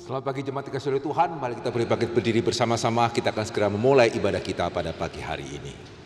Selamat pagi jemaat dikasihi oleh Tuhan, mari kita berdiri bersama-sama, kita akan segera memulai ibadah kita pada pagi hari ini.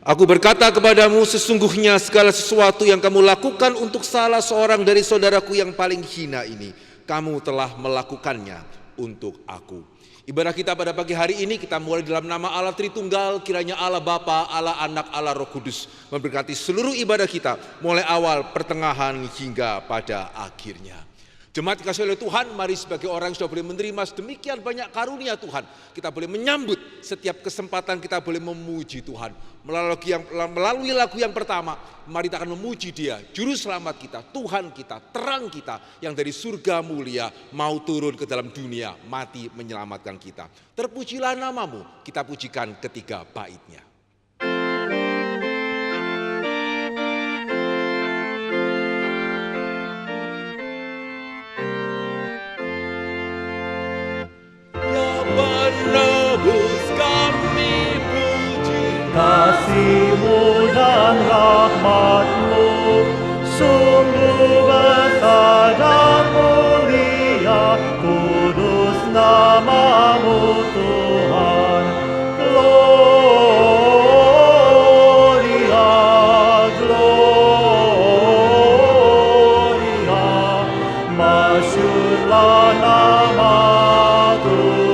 Aku berkata kepadamu, sesungguhnya segala sesuatu yang kamu lakukan untuk salah seorang dari saudaraku yang paling hina ini, kamu telah melakukannya untuk aku. Ibadah kita pada pagi hari ini kita mulai dalam nama Allah Tritunggal, kiranya Allah Bapa, Allah Anak, Allah Roh Kudus memberkati seluruh ibadah kita, mulai awal, pertengahan, hingga pada akhirnya. Jemaat dikasihi oleh Tuhan, mari sebagai orang yang sudah boleh menerima sedemikian banyak karunia Tuhan, kita boleh menyambut setiap kesempatan, kita boleh memuji Tuhan. Melalui lagu yang pertama, mari kita akan memuji Dia, Juru Selamat kita, Tuhan kita, terang kita, yang dari surga mulia mau turun ke dalam dunia, mati menyelamatkan kita. Terpujilah namamu, kita pujikan ketiga baitnya. Kasih-Mu dan rahmat-Mu sungguh besar dan mulia, kudus nama-Mu Tuhan. Gloria, Gloria, masyhurlah nama Tuhan.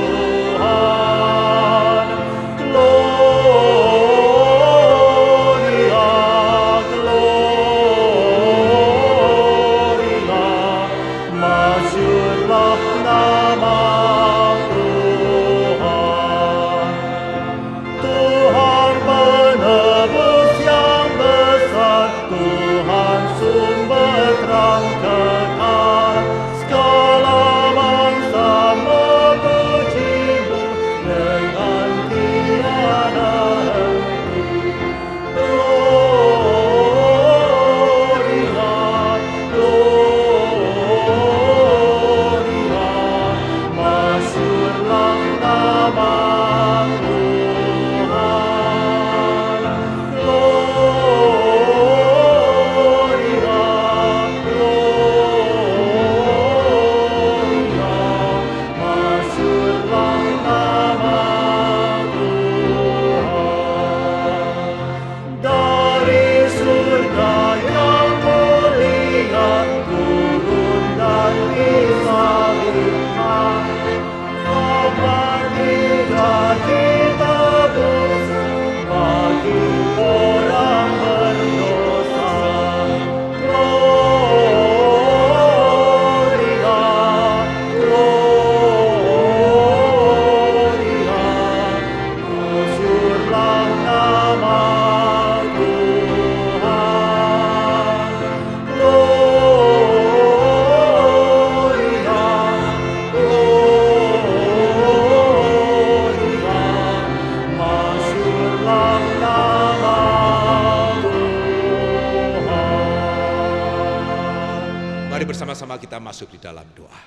kita masuk di dalam doa.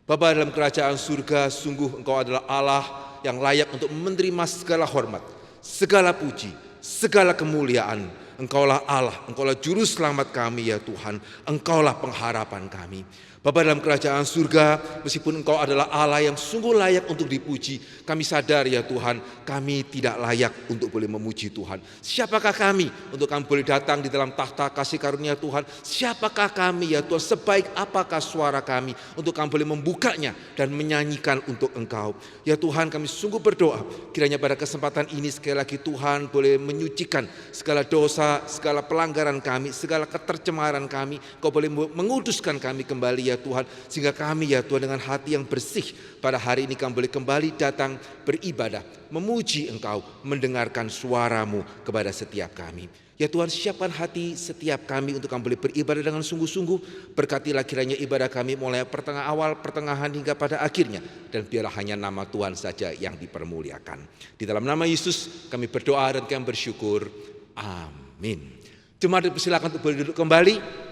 Bapa dalam kerajaan surga, sungguh Engkau adalah Allah yang layak untuk menerima segala hormat, segala puji, segala kemuliaan. Engkaulah Allah, Engkaulah juru selamat kami ya Tuhan, Engkaulah pengharapan kami. Bapa dalam kerajaan surga, meskipun Engkau adalah Allah yang sungguh layak untuk dipuji, kami sadar ya Tuhan, kami tidak layak untuk boleh memuji Tuhan. Siapakah kami untuk kami boleh datang di dalam tahta kasih karunia Tuhan? Siapakah kami ya Tuhan, sebaik apakah suara kami untuk kami boleh membukanya dan menyanyikan untuk Engkau. Ya Tuhan, kami sungguh berdoa, kiranya pada kesempatan ini sekali lagi Tuhan boleh menyucikan segala dosa, segala pelanggaran kami, segala ketercemaran kami. Kau boleh menguduskan kami kembali ya Tuhan, sehingga kami ya Tuhan dengan hati yang bersih pada hari ini kami boleh kembali datang beribadah, memuji Engkau, mendengarkan suara-Mu kepada setiap kami. Ya Tuhan, siapkan hati setiap kami untuk kami boleh beribadah dengan sungguh-sungguh. Berkatilah kiranya ibadah kami mulai awal, pertengahan hingga pada akhirnya, dan biarlah hanya nama Tuhan saja yang dipermuliakan. Di dalam nama Yesus kami berdoa dan kami bersyukur. Amin. Jemaat dipersilakan untuk boleh duduk kembali.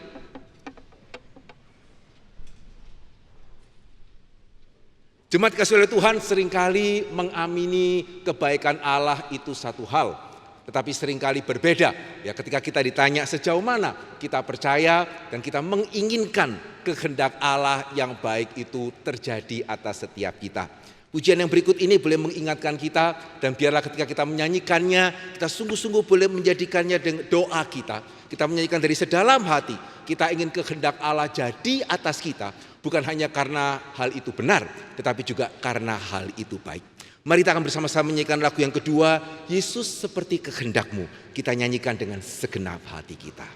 Jemaat dikasihi oleh Tuhan, seringkali mengamini kebaikan Allah itu satu hal, tetapi seringkali berbeda. Ya, ketika kita ditanya sejauh mana kita percaya dan kita menginginkan kehendak Allah yang baik itu terjadi atas setiap kita. Pujian yang berikut ini boleh mengingatkan kita, dan biarlah ketika kita menyanyikannya, kita sungguh-sungguh boleh menjadikannya dengan doa kita. Kita menyanyikan dari sedalam hati, kita ingin kehendak Allah jadi atas kita, bukan hanya karena hal itu benar, tetapi juga karena hal itu baik. Mari kita akan bersama-sama menyanyikan lagu yang kedua, Yesus seperti kehendak-Mu. Kita nyanyikan dengan segenap hati kita.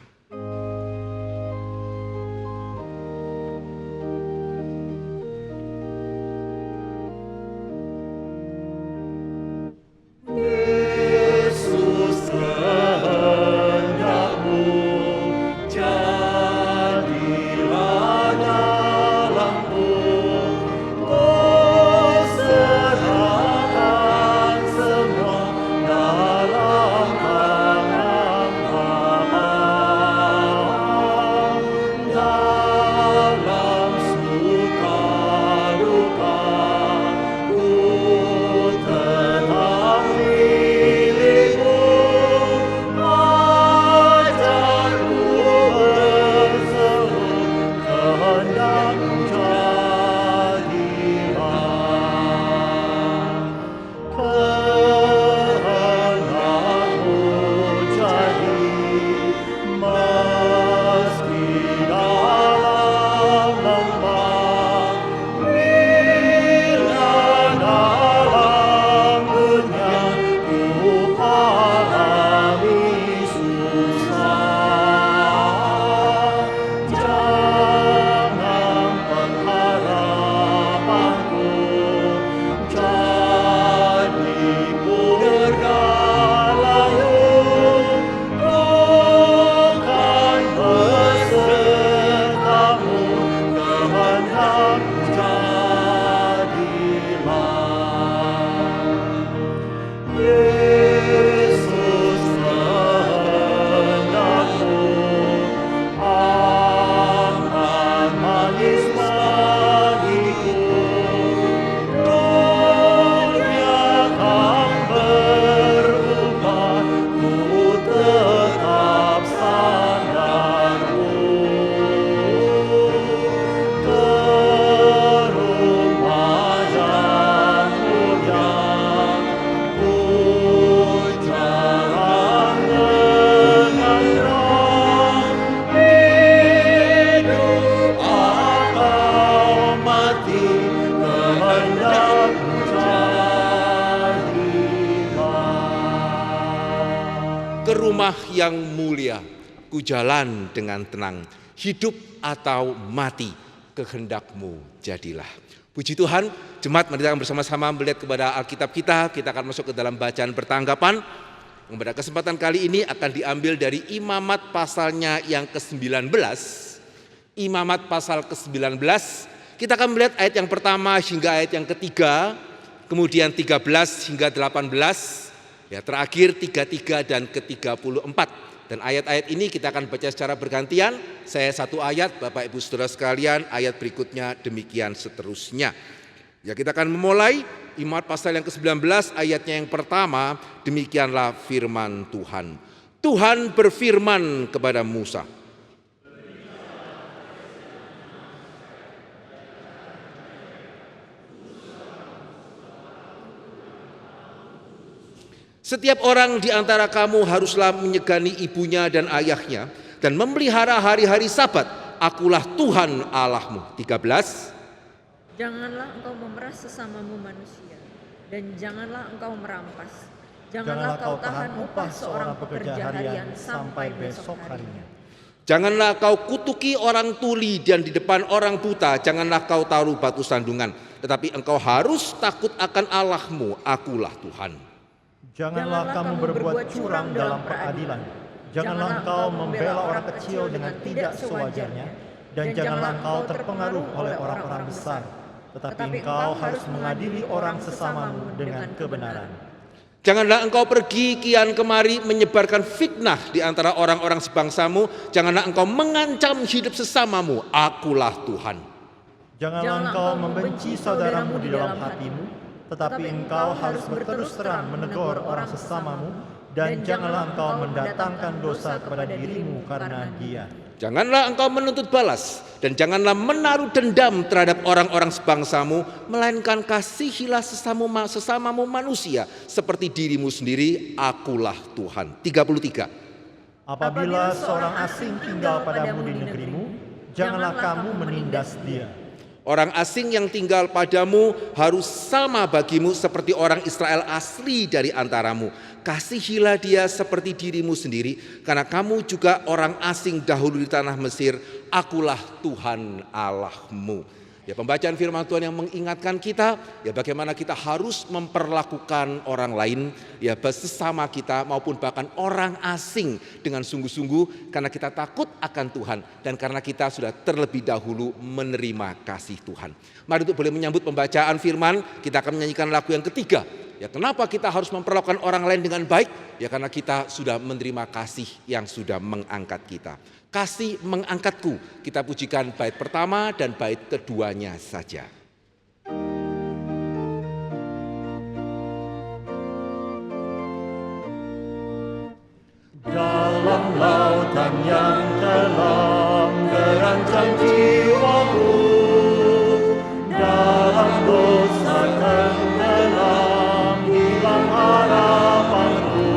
Yang mulia, ku jalan dengan tenang, hidup atau mati, kehendak-Mu jadilah. Puji Tuhan, jemaat mari kita bersama-sama melihat kepada Alkitab kita akan masuk ke dalam bacaan pertanggapan. Pada kesempatan kali ini akan diambil dari Imamat pasalnya yang ke-19. Imamat pasal ke-19, kita akan melihat ayat yang pertama hingga ayat yang ketiga, kemudian 13 hingga 18, ya terakhir 33 dan ke-34. Dan ayat-ayat ini kita akan baca secara bergantian. Saya satu ayat, Bapak Ibu Saudara sekalian, ayat berikutnya demikian seterusnya. Ya, kita akan memulai Imamat pasal yang ke-19 ayatnya yang pertama. Demikianlah firman Tuhan. Tuhan berfirman kepada Musa. Setiap orang di antara kamu haruslah menyegani ibunya dan ayahnya dan memelihara hari-hari Sabat. Akulah Tuhan Allahmu. 13. Janganlah engkau memeras sesamamu manusia, dan janganlah engkau merampas. Janganlah kau tahan upah seorang pekerja harian sampai besok harinya. Janganlah kau kutuki orang tuli dan di depan orang buta janganlah kau taruh batu sandungan. Tetapi engkau harus takut akan Allahmu. Akulah Tuhan. Janganlah kamu berbuat curang dalam peradilan. Janganlah engkau membela orang kecil dengan tidak sewajarnya. Dan janganlah engkau terpengaruh oleh orang-orang besar. Tetapi engkau harus mengadili orang sesamamu dengan kebenaran. Janganlah engkau pergi kian kemari menyebarkan fitnah di antara orang-orang sebangsamu. Janganlah engkau mengancam hidup sesamamu. Akulah Tuhan. Janganlah engkau membenci saudaramu di dalam hatimu, tetapi engkau harus berterus terang menegur orang sesamamu, dan janganlah engkau mendatangkan dosa kepada dirimu karena dia. Janganlah engkau menuntut balas dan janganlah menaruh dendam terhadap orang-orang sebangsamu, melainkan kasihilah sesamamu manusia seperti dirimu sendiri. Akulah Tuhan. 33. Apabila seorang asing tinggal padamu di negerimu, janganlah kamu menindas dia. Orang asing yang tinggal padamu harus sama bagimu seperti orang Israel asli dari antaramu. Kasihilah dia seperti dirimu sendiri, karena kamu juga orang asing dahulu di tanah Mesir. Akulah Tuhan Allahmu. Ya, pembacaan firman Tuhan yang mengingatkan kita ya bagaimana kita harus memperlakukan orang lain ya sesama kita maupun bahkan orang asing dengan sungguh-sungguh karena kita takut akan Tuhan dan karena kita sudah terlebih dahulu menerima kasih Tuhan. Mari untuk boleh menyambut pembacaan firman, kita akan menyanyikan lagu yang ketiga. Ya, kenapa kita harus memperlakukan orang lain dengan baik? Ya karena kita sudah menerima kasih yang sudah mengangkat kita. Kasih mengangkatku, kita pujikan bait pertama dan bait keduanya saja. Dalam lautan yang dalam gerancang jiwaku, dalam dosa tenggelam hilang harapanku,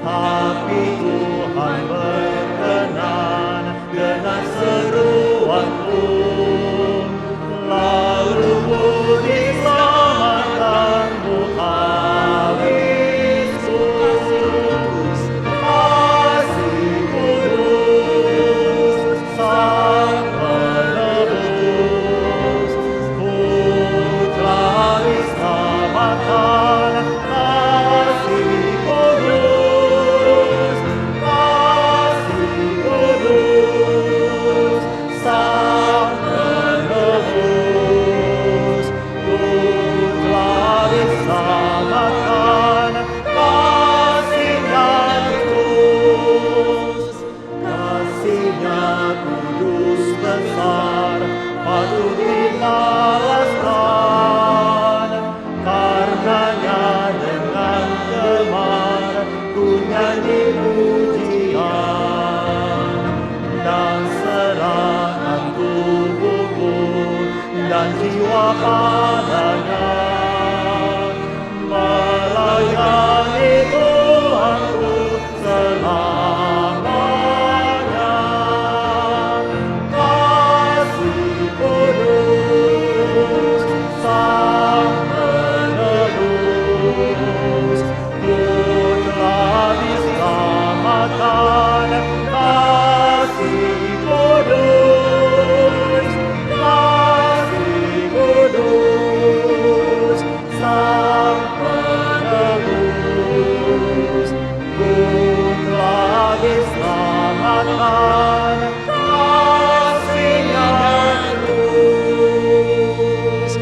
tapi Tuhan berkenan dengan seruanku, lalu bunyi selamatkanmu habisku. Kasih kudus sang penebus, ku telah diselamatkan. Kasih kudus sang penebus, ku telah diselamatkan. Kasihnya kudus besar, patut dibalaskan. Karenanya dengan gemar ku nyanyi pujian, dan serahkan tubuhku dan jiwa padanya, melayani Tuhanku selamanya. Kasih kudus sang penebus, ku telah diselamatkan. Kasih kudus sang penebus, ku telah diselamatkan. Kasihnya tulus.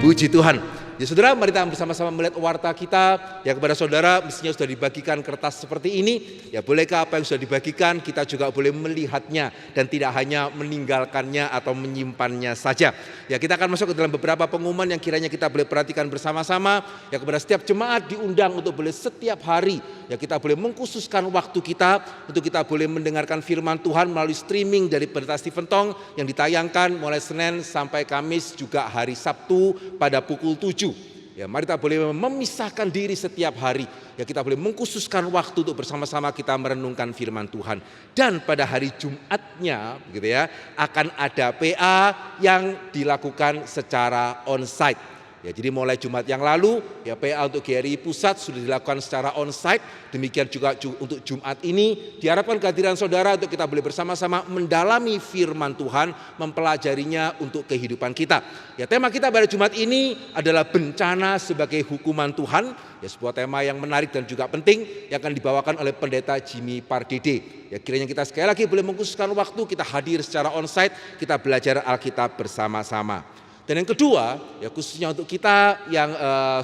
Puji Tuhan. Ya saudara, mari kita bersama-sama melihat warta kita. Ya kepada saudara, mestinya sudah dibagikan kertas seperti ini. Ya bolehkah apa yang sudah dibagikan kita juga boleh melihatnya dan tidak hanya meninggalkannya atau menyimpannya saja. Ya kita akan masuk ke dalam beberapa pengumuman yang kiranya kita boleh perhatikan bersama-sama. Ya kepada setiap jemaat diundang untuk boleh setiap hari ya kita boleh mengkhususkan waktu kita untuk kita boleh mendengarkan firman Tuhan melalui streaming dari Pendeta Stephen Tong yang ditayangkan mulai Senin sampai Kamis, juga hari Sabtu pada pukul 7. Ya, mari kita boleh memisahkan diri setiap hari. Ya, kita boleh mengkhususkan waktu untuk bersama-sama kita merenungkan firman Tuhan. Dan pada hari Jumatnya, gitu ya, akan ada PA yang dilakukan secara onsite. Ya, jadi mulai Jumat yang lalu, ya PA untuk GRI Pusat sudah dilakukan secara onsite. Demikian juga untuk Jumat ini, diharapkan kehadiran saudara untuk kita boleh bersama-sama mendalami firman Tuhan, mempelajarinya untuk kehidupan kita. Ya, tema kita pada Jumat ini adalah bencana sebagai hukuman Tuhan. Ya, sebuah tema yang menarik dan juga penting yang akan dibawakan oleh Pendeta Jimmy Pardede. Ya, kiranya kita sekali lagi boleh mengkhususkan waktu, kita hadir secara onsite, kita belajar Alkitab bersama-sama. Dan yang kedua, ya khususnya untuk kita yang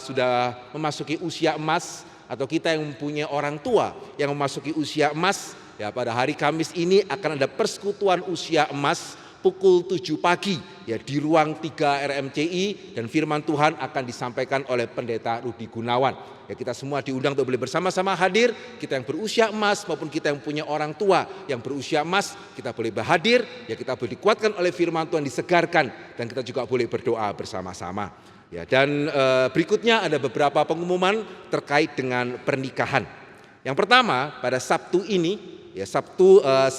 sudah memasuki usia emas atau kita yang mempunyai orang tua yang memasuki usia emas, ya pada hari Kamis ini akan ada persekutuan usia emas pukul 7 pagi ya di ruang 3 RMCI, dan firman Tuhan akan disampaikan oleh Pendeta Rudi Gunawan. Ya, kita semua diundang untuk boleh bersama-sama hadir, kita yang berusia emas maupun kita yang punya orang tua yang berusia emas, kita boleh berhadir, ya kita boleh dikuatkan oleh firman Tuhan, disegarkan, dan kita juga boleh berdoa bersama-sama. Ya, dan berikutnya ada beberapa pengumuman terkait dengan pernikahan. Yang pertama, pada Sabtu ini, ya Sabtu 9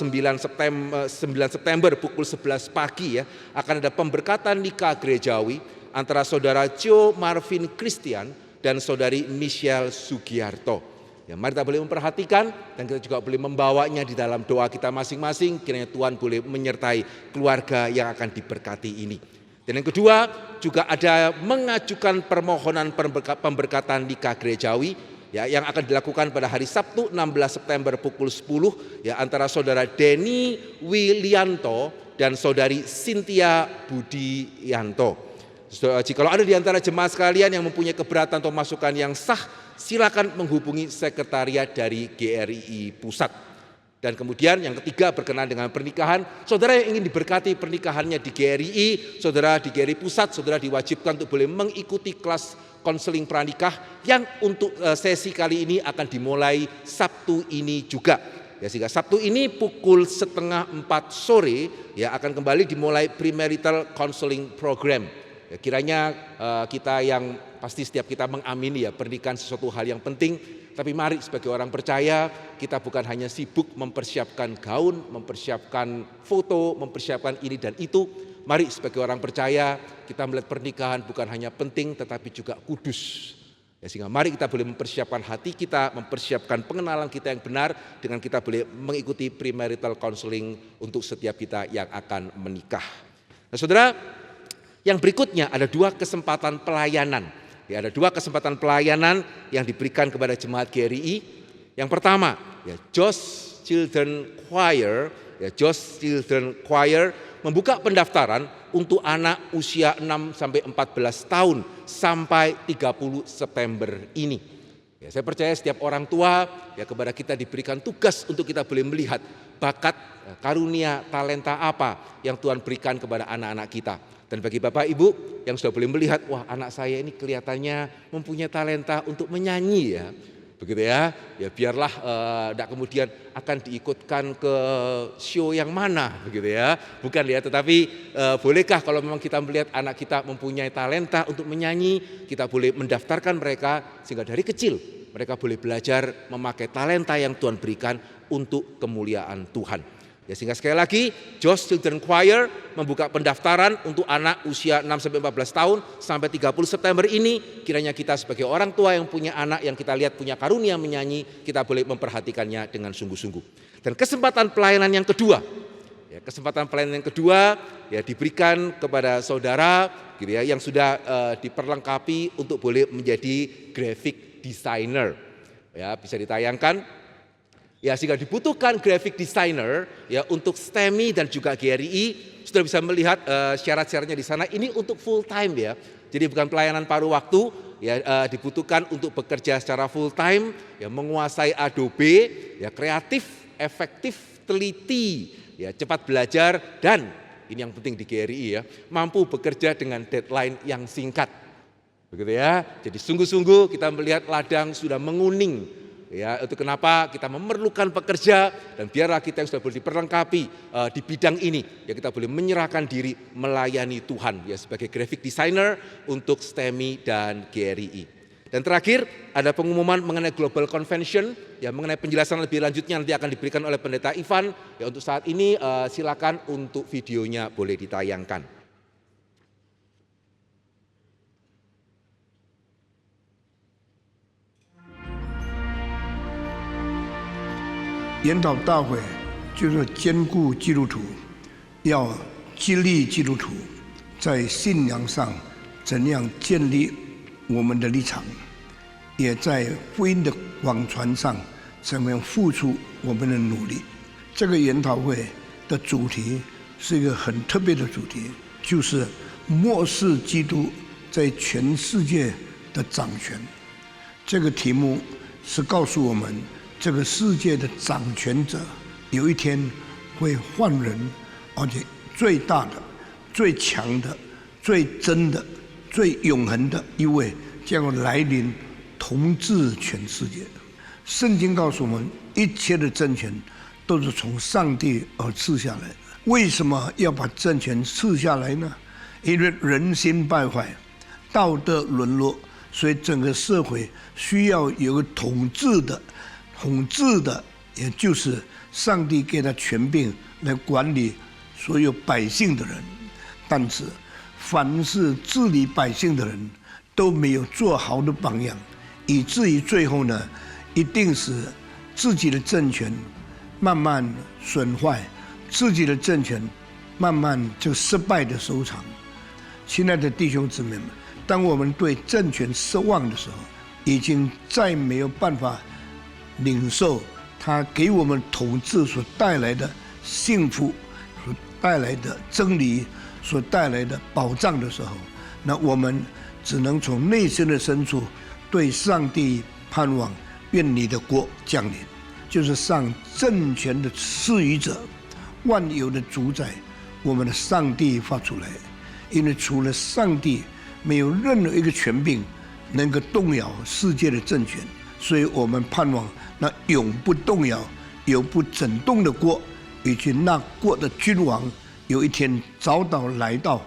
September pukul 11 pagi ya, akan ada pemberkatan nikah gerejawi antara saudara Joe Marvin Christian dan saudari Michelle Sugiarto. Ya, mari kita boleh memperhatikan dan kita juga boleh membawanya di dalam doa kita masing-masing. Kiranya Tuhan boleh menyertai keluarga yang akan diberkati ini. Dan yang kedua, juga ada mengajukan permohonan pemberkatan nikah gerejawi ya, yang akan dilakukan pada hari Sabtu 16 September pukul 10 ya, antara saudara Denny Wilianto dan saudari Cynthia Budianto. Jika ada di antara jemaat sekalian yang mempunyai keberatan atau masukan yang sah, silakan menghubungi sekretariat dari GRI Pusat. Dan kemudian yang ketiga berkenaan dengan pernikahan, saudara yang ingin diberkati pernikahannya di GRI, saudara di GRI Pusat, saudara diwajibkan untuk boleh mengikuti kelas konseling pranikah yang untuk sesi kali ini akan dimulai Sabtu ini juga. Ya, sehingga Sabtu ini pukul 3:30 sore ya akan kembali dimulai premarital counseling program. Ya, kiranya kita yang pasti setiap kita mengamini ya pernikahan sesuatu hal yang penting, tapi mari sebagai orang percaya kita bukan hanya sibuk mempersiapkan gaun, mempersiapkan foto, mempersiapkan ini dan itu. Mari sebagai orang percaya kita melihat pernikahan bukan hanya penting tetapi juga kudus. Ya, sehingga mari kita boleh mempersiapkan hati kita, mempersiapkan pengenalan kita yang benar dengan kita boleh mengikuti premarital counseling untuk setiap kita yang akan menikah. Nah, saudara, yang berikutnya ada 2 kesempatan pelayanan. Ya, ada 2 kesempatan pelayanan yang diberikan kepada jemaat GRI. Yang pertama, ya Josh Children Choir, ya Josh Children Choir membuka pendaftaran untuk anak usia 6 sampai 14 tahun sampai 30 September ini. Ya, saya percaya setiap orang tua ya kepada kita diberikan tugas untuk kita boleh melihat bakat, karunia, talenta apa yang Tuhan berikan kepada anak-anak kita. Dan bagi Bapak Ibu yang sudah boleh melihat, wah anak saya ini kelihatannya mempunyai talenta untuk menyanyi ya. Begitu ya, ya biarlah tidak kemudian akan diikutkan ke show yang mana begitu ya. Bukan ya, tetapi bolehkah kalau memang kita melihat anak kita mempunyai talenta untuk menyanyi, kita boleh mendaftarkan mereka sehingga dari kecil mereka boleh belajar memakai talenta yang Tuhan berikan untuk kemuliaan Tuhan. Ya, sehingga sekali lagi Josh Children Choir membuka pendaftaran untuk anak usia 6-14 tahun sampai 30 September ini. Kiranya kita sebagai orang tua yang punya anak yang kita lihat punya karunia menyanyi, kita boleh memperhatikannya dengan sungguh-sungguh. Dan kesempatan pelayanan yang kedua, ya, kesempatan pelayanan yang kedua ya diberikan kepada saudara gitu ya, yang sudah diperlengkapi untuk boleh menjadi graphic designer. Ya, bisa ditayangkan. Ya, sehingga dibutuhkan graphic designer ya untuk STEMI dan juga GRI. Sudah bisa melihat syarat-syaratnya di sana. Ini untuk full time ya. Jadi bukan pelayanan paruh waktu, ya dibutuhkan untuk bekerja secara full time, ya menguasai Adobe, ya kreatif, efektif, teliti, ya cepat belajar, dan ini yang penting di GRI ya, mampu bekerja dengan deadline yang singkat. Begitu ya. Jadi sungguh-sungguh kita melihat ladang sudah menguning. Ya, itu kenapa kita memerlukan pekerja, dan biarlah kita yang sudah boleh diperlengkapi di bidang ini, ya kita boleh menyerahkan diri melayani Tuhan ya sebagai graphic designer untuk STEMI dan GRI. Dan terakhir ada pengumuman mengenai Global Convention, ya mengenai penjelasan lebih lanjutnya nanti akan diberikan oleh Pendeta Ivan. Ya untuk saat ini silakan untuk videonya boleh ditayangkan. 研讨大会就是兼顾基督徒，要激励基督徒在信仰上怎样建立我们的立场，也在福音的广传上怎么样付出我们的努力。这个研讨会的主题是一个很特别的主题，就是末世基督在全世界的掌权。这个题目是告诉我们，这个世界的掌权者有一天会换人，而且最大的、最强的、最真的、最永恒的一位将要来临，统治全世界。圣经告诉我们，一切的政权都是从上帝而赐下来的。为什么要把政权赐下来呢？因为人心败坏，道德沦落，所以整个社会需要有个统治的，也就是上帝给他权柄来管理所有百姓的人。但是凡是治理百姓的人都没有做好的榜样，以至于最后呢，一定是自己的政权慢慢损坏，自己的政权慢慢就失败的收场。亲爱的弟兄姊妹们，当我们对政权失望的时候，已经再没有办法领受他给我们统治所带来的幸福，所带来的真理，所带来的保障的时候，那我们只能从内心的深处对上帝盼望，愿你的国降临，就是上政权的赐予者，万有的主宰，我们的上帝发出来。因为除了上帝，没有任何一个权柄能够动摇世界的政权，所以我们盼望那永不动摇、永不震动的国，以及那国的君王，有一天早早来到，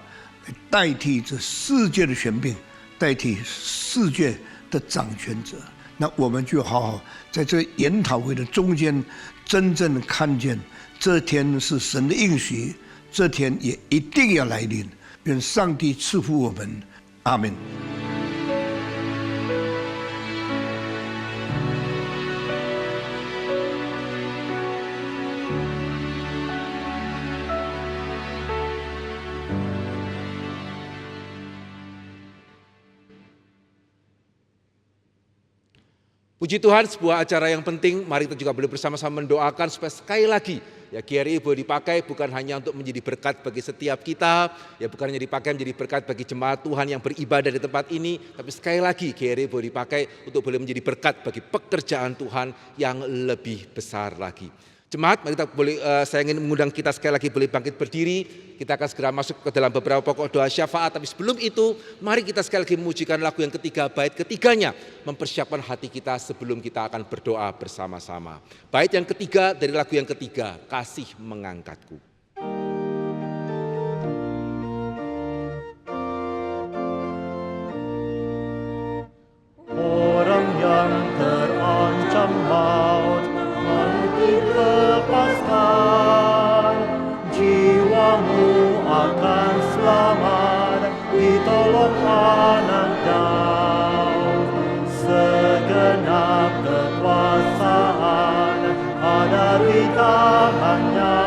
来代替这世界的权柄，代替世界的掌权者。那我们就好好在这研讨会的中间，真正看见这天是神的应许，这天也一定要来临。愿上帝赐福我们，阿们。Puji Tuhan, sebuah acara yang penting. Mari kita juga boleh bersama-sama mendoakan supaya sekali lagi ya GRI boleh dipakai bukan hanya untuk menjadi berkat bagi setiap kita, ya bukan hanya dipakai menjadi berkat bagi jemaat Tuhan yang beribadah di tempat ini, tapi sekali lagi GRI boleh dipakai untuk boleh menjadi berkat bagi pekerjaan Tuhan yang lebih besar lagi. Jemaat, mari kita boleh, saya ingin mengundang kita sekali lagi boleh bangkit berdiri. Kita akan segera masuk ke dalam beberapa pokok doa syafaat. Tapi sebelum itu, mari kita sekali lagi memujikan lagu yang ketiga, bait ketiganya, mempersiapkan hati kita sebelum kita akan berdoa bersama-sama. Bait yang ketiga dari lagu yang ketiga, Kasih Mengangkatku. Orang yang terancam maut dilepaskan, jiwamu akan selamat, ditolong anak Daud. Segenap kekuasaan ada di tangannya.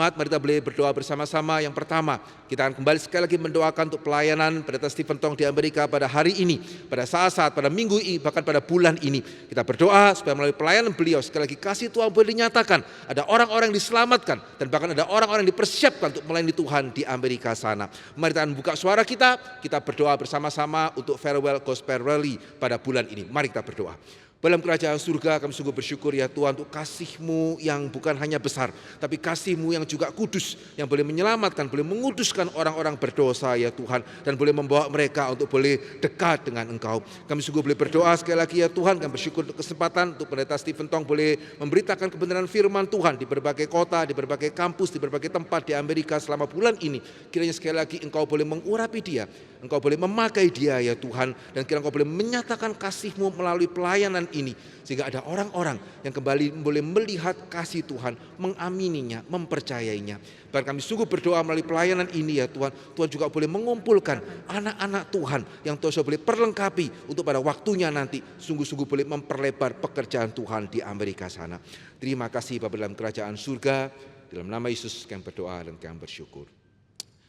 jemaat, mari kita boleh berdoa bersama-sama. Yang pertama, kita akan kembali sekali lagi mendoakan untuk pelayanan Pendeta Stephen Tong di Amerika pada hari ini, pada saat-saat, pada minggu ini, bahkan pada bulan ini. Kita berdoa supaya melalui pelayanan beliau sekali lagi kasih Tuhan boleh dinyatakan. Ada orang-orang yang diselamatkan dan bahkan ada orang-orang yang dipersiapkan untuk melayani Tuhan di Amerika sana. Mari kita buka suara kita berdoa bersama-sama untuk Farewell Gospel Rally pada bulan ini. Mari kita berdoa. Dalam kerajaan surga kami sungguh bersyukur ya Tuhan untuk kasih-Mu yang bukan hanya besar, tapi kasih-Mu yang juga kudus, yang boleh menyelamatkan, boleh menguduskan orang-orang berdosa ya Tuhan, dan boleh membawa mereka untuk boleh dekat dengan Engkau. Kami sungguh boleh berdoa sekali lagi ya Tuhan, kami bersyukur untuk kesempatan untuk Pendeta Stephen Tong boleh memberitakan kebenaran firman Tuhan di berbagai kota, di berbagai kampus, di berbagai tempat di Amerika selama bulan ini. Kiranya sekali lagi Engkau boleh mengurapi dia, Engkau boleh memakai dia ya Tuhan, dan kiranya Engkau boleh menyatakan kasih-Mu melalui pelayanan ini, sehingga ada orang-orang yang kembali boleh melihat kasih Tuhan, mengamininya, mempercayainya. Bahkan kami sungguh berdoa melalui pelayanan ini ya Tuhan, Tuhan juga boleh mengumpulkan anak-anak Tuhan yang Tuhan boleh perlengkapi untuk pada waktunya nanti sungguh-sungguh boleh memperlebar pekerjaan Tuhan di Amerika sana. Terima kasih Bapa dalam kerajaan surga, dalam nama Yesus kami berdoa dan kami bersyukur.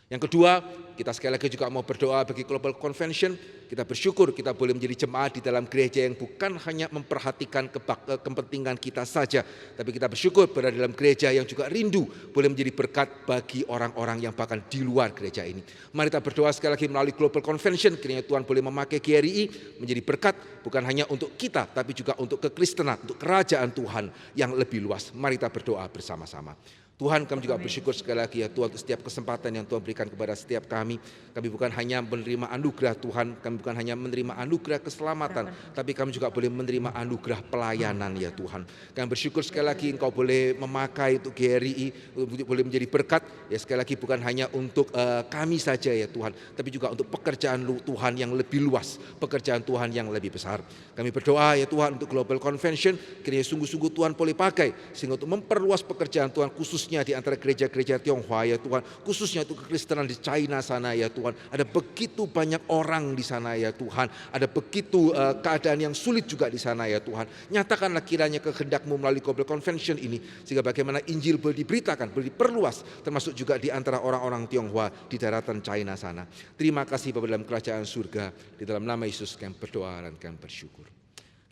Yang kedua, kita sekali lagi juga mau berdoa bagi Global Convention. Kita bersyukur kita boleh menjadi jemaat di dalam gereja yang bukan hanya memperhatikan kepentingan kita saja, tapi kita bersyukur berada dalam gereja yang juga rindu boleh menjadi berkat bagi orang-orang yang bahkan di luar gereja ini. Mari kita berdoa sekali lagi melalui Global Convention, kiranya Tuhan boleh memakai GRI menjadi berkat bukan hanya untuk kita, tapi juga untuk kekristenan, untuk kerajaan Tuhan yang lebih luas. Mari kita berdoa bersama-sama. Tuhan, kami juga bersyukur sekali lagi ya Tuhan untuk setiap kesempatan yang Tuhan berikan kepada setiap kami. Kami bukan hanya menerima anugerah Tuhan, kami bukan hanya menerima anugerah keselamatan, tapi kami juga boleh menerima anugerah pelayanan ya Tuhan. Kami bersyukur sekali lagi Engkau boleh memakai untuk GRI, boleh menjadi berkat ya sekali lagi bukan hanya untuk kami saja ya Tuhan, tapi juga untuk pekerjaan Tuhan yang lebih luas, pekerjaan Tuhan yang lebih besar. Kami berdoa ya Tuhan untuk Global Convention, kiranya sungguh-sungguh Tuhan boleh pakai sehingga untuk memperluas pekerjaan Tuhan khususnya di antara gereja-gereja Tionghoa ya Tuhan, khususnya untuk kekristenan di China sana ya Tuhan. Ada begitu banyak orang di sana ya Tuhan, ada begitu keadaan yang sulit juga di sana ya Tuhan. Nyatakanlah kiranya kehendak-Mu melalui Global Convention ini, sehingga bagaimana Injil boleh diberitakan, boleh diperluas, termasuk juga di antara orang-orang Tionghoa di daratan China sana. Terima kasih Bapa dalam kerajaan surga, di dalam nama Yesus kami berdoa dan kami bersyukur.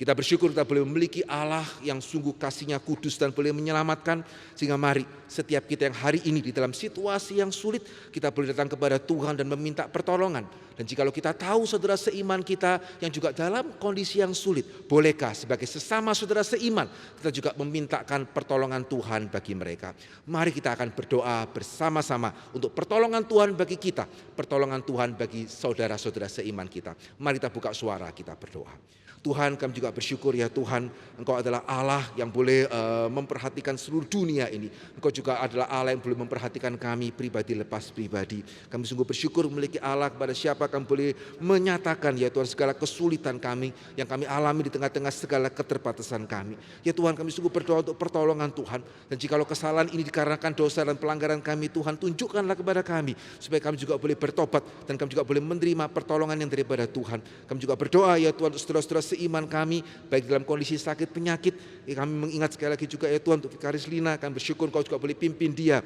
Kita bersyukur kita boleh memiliki Allah yang sungguh kasih-Nya kudus dan boleh menyelamatkan. Sehingga mari setiap kita yang hari ini di dalam situasi yang sulit, kita boleh datang kepada Tuhan dan meminta pertolongan. Dan jikalau kita tahu saudara seiman kita yang juga dalam kondisi yang sulit, bolehkah sebagai sesama saudara seiman kita juga memintakan pertolongan Tuhan bagi mereka. Mari kita akan berdoa bersama-sama untuk pertolongan Tuhan bagi kita, pertolongan Tuhan bagi saudara-saudara seiman kita. Mari kita buka suara, kita berdoa. Tuhan, kami juga bersyukur ya Tuhan, Engkau adalah Allah yang boleh memperhatikan seluruh dunia ini. Engkau juga adalah Allah yang boleh memperhatikan kami pribadi lepas pribadi. Kami sungguh bersyukur memiliki Allah kepada siapa kami boleh menyatakan ya Tuhan segala kesulitan kami yang kami alami di tengah-tengah segala keterbatasan kami. Ya Tuhan, kami sungguh berdoa untuk pertolongan Tuhan. Dan jikalau kesalahan ini dikarenakan dosa dan pelanggaran kami, Tuhan tunjukkanlah kepada kami supaya kami juga boleh bertobat dan kami juga boleh menerima pertolongan yang daripada Tuhan. Kami juga berdoa ya Tuhan untuk saudara-saudara seiman kami, baik dalam kondisi sakit penyakit, kami mengingat sekali lagi juga ya Tuhan untuk Vikaris Lina, kami bersyukur Kau juga boleh pimpin dia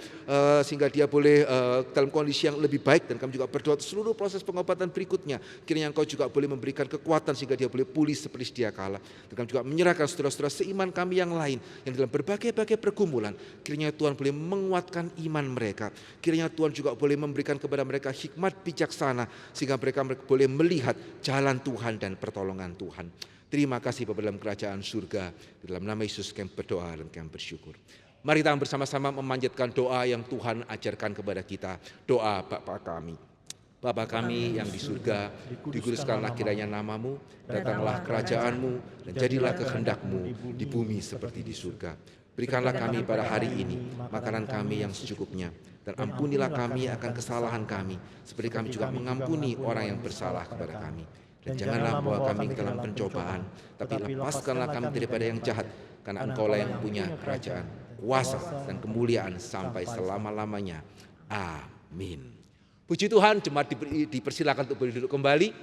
sehingga dia boleh dalam kondisi yang lebih baik, dan kami juga berdoa seluruh proses pengobatan berikutnya, kiranya Engkau juga boleh memberikan kekuatan sehingga dia boleh pulih seperti sedia kala. Dan kami juga menyerahkan saudara-saudara seiman kami yang lain yang dalam berbagai-bagai pergumulan, kiranya Tuhan boleh menguatkan iman mereka, kiranya Tuhan juga boleh memberikan kepada mereka hikmat bijaksana sehingga mereka boleh melihat jalan Tuhan dan pertolongan Tuhan. Terima kasih Bapa dalam kerajaan surga, di dalam nama Yesus kami berdoa dan kami bersyukur. Mari kita bersama-sama memanjatkan doa yang Tuhan ajarkan kepada kita. Doa Bapa kami. Bapa kami yang di surga, dikuduskanlah kiranya nama-Mu, datanglah kerajaan-Mu, dan jadilah kehendak-Mu di bumi seperti di surga. Berikanlah kami pada hari ini makanan kami yang secukupnya, dan ampunilah kami akan kesalahan kami, seperti kami juga mengampuni orang yang bersalah kepada kami. Dan janganlah membawa kami ke dalam pencobaan, tapi lepaskanlah kami daripada yang jahat, karena Engkau-lah yang punya kerajaan, kuasa, dan kemuliaan sampai selama-lamanya. Amin. Puji Tuhan, jemaat dipersilakan untuk berduduk kembali.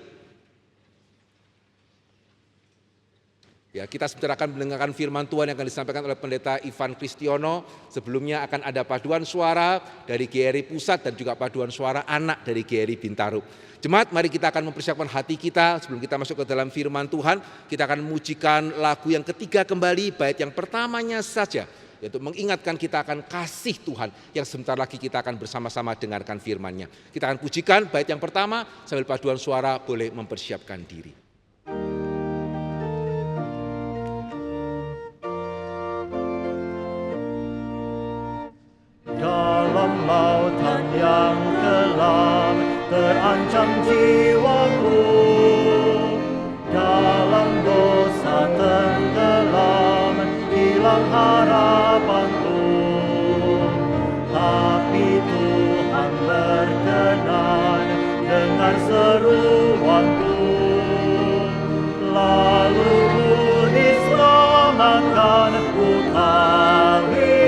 Ya, kita sebentar akan mendengarkan firman Tuhan yang akan disampaikan oleh Pendeta Ivan Kristiono. Sebelumnya akan ada paduan suara dari GRI Pusat dan juga paduan suara anak dari GRI Bintaro. Jemaat, mari kita akan mempersiapkan hati kita sebelum kita masuk ke dalam firman Tuhan. Kita akan memujikan lagu yang ketiga kembali, bait yang pertamanya saja, yaitu mengingatkan kita akan kasih Tuhan yang sebentar lagi kita akan bersama-sama dengarkan firman-Nya. Kita akan pujikan bait yang pertama sambil paduan suara boleh mempersiapkan diri. Dalam lautan yang gelap terancam jiwaku, dalam dosa tenggelam hilang harapanku. Tapi Tuhan berkenan dengan seruanku, lalu ku diselamatkan, ku tangis.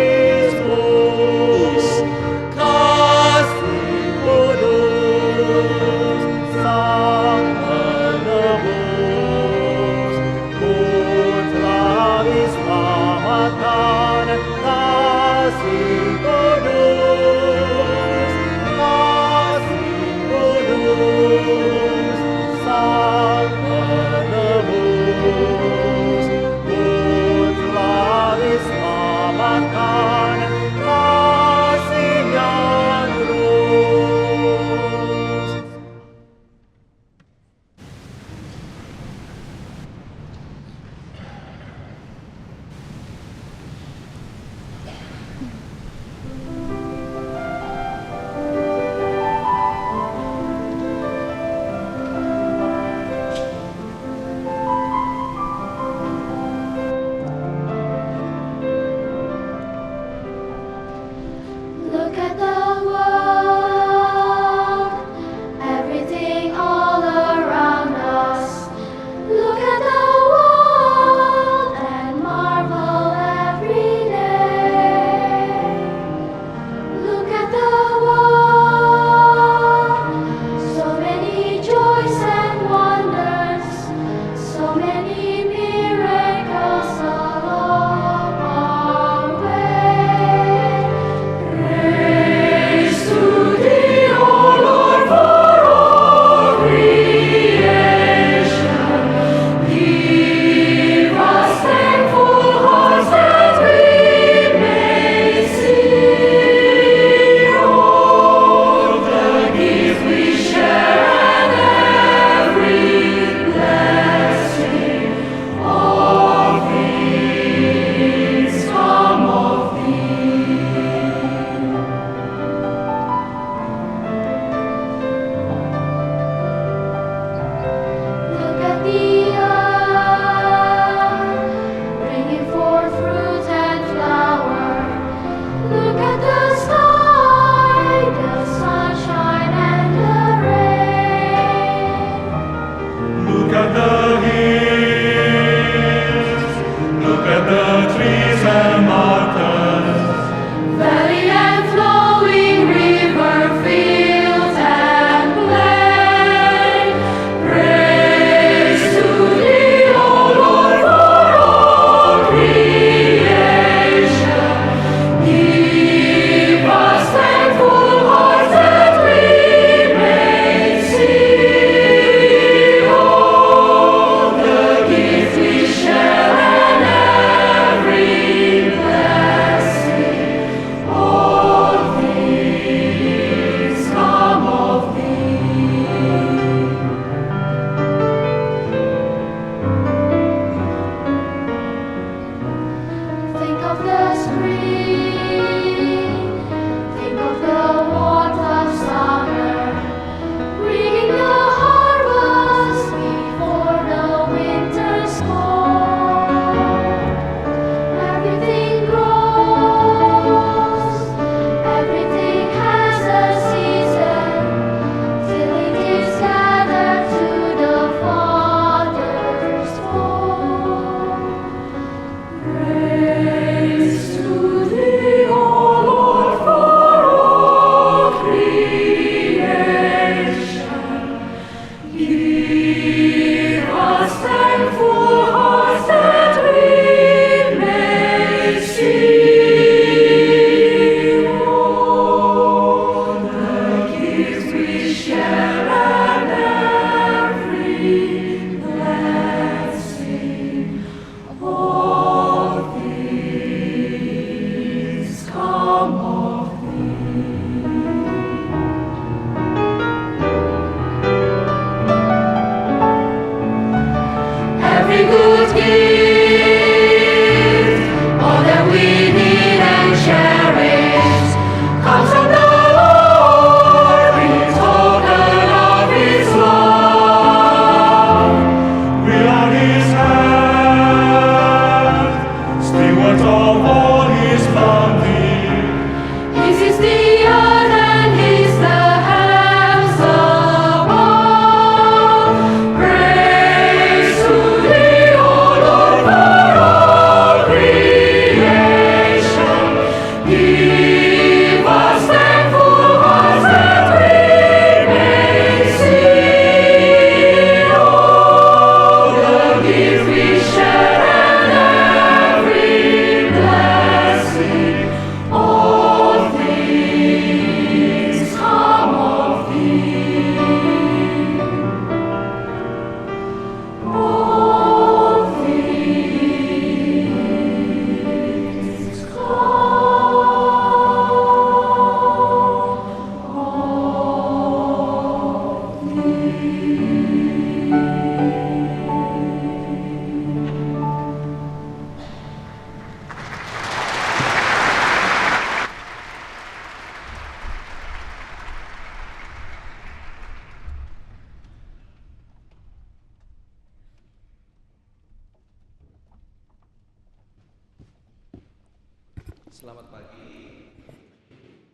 Selamat pagi.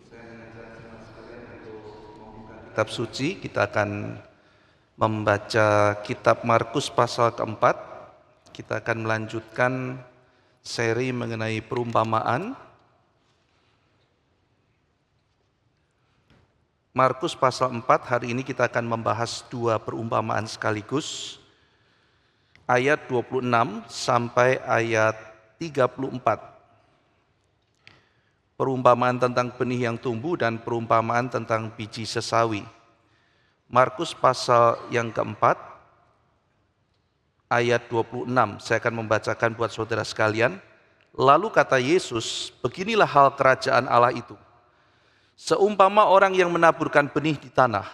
Saya mengajak teman sekalian untuk membuka kitab suci. Kita akan membaca kitab Markus pasal keempat. Kita akan melanjutkan seri mengenai perumpamaan. Markus pasal 4, hari ini kita akan membahas 2 perumpamaan sekaligus. Ayat 26 sampai ayat 34. Perumpamaan tentang benih yang tumbuh dan perumpamaan tentang biji sesawi. Markus pasal yang keempat, ayat 26, saya akan membacakan buat saudara sekalian. Lalu kata Yesus, beginilah hal kerajaan Allah itu. Seumpama orang yang menaburkan benih di tanah,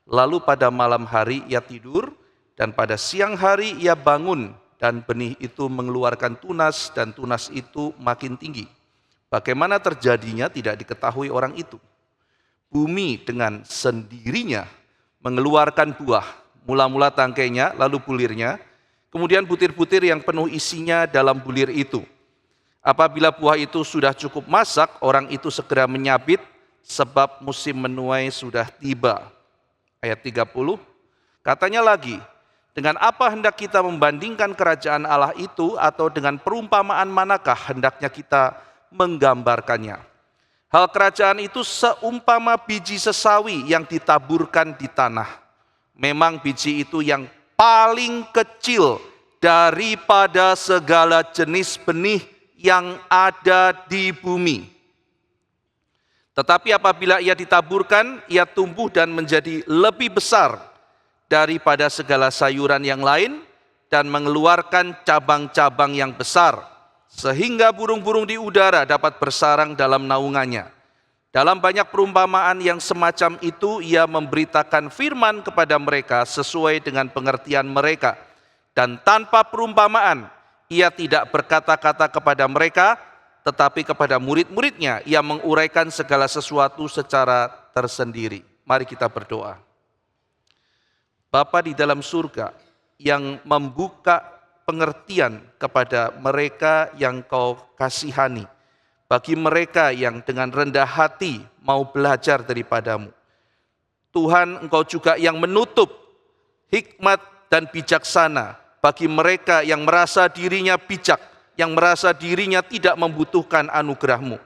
lalu pada malam hari ia tidur, dan pada siang hari ia bangun, dan benih itu mengeluarkan tunas, dan tunas itu makin tinggi. Bagaimana terjadinya tidak diketahui orang itu. Bumi dengan sendirinya mengeluarkan buah, mula-mula tangkainya, lalu bulirnya, kemudian butir-butir yang penuh isinya dalam bulir itu. Apabila buah itu sudah cukup masak, orang itu segera menyabit, sebab musim menuai sudah tiba. Ayat 30, katanya lagi, dengan apa hendak kita membandingkan kerajaan Allah itu, atau dengan perumpamaan manakah hendaknya kita menggambarkannya. Hal kerajaan itu seumpama biji sesawi yang ditaburkan di tanah. Memang biji itu yang paling kecil daripada segala jenis benih yang ada di bumi. Tetapi apabila ia ditaburkan, ia tumbuh dan menjadi lebih besar daripada segala sayuran yang lain dan mengeluarkan cabang-cabang yang besar, sehingga burung-burung di udara dapat bersarang dalam naungannya. Dalam banyak perumpamaan yang semacam itu, ia memberitakan firman kepada mereka sesuai dengan pengertian mereka. Dan tanpa perumpamaan, ia tidak berkata-kata kepada mereka, tetapi kepada murid-muridnya, ia menguraikan segala sesuatu secara tersendiri. Mari kita berdoa. Bapa di dalam surga, yang membuka pengertian kepada mereka yang Kau kasihani, bagi mereka yang dengan rendah hati mau belajar daripada-Mu. Tuhan, Engkau juga yang menutup hikmat dan bijaksana bagi mereka yang merasa dirinya bijak, yang merasa dirinya tidak membutuhkan anugerah-Mu.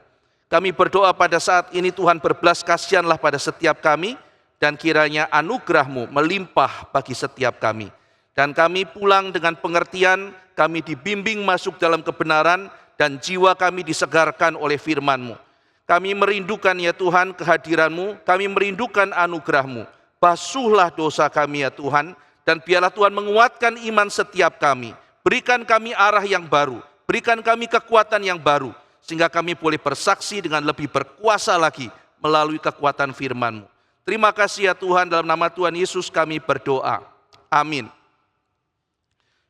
Kami berdoa pada saat ini Tuhan, berbelas kasihanlah pada setiap kami, dan kiranya anugerah-Mu melimpah bagi setiap kami. Dan kami pulang dengan pengertian, kami dibimbing masuk dalam kebenaran, dan jiwa kami disegarkan oleh firman-Mu. Kami merindukan ya Tuhan kehadiran-Mu, kami merindukan anugerah-Mu. Basuhlah dosa kami ya Tuhan, dan biarlah Tuhan menguatkan iman setiap kami. Berikan kami arah yang baru, berikan kami kekuatan yang baru, sehingga kami boleh bersaksi dengan lebih berkuasa lagi melalui kekuatan firman-Mu. Terima kasih ya Tuhan, dalam nama Tuhan Yesus kami berdoa. Amin.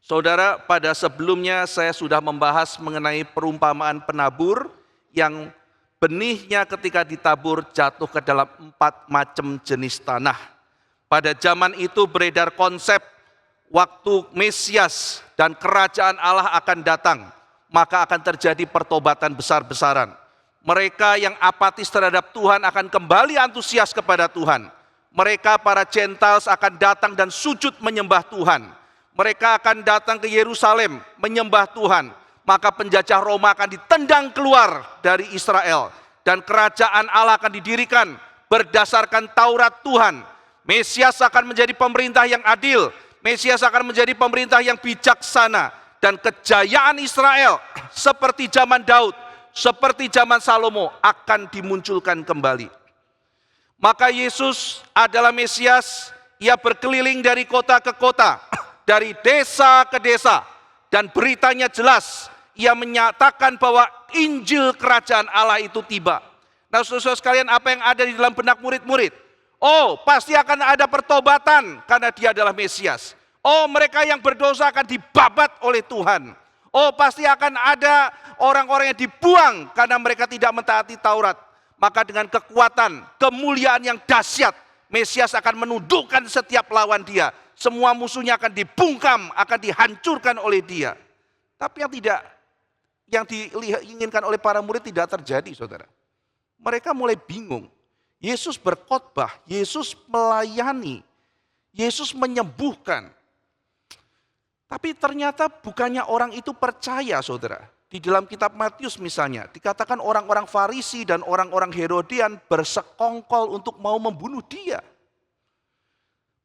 Saudara, pada sebelumnya saya sudah membahas mengenai perumpamaan penabur yang benihnya ketika ditabur jatuh ke dalam 4 macam jenis tanah. Pada zaman itu beredar konsep waktu Mesias dan kerajaan Allah akan datang, maka akan terjadi pertobatan besar-besaran. Mereka yang apatis terhadap Tuhan akan kembali antusias kepada Tuhan. Mereka para Gentiles akan datang dan sujud menyembah Tuhan. Mereka akan datang ke Yerusalem menyembah Tuhan. Maka penjajah Roma akan ditendang keluar dari Israel. Dan kerajaan Allah akan didirikan berdasarkan Taurat Tuhan. Mesias akan menjadi pemerintah yang adil. Mesias akan menjadi pemerintah yang bijaksana. Dan kejayaan Israel seperti zaman Daud, seperti zaman Salomo akan dimunculkan kembali. Maka Yesus adalah Mesias. Ia berkeliling dari kota ke kota, dari desa ke desa, dan beritanya jelas. Ia menyatakan bahwa Injil kerajaan Allah itu tiba. Nah, saudara sekalian, apa yang ada di dalam benak murid-murid? Oh, pasti akan ada pertobatan karena dia adalah Mesias. Oh, mereka yang berdosa akan dibabat oleh Tuhan. Oh, pasti akan ada orang-orang yang dibuang karena mereka tidak mentaati Taurat. Maka dengan kekuatan, kemuliaan yang dahsyat, Mesias akan menundukkan setiap lawan dia. Semua musuhnya akan dibungkam, akan dihancurkan oleh dia. Tapi yang diinginkan oleh para murid tidak terjadi, saudara. Mereka mulai bingung. Yesus berkhotbah, Yesus melayani, Yesus menyembuhkan. Tapi ternyata bukannya orang itu percaya, saudara. Di dalam kitab Matius misalnya, dikatakan orang-orang Farisi dan orang-orang Herodian bersekongkol untuk mau membunuh dia.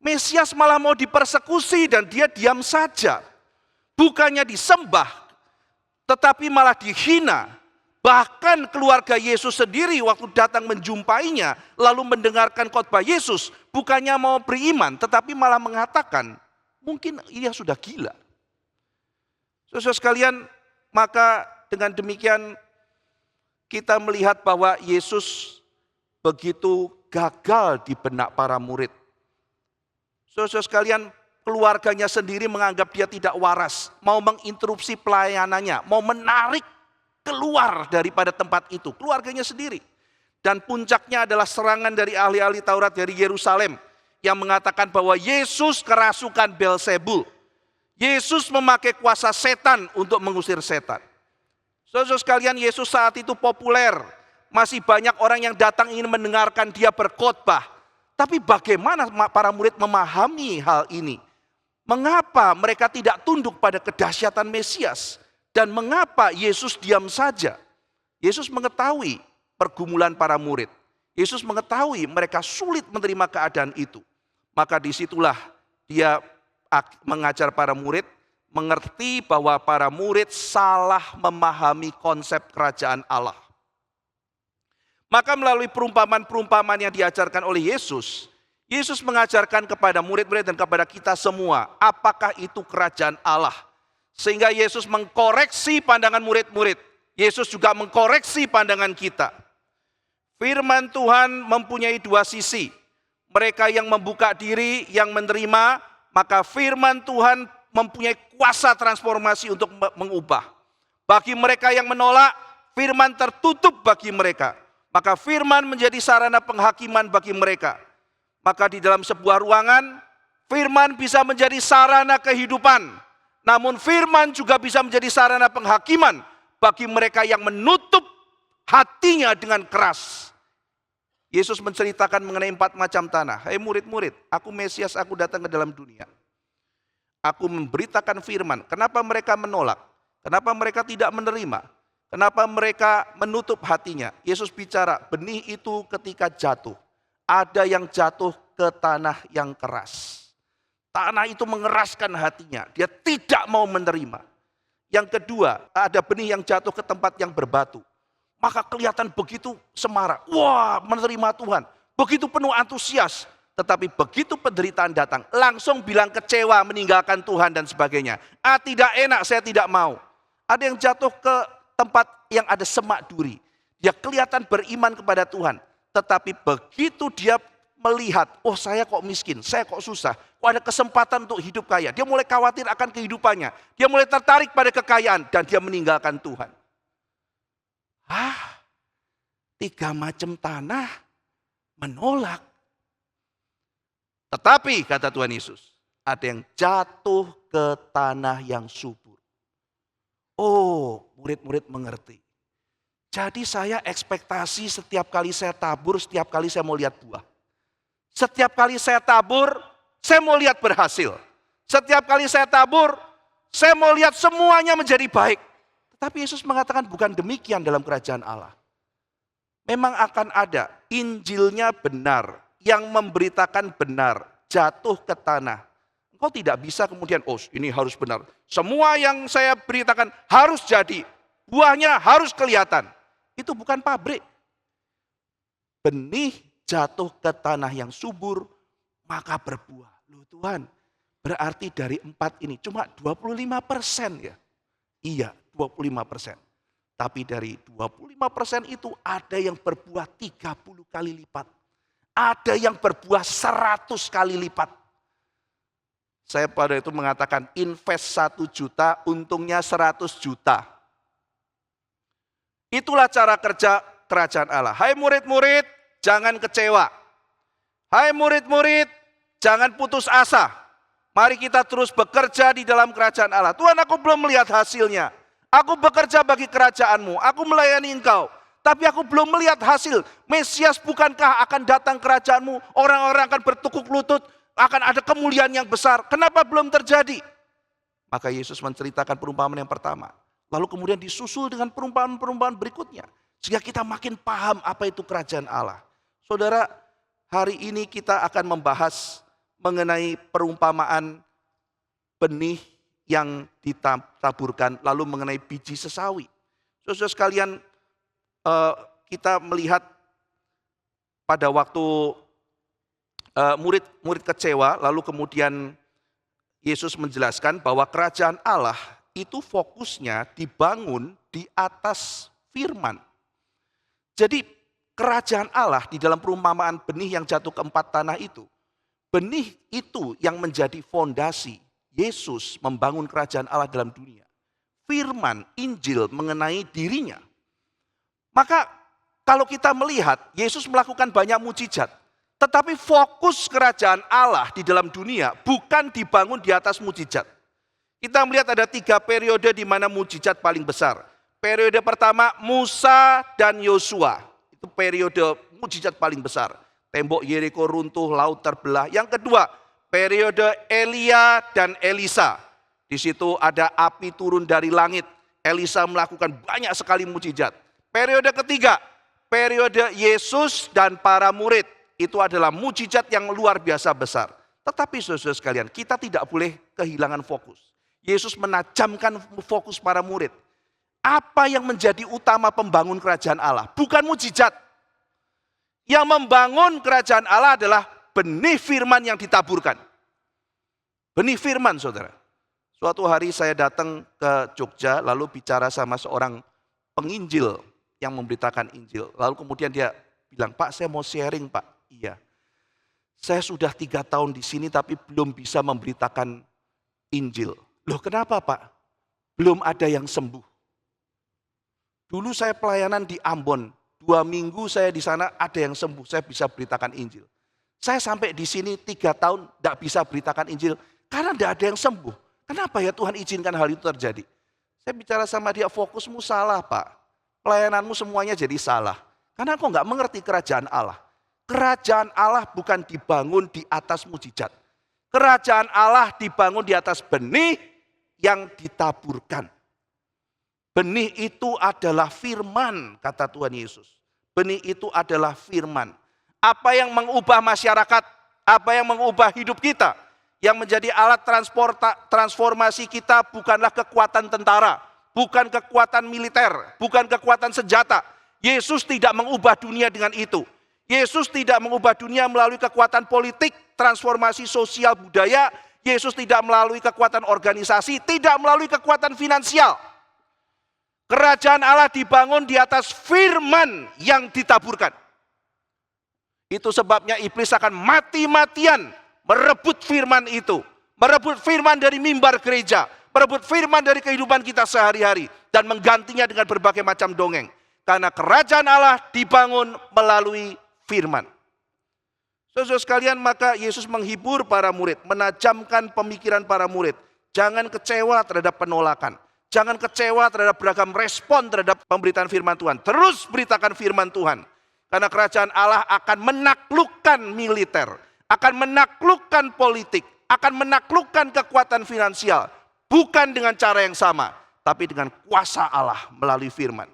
Mesias malah mau dipersekusi dan dia diam saja. Bukannya disembah, tetapi malah dihina. Bahkan keluarga Yesus sendiri waktu datang menjumpainya, lalu mendengarkan khotbah Yesus, bukannya mau beriman, tetapi malah mengatakan, mungkin ia sudah gila. Saudara sekalian, maka dengan demikian kita melihat bahwa Yesus begitu gagal di benak para murid. Saudara sekalian, keluarganya sendiri menganggap dia tidak waras, mau menginterupsi pelayanannya, mau menarik keluar daripada tempat itu, keluarganya sendiri. Dan puncaknya adalah serangan dari ahli-ahli Taurat dari Yerusalem yang mengatakan bahwa Yesus kerasukan Beelzebul. Yesus memakai kuasa setan untuk mengusir setan. Saudara sekalian, Yesus saat itu populer. Masih banyak orang yang datang ingin mendengarkan dia berkhotbah. Tapi bagaimana para murid memahami hal ini? Mengapa mereka tidak tunduk pada kedahsyatan Mesias? Dan mengapa Yesus diam saja? Yesus mengetahui pergumulan para murid. Yesus mengetahui mereka sulit menerima keadaan itu. Maka disitulah dia mengajar para murid, mengerti bahwa para murid salah memahami konsep kerajaan Allah. Maka melalui perumpamaan-perumpamaan yang diajarkan oleh Yesus, Yesus mengajarkan kepada murid-murid dan kepada kita semua, apakah itu kerajaan Allah. Sehingga Yesus mengkoreksi pandangan murid-murid. Yesus juga mengkoreksi pandangan kita. Firman Tuhan mempunyai dua sisi. Mereka yang membuka diri, yang menerima, maka firman Tuhan mempunyai kuasa transformasi untuk mengubah. Bagi mereka yang menolak, firman tertutup bagi mereka. Maka firman menjadi sarana penghakiman bagi mereka. Maka di dalam sebuah ruangan, firman bisa menjadi sarana kehidupan. Namun firman juga bisa menjadi sarana penghakiman bagi mereka yang menutup hatinya dengan keras. Yesus menceritakan mengenai 4 macam tanah. Hai murid-murid, aku Mesias, aku datang ke dalam dunia. Aku memberitakan firman. Kenapa mereka menolak? Kenapa mereka tidak menerima? Kenapa mereka menutup hatinya? Yesus bicara, benih itu ketika jatuh, ada yang jatuh ke tanah yang keras. Tanah itu mengeraskan hatinya, dia tidak mau menerima. Yang kedua, ada benih yang jatuh ke tempat yang berbatu. Maka kelihatan begitu semarak, wah menerima Tuhan, begitu penuh antusias. Tetapi begitu penderitaan datang, langsung bilang kecewa, meninggalkan Tuhan dan sebagainya. Tidak enak, saya tidak mau. Ada yang jatuh ke tempat yang ada semak duri. Dia kelihatan beriman kepada Tuhan. Tetapi begitu dia melihat, oh saya kok miskin, saya kok susah, kok ada kesempatan untuk hidup kaya. Dia mulai khawatir akan kehidupannya. Dia mulai tertarik pada kekayaan dan dia meninggalkan Tuhan. 3 macam tanah menolak. Tetapi kata Tuhan Yesus, ada yang jatuh ke tanah yang subur. Oh, murid-murid mengerti. Jadi saya ekspektasi setiap kali saya tabur, setiap kali saya mau lihat buah. Setiap kali saya tabur, saya mau lihat berhasil. Setiap kali saya tabur, saya mau lihat semuanya menjadi baik. Tetapi Yesus mengatakan bukan demikian dalam kerajaan Allah. Memang akan ada, Injilnya benar, yang memberitakan benar, jatuh ke tanah. Engkau tidak bisa kemudian, oh ini harus benar. Semua yang saya beritakan harus jadi, buahnya harus kelihatan. Itu bukan pabrik. Benih jatuh ke tanah yang subur, maka berbuah. Loh Tuhan, berarti dari 4 ini cuma 25% ya? Iya, 25%. Tapi dari 25% itu ada yang berbuah 30 kali lipat. Ada yang berbuah 100 kali lipat. Saya pada itu mengatakan invest 1 juta, untungnya 100 juta. Itulah cara kerja kerajaan Allah. Hai murid-murid, jangan kecewa. Hai murid-murid, jangan putus asa. Mari kita terus bekerja di dalam kerajaan Allah. Tuhan, aku belum melihat hasilnya. Aku bekerja bagi kerajaan-Mu, aku melayani Engkau. Tapi aku belum melihat hasil. Mesias bukankah akan datang kerajaan-Mu? Orang-orang akan bertekuk lutut, akan ada kemuliaan yang besar. Kenapa belum terjadi? Maka Yesus menceritakan perumpamaan yang pertama. Lalu kemudian disusul dengan perumpamaan-perumpamaan berikutnya. Sehingga kita makin paham apa itu kerajaan Allah. Saudara, hari ini kita akan membahas mengenai perumpamaan benih yang ditaburkan, lalu mengenai biji sesawi. Saudara sekalian, kita melihat pada waktu murid kecewa, lalu kemudian Yesus menjelaskan bahwa kerajaan Allah itu fokusnya dibangun di atas firman. Jadi kerajaan Allah di dalam perumpamaan benih yang jatuh ke 4 tanah itu, benih itu yang menjadi fondasi Yesus membangun kerajaan Allah dalam dunia. Firman, Injil mengenai dirinya. Maka kalau kita melihat Yesus melakukan banyak mukjizat, tetapi fokus kerajaan Allah di dalam dunia bukan dibangun di atas mukjizat. Kita melihat ada 3 periode di mana mukjizat paling besar. Periode pertama Musa dan Yosua, itu periode mukjizat paling besar. Tembok Yeriko runtuh, laut terbelah. Yang kedua, periode Elia dan Elisa. Di situ ada api turun dari langit. Elisa melakukan banyak sekali mukjizat. Periode ketiga, periode Yesus dan para murid. Itu adalah mukjizat yang luar biasa besar. Tetapi saudara sekalian, kita tidak boleh kehilangan fokus. Yesus menajamkan fokus para murid. Apa yang menjadi utama pembangun kerajaan Allah? Bukan mukjizat. Yang membangun kerajaan Allah adalah benih firman yang ditaburkan. Benih firman, saudara. Suatu hari saya datang ke Jogja, lalu bicara sama seorang penginjil yang memberitakan Injil. Lalu kemudian dia bilang, Pak, saya mau sharing, Pak. Iya. Saya sudah 3 tahun di sini tapi belum bisa memberitakan Injil. Loh, kenapa, Pak? Belum ada yang sembuh. Dulu saya pelayanan di Ambon. 2 minggu saya di sana ada yang sembuh. Saya bisa beritakan Injil. Saya sampai di sini 3 tahun tidak bisa beritakan Injil karena tidak ada yang sembuh. Kenapa ya Tuhan izinkan hal itu terjadi? Saya bicara sama dia, fokusmu salah, Pak. Pelayananmu semuanya jadi salah. Karena kau nggak mengerti kerajaan Allah. Kerajaan Allah bukan dibangun di atas mukjizat. Kerajaan Allah dibangun di atas benih yang ditaburkan. Benih itu adalah firman, kata Tuhan Yesus. Benih itu adalah firman. Apa yang mengubah masyarakat, apa yang mengubah hidup kita, yang menjadi alat transformasi kita bukanlah kekuatan tentara, bukan kekuatan militer, bukan kekuatan senjata. Yesus tidak mengubah dunia dengan itu. Yesus tidak mengubah dunia melalui kekuatan politik, transformasi sosial budaya. Yesus tidak melalui kekuatan organisasi, tidak melalui kekuatan finansial. Kerajaan Allah dibangun di atas firman yang ditaburkan. Itu sebabnya iblis akan mati-matian merebut firman itu. Merebut firman dari mimbar gereja. Merebut firman dari kehidupan kita sehari-hari. Dan menggantinya dengan berbagai macam dongeng. Karena kerajaan Allah dibangun melalui firman. Saudara sekalian, maka Yesus menghibur para murid, menajamkan pemikiran para murid. Jangan kecewa terhadap penolakan. Jangan kecewa terhadap beragam respon terhadap pemberitaan firman Tuhan. Terus beritakan firman Tuhan. Karena kerajaan Allah akan menaklukkan militer, akan menaklukkan politik, akan menaklukkan kekuatan finansial. Bukan dengan cara yang sama, tapi dengan kuasa Allah melalui firman.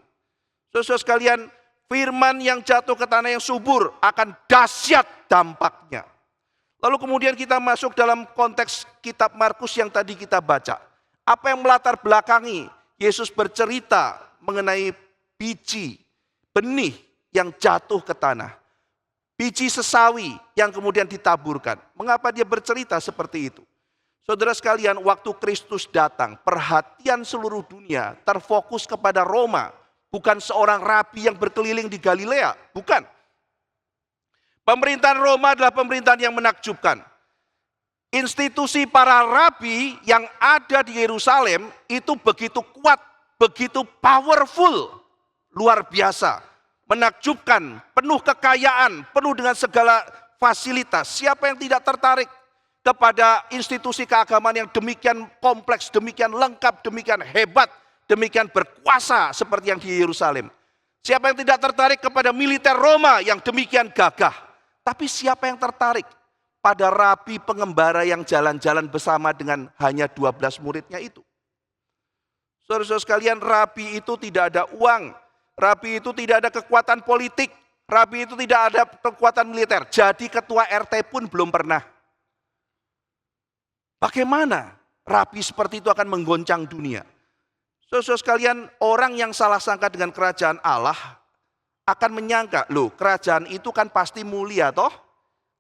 Saudara sekalian, firman yang jatuh ke tanah yang subur akan dahsyat dampaknya. Lalu kemudian kita masuk dalam konteks kitab Markus yang tadi kita baca. Apa yang melatar belakangi Yesus bercerita mengenai biji, benih yang jatuh ke tanah. Biji sesawi yang kemudian ditaburkan. Mengapa dia bercerita seperti itu? Saudara sekalian, waktu Kristus datang, perhatian seluruh dunia terfokus kepada Roma. Bukan seorang rabi yang berkeliling di Galilea, bukan. Pemerintahan Roma adalah pemerintahan yang menakjubkan. Institusi para rabi yang ada di Yerusalem itu begitu kuat, begitu powerful, luar biasa, menakjubkan, penuh kekayaan, penuh dengan segala fasilitas. Siapa yang tidak tertarik kepada institusi keagamaan yang demikian kompleks, demikian lengkap, demikian hebat, demikian berkuasa seperti yang di Yerusalem. Siapa yang tidak tertarik kepada militer Roma yang demikian gagah. Tapi siapa yang tertarik pada rabi pengembara yang jalan-jalan bersama dengan hanya 12 muridnya itu. Saudara-saudara sekalian, rabi itu tidak ada uang. Rabi itu tidak ada kekuatan politik. Rabi itu tidak ada kekuatan militer. Jadi ketua RT pun belum pernah. Bagaimana rabi seperti itu akan menggoncang dunia? Saudara-saudara sekalian, orang yang salah sangka dengan kerajaan Allah akan menyangka, loh kerajaan itu kan pasti mulia toh?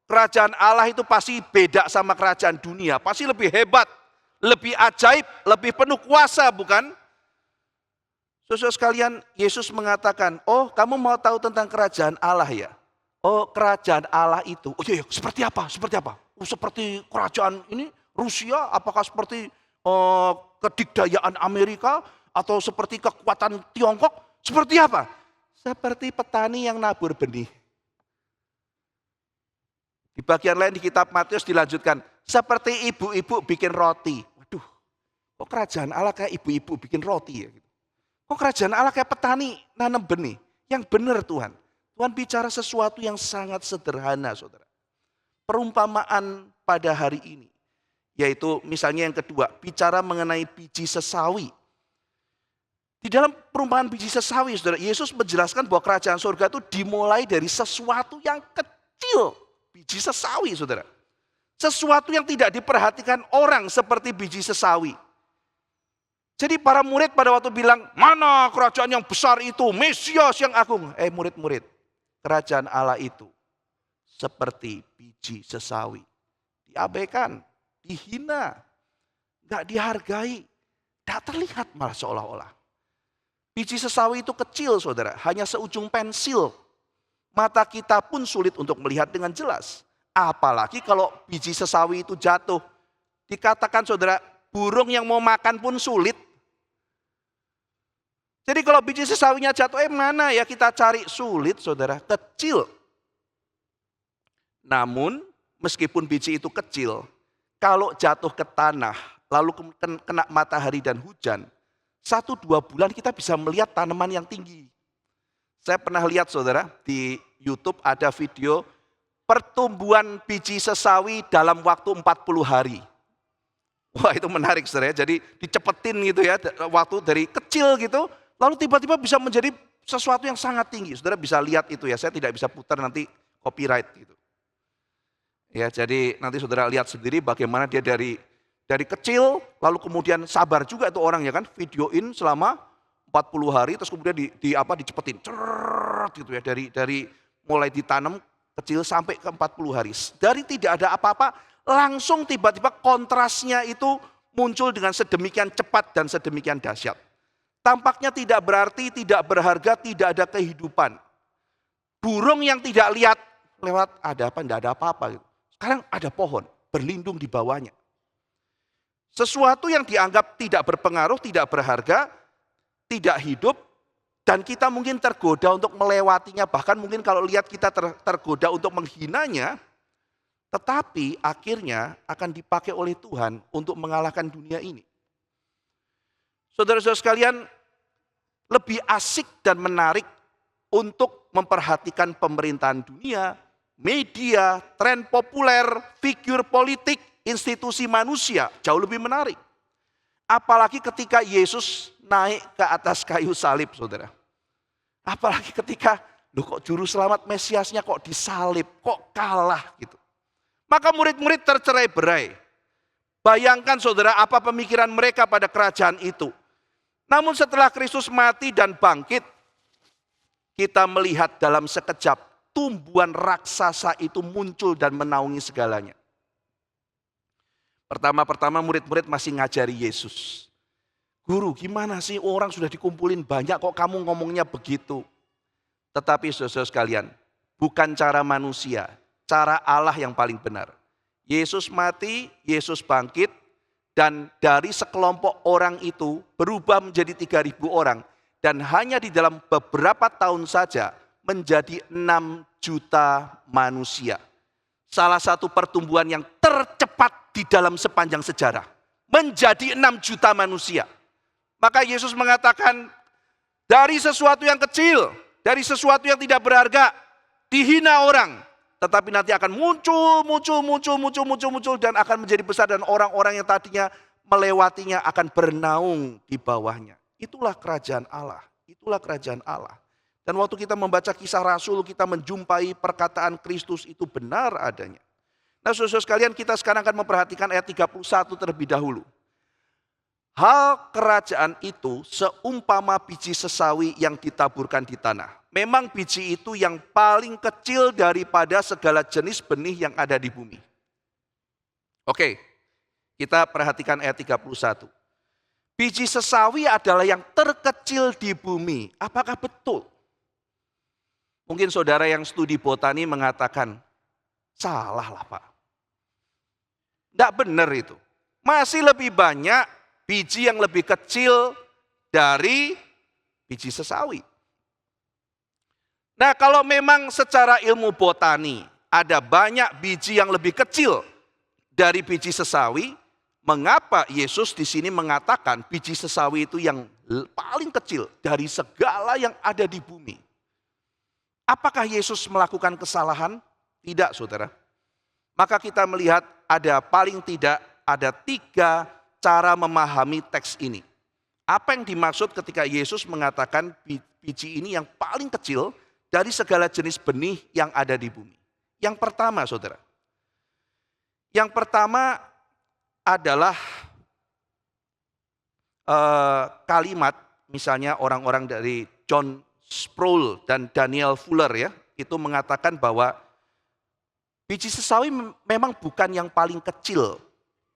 Kerajaan Allah itu pasti beda sama kerajaan dunia, pasti lebih hebat, lebih ajaib, lebih penuh kuasa, bukan? Saudara sekalian, Yesus mengatakan, oh kamu mau tahu tentang kerajaan Allah ya? Oh kerajaan Allah itu, oh iya, seperti apa? Seperti apa? Oh, seperti kerajaan ini Rusia, apakah seperti kedikdayaan Amerika? Atau seperti kekuatan Tiongkok? Seperti apa? Seperti petani yang nabur benih. Di bagian lain di kitab Matius dilanjutkan, seperti ibu-ibu bikin roti. Waduh, kok kerajaan Allah kayak ibu-ibu bikin roti ya? Kok kerajaan Allah kayak petani nanam benih? Yang benar Tuhan. Tuhan bicara sesuatu yang sangat sederhana, saudara. Perumpamaan pada hari ini. Yaitu misalnya yang kedua, bicara mengenai biji sesawi. Di dalam perumpamaan biji sesawi, saudara, Yesus menjelaskan bahwa kerajaan surga itu dimulai dari sesuatu yang kecil. Biji sesawi, saudara. Sesuatu yang tidak diperhatikan orang seperti biji sesawi. Jadi para murid pada waktu bilang, mana kerajaan yang besar itu, Mesias yang agung. Murid-murid, kerajaan Allah itu seperti biji sesawi. Diabaikan, dihina, gak dihargai, gak terlihat malah seolah-olah. Biji sesawi itu kecil saudara, hanya seujung pensil. Mata kita pun sulit untuk melihat dengan jelas. Apalagi kalau biji sesawi itu jatuh. Dikatakan saudara, burung yang mau makan pun sulit. Jadi kalau biji sesawinya jatuh, mana ya kita cari? Sulit saudara, kecil. Namun meskipun biji itu kecil, kalau jatuh ke tanah, lalu kena matahari dan hujan, 1-2 bulan kita bisa melihat tanaman yang tinggi. Saya pernah lihat saudara, di YouTube ada video pertumbuhan biji sesawi dalam waktu 40 hari. Wah itu menarik saudara, jadi dicepetin gitu ya, waktu dari kecil gitu, lalu tiba-tiba bisa menjadi sesuatu yang sangat tinggi. Saudara bisa lihat itu ya, saya tidak bisa putar nanti copyright gitu. Ya, jadi nanti saudara lihat sendiri bagaimana dia dari kecil, lalu kemudian sabar juga itu orang ya kan, videoin selama 40 hari, terus kemudian dicepetin, gitu ya, dari mulai ditanam kecil sampai ke 40 hari. Dari tidak ada apa-apa, langsung tiba-tiba kontrasnya itu muncul dengan sedemikian cepat dan sedemikian dahsyat. Tampaknya tidak berarti, tidak berharga, tidak ada kehidupan. Burung yang tidak lihat, lewat ada apa, tidak ada apa-apa. Gitu. Sekarang ada pohon, berlindung di bawahnya. Sesuatu yang dianggap tidak berpengaruh, tidak berharga, tidak hidup, dan kita mungkin tergoda untuk melewatinya, bahkan mungkin kalau lihat kita tergoda untuk menghinanya, tetapi akhirnya akan dipakai oleh Tuhan untuk mengalahkan dunia ini. Saudara-saudara sekalian, lebih asik dan menarik untuk memperhatikan pemerintahan dunia, media, tren populer, figur politik, institusi manusia, jauh lebih menarik. Apalagi ketika Yesus naik ke atas kayu salib, saudara. Apalagi ketika, loh kok juru selamat Mesiasnya kok disalib, kok kalah gitu. Maka murid-murid tercerai-berai. Bayangkan saudara apa pemikiran mereka pada kerajaan itu. Namun setelah Kristus mati dan bangkit, kita melihat dalam sekejap tumbuhan raksasa itu muncul dan menaungi segalanya. Pertama-pertama murid-murid masih ngajari Yesus. Guru, gimana sih orang sudah dikumpulin banyak kok kamu ngomongnya begitu? Tetapi saudara sekalian, bukan cara manusia, cara Allah yang paling benar. Yesus mati, Yesus bangkit, dan dari sekelompok orang itu berubah menjadi 3.000 orang. Dan hanya di dalam beberapa tahun saja menjadi 6 juta manusia. Salah satu pertumbuhan yang tercepat di dalam sepanjang sejarah. Menjadi 6 juta manusia. Maka Yesus mengatakan, dari sesuatu yang kecil, dari sesuatu yang tidak berharga, dihina orang, tetapi nanti akan muncul dan akan menjadi besar, dan orang-orang yang tadinya melewatinya akan bernaung di bawahnya. Itulah kerajaan Allah. Itulah kerajaan Allah. Dan waktu kita membaca Kisah Rasul, kita menjumpai perkataan Kristus itu benar adanya. Nah, saudara sekalian, kita sekarang akan memperhatikan ayat 31 terlebih dahulu. Hal kerajaan itu seumpama biji sesawi yang ditaburkan di tanah. Memang biji itu yang paling kecil daripada segala jenis benih yang ada di bumi. Oke, kita perhatikan ayat 31. Biji sesawi adalah yang terkecil di bumi. Apakah betul? Mungkin saudara yang studi botani mengatakan, salah lah Pak. Tidak benar itu. Masih lebih banyak biji yang lebih kecil dari biji sesawi. Nah, kalau memang secara ilmu botani ada banyak biji yang lebih kecil dari biji sesawi, mengapa Yesus di sini mengatakan biji sesawi itu yang paling kecil dari segala yang ada di bumi? Apakah Yesus melakukan kesalahan? Tidak, saudara. Maka kita melihat ada paling tidak ada 3 cara memahami teks ini. Apa yang dimaksud ketika Yesus mengatakan biji ini yang paling kecil dari segala jenis benih yang ada di bumi? Yang pertama, saudara. Yang pertama adalah kalimat, misalnya orang-orang dari John Sproul dan Daniel Fuller ya, itu mengatakan bahwa biji sesawi memang bukan yang paling kecil,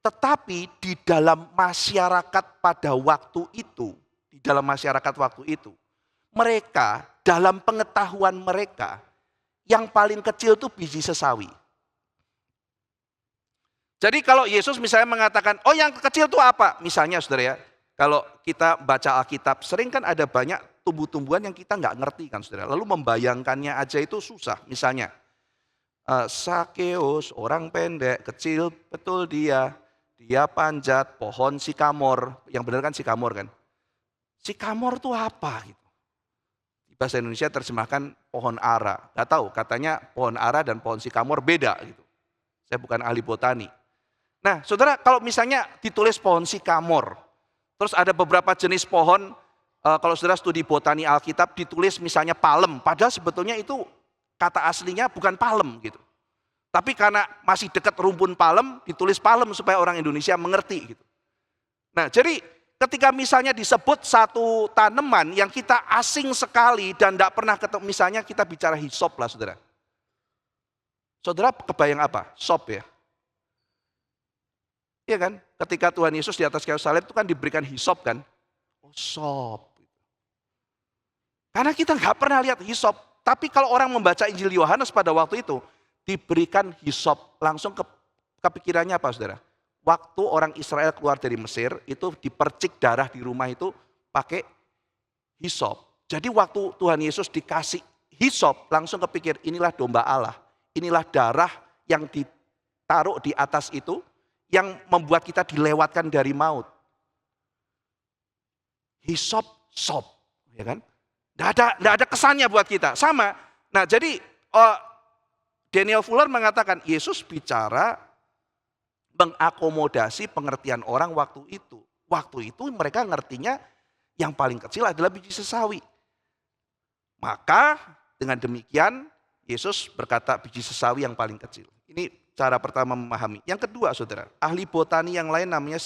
tetapi di dalam masyarakat pada waktu itu, mereka dalam pengetahuan mereka, yang paling kecil itu biji sesawi. Jadi kalau Yesus misalnya mengatakan, oh yang kecil itu apa? Misalnya saudara ya, kalau kita baca Alkitab, sering kan ada banyak tumbuh-tumbuhan yang kita nggak ngerti kan saudara. Lalu membayangkannya aja itu susah. Misalnya, Sakeus, orang pendek, kecil betul dia panjat pohon sikamor. Yang benar kan sikamor kan? Sikamor itu apa gitu? Di bahasa Indonesia terjemahkan pohon ara. Nggak tahu, katanya pohon ara dan pohon sikamor beda gitu. Saya bukan ahli botani. Nah, saudara, kalau misalnya ditulis pohon sikamor, terus ada beberapa jenis pohon, kalau saudara studi botani Alkitab ditulis misalnya palem, padahal sebetulnya itu kata aslinya bukan palem gitu. Tapi karena masih dekat rumpun palem, ditulis palem supaya orang Indonesia mengerti gitu. Nah, jadi ketika misalnya disebut satu tanaman yang kita asing sekali dan tidak pernah ketemu, misalnya kita bicara hisop lah saudara. Saudara kebayang apa? Sop ya? Iya kan? Ketika Tuhan Yesus di atas kayu salib itu kan diberikan hisop kan? Oh sop. Karena kita nggak pernah lihat hisop. Tapi kalau orang membaca Injil Yohanes pada waktu itu, diberikan hisop. Langsung kepikirannya apa saudara? Waktu orang Israel keluar dari Mesir, itu dipercik darah di rumah itu pakai hisop. Jadi waktu Tuhan Yesus dikasih hisop, langsung kepikir inilah domba Allah. Inilah darah yang ditaruh di atas itu, yang membuat kita dilewatkan dari maut. Hisop, sop, ya kan? Nggak ada kesannya buat kita. Sama. Nah, jadi Daniel Fuller mengatakan Yesus bicara mengakomodasi pengertian orang waktu itu. Waktu itu mereka ngertinya yang paling kecil adalah biji sesawi. Maka dengan demikian Yesus berkata biji sesawi yang paling kecil. Ini cara pertama memahami. Yang kedua, saudara, ahli botani yang namanya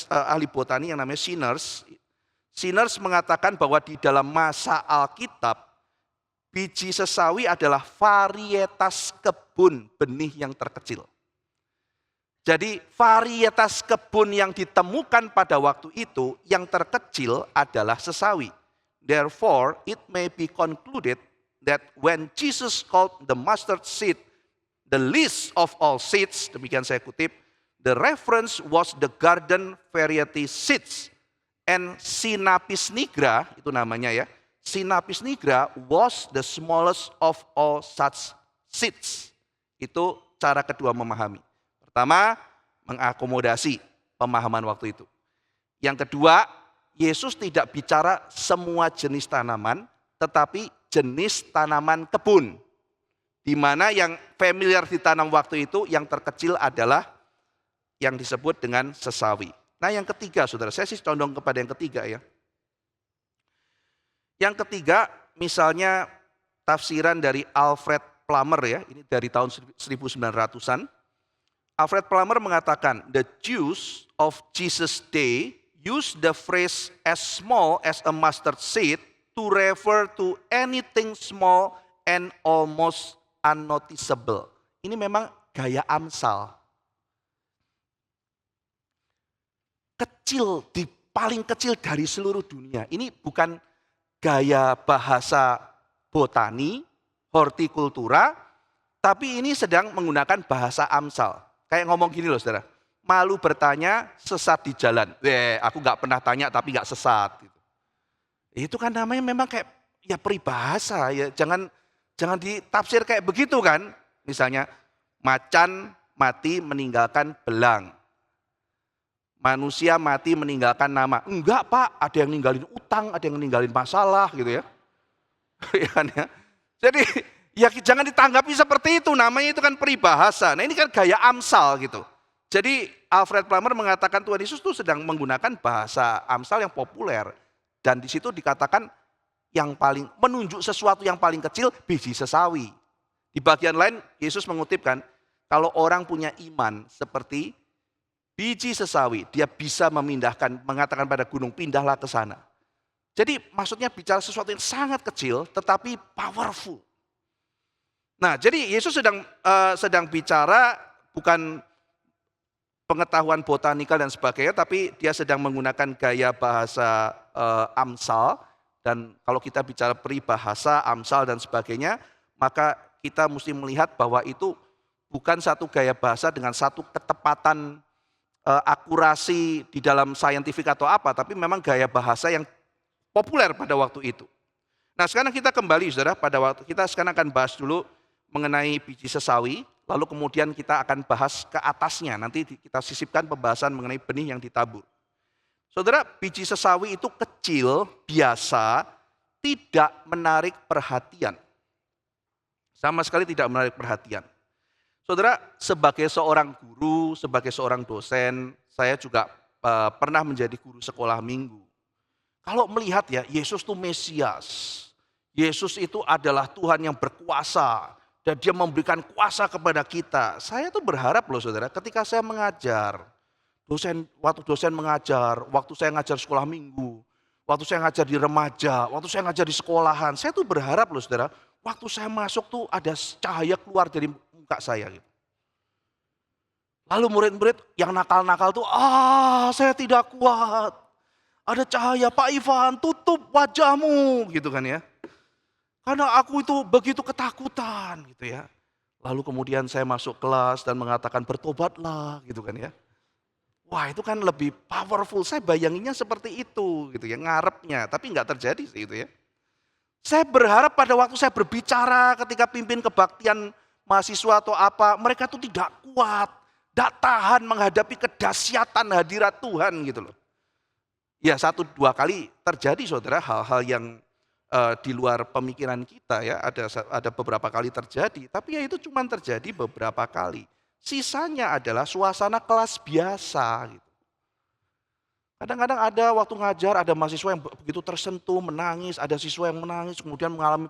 Sinners mengatakan bahwa di dalam masa Alkitab, biji sesawi adalah varietas kebun benih yang terkecil. Jadi varietas kebun yang ditemukan pada waktu itu yang terkecil adalah sesawi. Therefore, it may be concluded that when Jesus called the mustard seed the least of all seeds, demikian saya kutip, the reference was the garden variety seeds. And Sinapis nigra, itu namanya ya, Sinapis nigra was the smallest of all such seeds. Itu cara kedua memahami. Pertama, mengakomodasi pemahaman waktu itu. Yang kedua, Yesus tidak bicara semua jenis tanaman, tetapi jenis tanaman kebun. Di mana yang familiar ditanam waktu itu, yang terkecil adalah yang disebut dengan sesawi. Nah yang ketiga saudara, saya sih condong kepada yang ketiga ya. Yang ketiga misalnya tafsiran dari Alfred Plummer ya, ini dari tahun 1900-an. Alfred Plummer mengatakan, the Jews of Jesus' day use the phrase as small as a mustard seed to refer to anything small and almost unnoticeable. Ini memang gaya Amsal. Kecil, paling kecil dari seluruh dunia. Ini bukan gaya bahasa botani, hortikultura, tapi ini sedang menggunakan bahasa Amsal. Kayak ngomong gini loh saudara, malu bertanya, sesat di jalan. Aku nggak pernah tanya tapi nggak sesat. Gitu. Itu kan namanya memang kayak ya peribahasa ya, jangan ditafsir kayak begitu kan. Misalnya macan mati meninggalkan belang. Manusia mati meninggalkan nama. Enggak Pak, ada yang ninggalin utang, ada yang ninggalin masalah gitu ya. Ya. Jadi ya jangan ditanggapi seperti itu, namanya itu kan peribahasa. Nah ini kan gaya Amsal gitu. Jadi Alfred Plummer mengatakan Tuhan Yesus itu sedang menggunakan bahasa Amsal yang populer. Dan di situ dikatakan yang paling menunjuk sesuatu yang paling kecil, biji sesawi. Di bagian lain Yesus mengutipkan, kalau orang punya iman seperti biji sesawi, dia bisa mengatakan pada gunung, pindahlah ke sana. Jadi maksudnya bicara sesuatu yang sangat kecil tetapi powerful. Nah, jadi Yesus sedang bicara bukan pengetahuan botanikal dan sebagainya, tapi dia sedang menggunakan gaya bahasa Amsal. Dan kalau kita bicara peribahasa, Amsal dan sebagainya, maka kita mesti melihat bahwa itu bukan satu gaya bahasa dengan satu ketepatan akurasi di dalam saintifik atau apa, tapi memang gaya bahasa yang populer pada waktu itu. Nah sekarang kita kembali saudara, kita sekarang akan bahas dulu mengenai biji sesawi, lalu kemudian kita akan bahas ke atasnya, nanti kita sisipkan pembahasan mengenai benih yang ditabur. Saudara, biji sesawi itu kecil, biasa, tidak menarik perhatian. Sama sekali tidak menarik perhatian. Saudara, sebagai seorang guru, sebagai seorang dosen, saya juga pernah menjadi guru sekolah minggu. Kalau melihat ya, Yesus itu Mesias. Yesus itu adalah Tuhan yang berkuasa. Dan dia memberikan kuasa kepada kita. Saya tuh berharap loh saudara, ketika saya mengajar, waktu dosen mengajar, waktu saya ngajar sekolah minggu, waktu saya ngajar di remaja, waktu saya ngajar di sekolahan, saya tuh berharap loh saudara, waktu saya masuk tuh ada cahaya keluar dari muka saya. Gitu. Lalu murid-murid yang nakal-nakal tuh, saya tidak kuat. Ada cahaya, Pak Ivan, tutup wajahmu, gitu kan ya. Karena aku itu begitu ketakutan gitu ya. Lalu kemudian saya masuk kelas dan mengatakan bertobatlah gitu kan ya. Wah itu kan lebih powerful, saya bayanginnya seperti itu gitu ya, ngarepnya. Tapi enggak terjadi sih itu ya. Saya berharap pada waktu saya berbicara ketika pimpin kebaktian mahasiswa atau apa, mereka tuh tidak kuat, tidak tahan menghadapi kedahsyatan hadirat Tuhan gitu loh. Ya 1-2 kali terjadi saudara hal-hal yang di luar pemikiran kita ya, ada beberapa kali terjadi, tapi ya itu cuma terjadi beberapa kali. Sisanya adalah suasana kelas biasa gitu. Kadang-kadang ada waktu ngajar ada mahasiswa yang begitu tersentuh, menangis, ada siswa yang menangis kemudian mengalami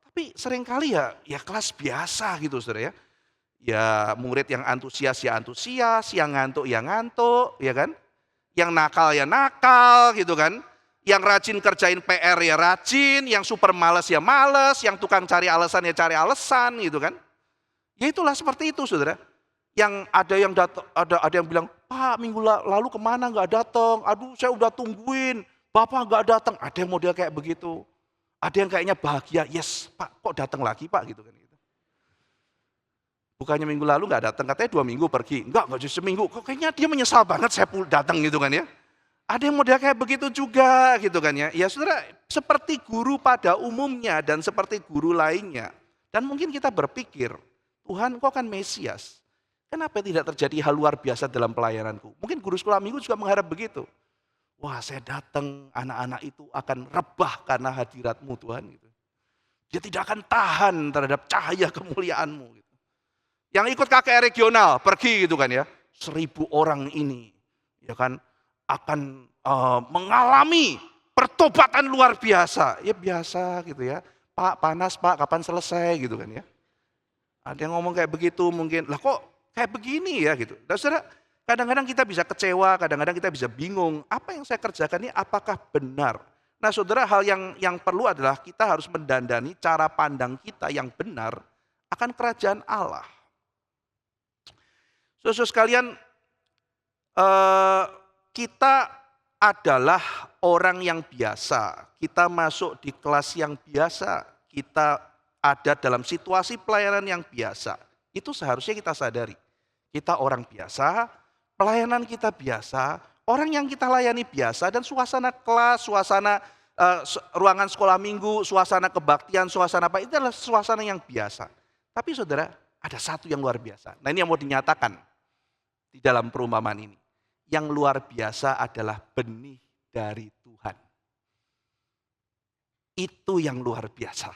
tapi seringkali ya kelas biasa gitu saudara ya. Ya murid yang antusias, yang ngantuk, ya kan? Yang nakal ya nakal gitu kan. Yang rajin kerjain PR ya rajin, yang super males ya males, yang tukang cari alasan ya cari alasan gitu kan. Ya itulah seperti itu saudara. Yang ada yang bilang, Pak minggu lalu kemana nggak datang? Aduh saya udah tungguin, Bapak nggak datang. Ada yang model kayak begitu. Ada yang kayaknya bahagia, yes Pak kok datang lagi Pak gitu kan. Bukannya minggu lalu nggak datang, katanya 2 minggu pergi. Enggak jadi seminggu, kok kayaknya dia menyesal banget saya datang gitu kan ya. Ada yang model kayak begitu juga gitu kan ya. Ya saudara, seperti guru pada umumnya dan seperti guru lainnya. Dan mungkin kita berpikir, Tuhan kau kan Mesias. Kenapa tidak terjadi hal luar biasa dalam pelayananku? Mungkin guru sekolah minggu juga mengharap begitu. wah saya datang, anak-anak itu akan rebah karena hadirat-Mu Tuhan. Gitu. Dia tidak akan tahan terhadap cahaya kemuliaan-Mu. Gitu. Yang ikut KKR regional, pergi gitu kan ya. 1.000 orang ini ya kan akan mengalami pertobatan luar biasa. Ya biasa gitu ya. Pak panas Pak, kapan selesai gitu kan ya. Ada yang ngomong kayak begitu mungkin, lah kok kayak begini ya gitu. Dan saudara, kadang-kadang kita bisa kecewa, kadang-kadang kita bisa bingung. Apa yang saya kerjakan ini apakah benar? Nah saudara, hal yang perlu adalah kita harus mendandani cara pandang kita yang benar akan kerajaan Allah. Saudara sekalian, kita adalah orang yang biasa. Kita masuk di kelas yang biasa. Kita ada dalam situasi pelayanan yang biasa. Itu seharusnya kita sadari. Kita orang biasa, pelayanan kita biasa, orang yang kita layani biasa, dan suasana kelas, suasana ruangan sekolah minggu, suasana kebaktian, suasana apa, itu adalah suasana yang biasa. Tapi saudara, ada satu yang luar biasa. Nah ini yang mau dinyatakan di dalam perumpamaan ini. Yang luar biasa adalah benih dari Tuhan. Itu yang luar biasa.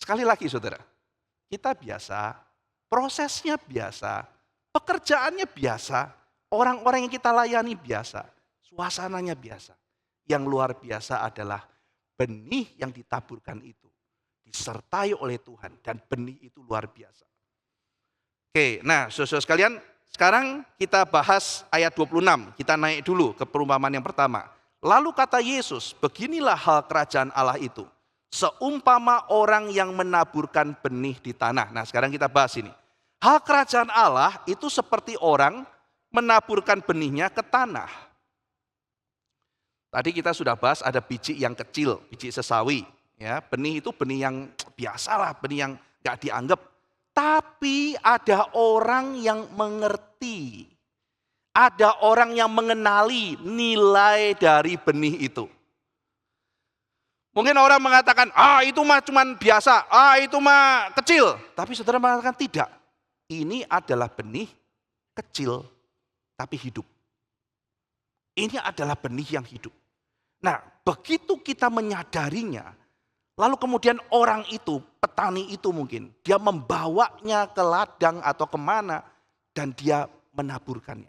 Sekali lagi saudara, kita biasa, prosesnya biasa, pekerjaannya biasa, orang-orang yang kita layani biasa, suasananya biasa. Yang luar biasa adalah benih yang ditaburkan itu, disertai oleh Tuhan, dan benih itu luar biasa. Oke, nah saudara sekalian, sekarang kita bahas ayat 26, kita naik dulu ke perumpamaan yang pertama. Lalu kata Yesus, beginilah hal kerajaan Allah itu. Seumpama orang yang menaburkan benih di tanah. Nah sekarang kita bahas ini. Hal kerajaan Allah itu seperti orang menaburkan benihnya ke tanah. Tadi kita sudah bahas ada biji yang kecil, biji sesawi. Ya, benih itu benih yang biasa lah, benih yang gak dianggap. Tapi ada orang yang mengerti. Ada orang yang mengenali nilai dari benih itu. Mungkin orang mengatakan, itu mah cuman biasa, itu mah kecil. Tapi saudara mengatakan tidak. Ini adalah benih kecil, tapi hidup. Ini adalah benih yang hidup. Nah, begitu kita menyadarinya, lalu kemudian orang itu, petani itu mungkin, dia membawanya ke ladang atau kemana, dan dia menaburkannya.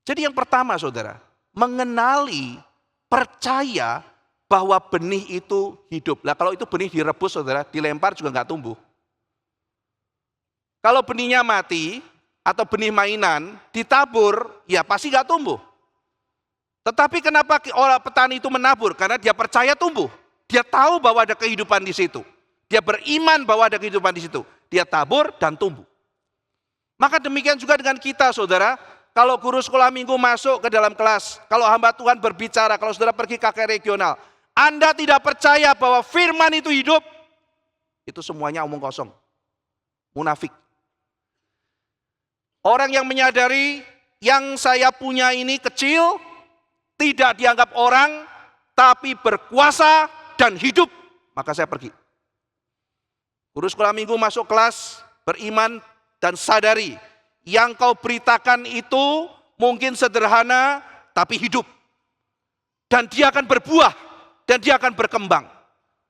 Jadi yang pertama saudara, mengenali, percaya, bahwa benih itu hidup. Lah kalau itu benih direbus saudara, dilempar juga enggak tumbuh. Kalau benihnya mati atau benih mainan ditabur, ya pasti enggak tumbuh. Tetapi kenapa orang petani itu menabur? Karena dia percaya tumbuh. Dia tahu bahwa ada kehidupan di situ. Dia beriman bahwa ada kehidupan di situ. Dia tabur dan tumbuh. Maka demikian juga dengan kita saudara. Kalau guru sekolah minggu masuk ke dalam kelas, kalau hamba Tuhan berbicara, kalau saudara pergi KKR regional, Anda tidak percaya bahwa firman itu hidup, itu semuanya omong kosong. Munafik. Orang yang menyadari yang saya punya ini kecil, tidak dianggap orang, tapi berkuasa dan hidup, maka saya pergi. Guru sekolah minggu masuk kelas, beriman dan sadari, yang kau beritakan itu mungkin sederhana, tapi hidup. Dan dia akan berbuah, dan dia akan berkembang.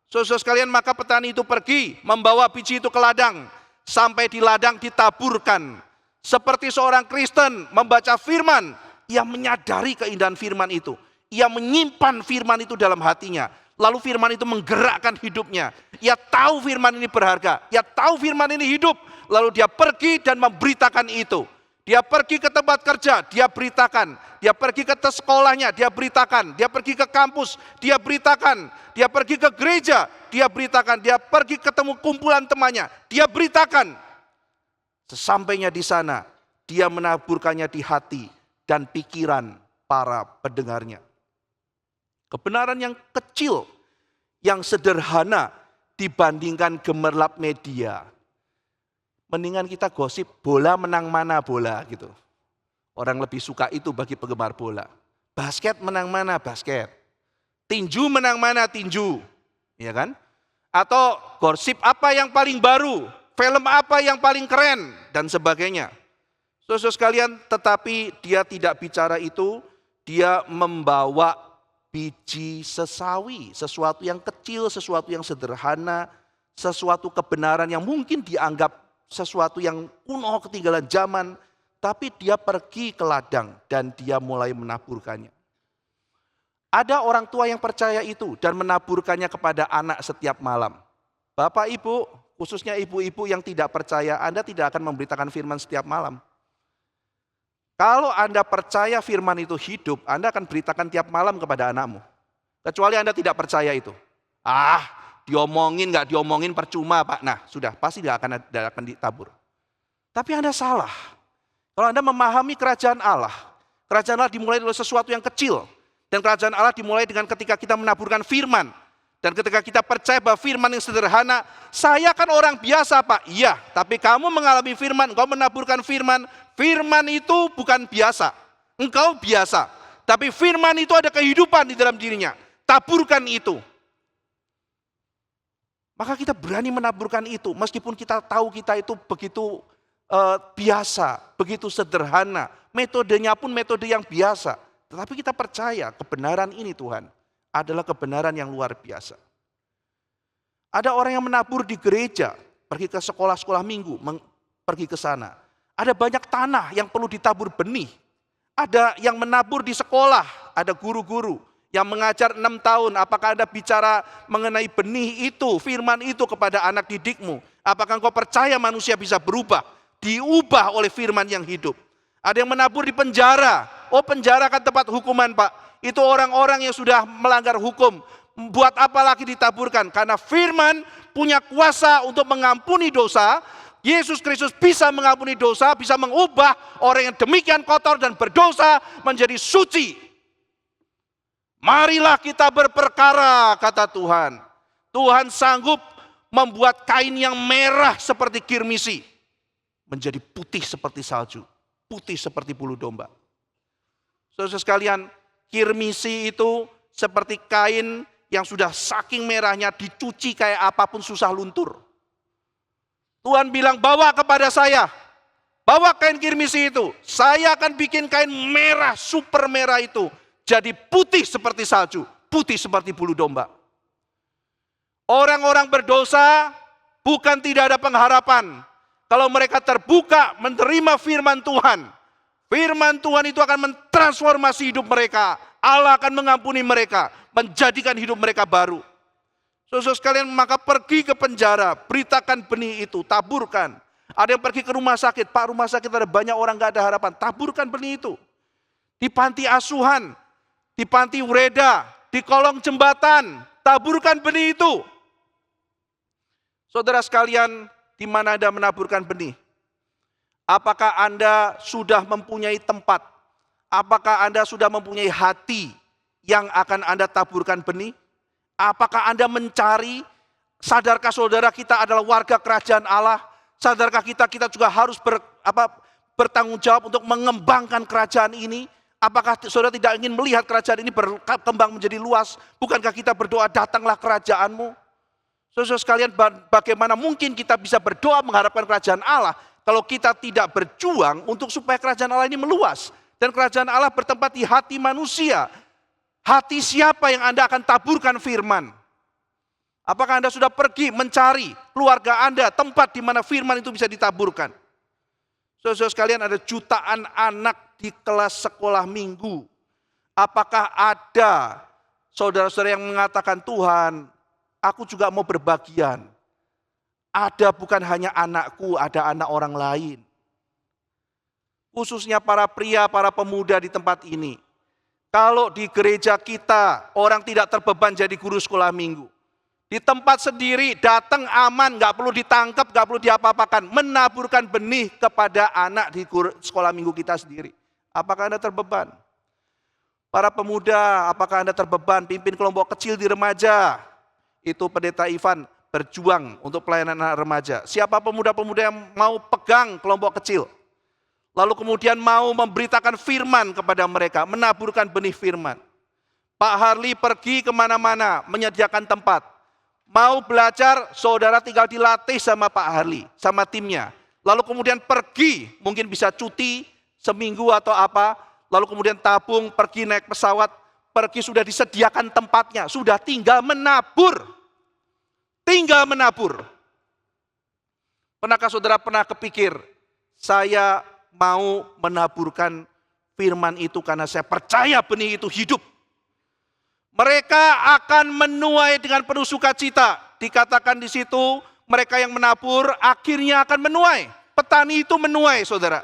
Saudara sekalian, maka petani itu pergi, membawa biji itu ke ladang, sampai di ladang ditaburkan. Seperti seorang Kristen membaca firman, ia menyadari keindahan firman itu. Ia menyimpan firman itu dalam hatinya. Lalu firman itu menggerakkan hidupnya. Ia tahu firman ini berharga. Ia tahu firman ini hidup. Lalu dia pergi dan memberitakan itu. Dia pergi ke tempat kerja, dia beritakan. Dia pergi ke sekolahnya, dia beritakan. Dia pergi ke kampus, dia beritakan. Dia pergi ke gereja, dia beritakan. Dia pergi ketemu kumpulan temannya, dia beritakan. Sesampainya di sana, dia menaburkannya di hati dan pikiran para pendengarnya. Kebenaran yang kecil, yang sederhana dibandingkan gemerlap media. Mendingan kita gosip bola menang mana bola gitu. Orang lebih suka itu bagi penggemar bola. Basket menang mana basket. Tinju menang mana tinju. Ya kan? Atau gosip apa yang paling baru. Film apa yang paling keren dan sebagainya. Saudara sekalian, tetapi dia tidak bicara itu, dia membawa biji sesawi, sesuatu yang kecil, sesuatu yang sederhana, sesuatu kebenaran yang mungkin dianggap sesuatu yang kuno, ketinggalan zaman, tapi dia pergi ke ladang dan dia mulai menaburkannya. Ada orang tua yang percaya itu dan menaburkannya kepada anak setiap malam. Bapak Ibu, khususnya ibu-ibu yang tidak percaya, Anda tidak akan memberitakan firman setiap malam. Kalau Anda percaya firman itu hidup, Anda akan beritakan tiap malam kepada anakmu. Kecuali Anda tidak percaya itu. Diomongin nggak diomongin percuma Pak. Nah sudah, pasti tidak akan ditabur. Tapi Anda salah. Kalau Anda memahami kerajaan Allah dimulai dari sesuatu yang kecil. Dan kerajaan Allah dimulai dengan ketika kita menaburkan firman. Dan ketika kita percaya bahwa firman yang sederhana, saya kan orang biasa Pak. Iya, tapi kamu mengalami firman, engkau menaburkan firman. Firman itu bukan biasa, engkau biasa. Tapi firman itu ada kehidupan di dalam dirinya. Taburkan itu. Maka kita berani menaburkan itu, meskipun kita tahu kita itu begitu biasa, begitu sederhana. Metodenya pun metode yang biasa. Tetapi kita percaya kebenaran ini Tuhan adalah kebenaran yang luar biasa. Ada orang yang menabur di gereja, pergi ke sekolah-sekolah minggu, pergi ke sana. Ada banyak tanah yang perlu ditabur benih. Ada yang menabur di sekolah, ada guru-guru yang mengajar 6 tahun. Apakah Anda bicara mengenai benih itu, firman itu kepada anak didikmu? Apakah engkau percaya manusia bisa berubah, diubah oleh firman yang hidup? Ada yang menabur di penjara. Oh, penjara kan tempat hukuman Pak. Itu orang-orang yang sudah melanggar hukum. Buat apa lagi ditaburkan? Karena firman punya kuasa untuk mengampuni dosa. Yesus Kristus bisa mengampuni dosa, bisa mengubah orang yang demikian kotor dan berdosa menjadi suci. Marilah kita berperkara, kata Tuhan. Tuhan sanggup membuat kain yang merah seperti kirmisi menjadi putih seperti salju, putih seperti bulu domba. Saudara sekalian, kirmisi itu seperti kain yang sudah saking merahnya, dicuci kayak apapun susah luntur. Tuhan bilang, bawa kepada saya, bawa kain kirmisi itu. Saya akan bikin kain merah, super merah itu jadi putih seperti salju, putih seperti bulu domba. Orang-orang berdosa bukan tidak ada pengharapan. Kalau mereka terbuka menerima firman Tuhan, firman Tuhan itu akan mentransformasi hidup mereka. Allah akan mengampuni mereka, menjadikan hidup mereka baru. Saudara sekalian, maka pergi ke penjara, beritakan benih itu, taburkan. Ada yang pergi ke rumah sakit, Pak, rumah sakit ada banyak orang gak ada harapan, taburkan benih itu. Di panti asuhan, di panti ureda, di kolong jembatan, taburkan benih itu. Saudara sekalian, di mana Anda menaburkan benih? Apakah Anda sudah mempunyai tempat? Apakah Anda sudah mempunyai hati yang akan Anda taburkan benih? Apakah Anda mencari? Sadarkah saudara kita adalah warga kerajaan Allah? Sadarkah kita juga harus bertanggung jawab untuk mengembangkan kerajaan ini? Apakah saudara tidak ingin melihat kerajaan ini berkembang menjadi luas? Bukankah kita berdoa, datanglah kerajaanmu? Saudara sekalian, bagaimana mungkin kita bisa berdoa mengharapkan kerajaan Allah kalau kita tidak berjuang untuk supaya kerajaan Allah ini meluas. Dan kerajaan Allah bertempat di hati manusia. Hati siapa yang Anda akan taburkan firman? Apakah Anda sudah pergi mencari keluarga Anda, tempat di mana firman itu bisa ditaburkan? Saudara sekalian, ada jutaan anak di kelas sekolah minggu. Apakah ada saudara-saudara yang mengatakan, Tuhan, aku juga mau berbagian. Ada bukan hanya anakku, ada anak orang lain. Khususnya para pria, para pemuda di tempat ini. Kalau di gereja kita, orang tidak terbeban jadi guru sekolah minggu. Di tempat sendiri, datang aman, gak perlu ditangkap, gak perlu diapa-apakan. Menaburkan benih kepada anak di sekolah minggu kita sendiri. Apakah Anda terbeban? Para pemuda, apakah Anda terbeban pimpin kelompok kecil di remaja? Itu Pendeta Ivan berjuang untuk pelayanan anak remaja. Siapa pemuda-pemuda yang mau pegang kelompok kecil? Lalu kemudian mau memberitakan firman kepada mereka, menaburkan benih firman. Pak Harli pergi kemana-mana, menyediakan tempat. Mau belajar, saudara tinggal dilatih sama Pak Harli, sama timnya. Lalu kemudian pergi, mungkin bisa cuti seminggu atau apa. lalu kemudian tabung, pergi naik pesawat, pergi sudah disediakan tempatnya, sudah tinggal menabur. Tinggal menabur. Pernahkah saudara pernah kepikir, saya mau menaburkan firman itu karena saya percaya benih itu hidup. Mereka akan menuai dengan penuh sukacita. Dikatakan di situ, mereka yang menabur akhirnya akan menuai. Petani itu menuai, saudara.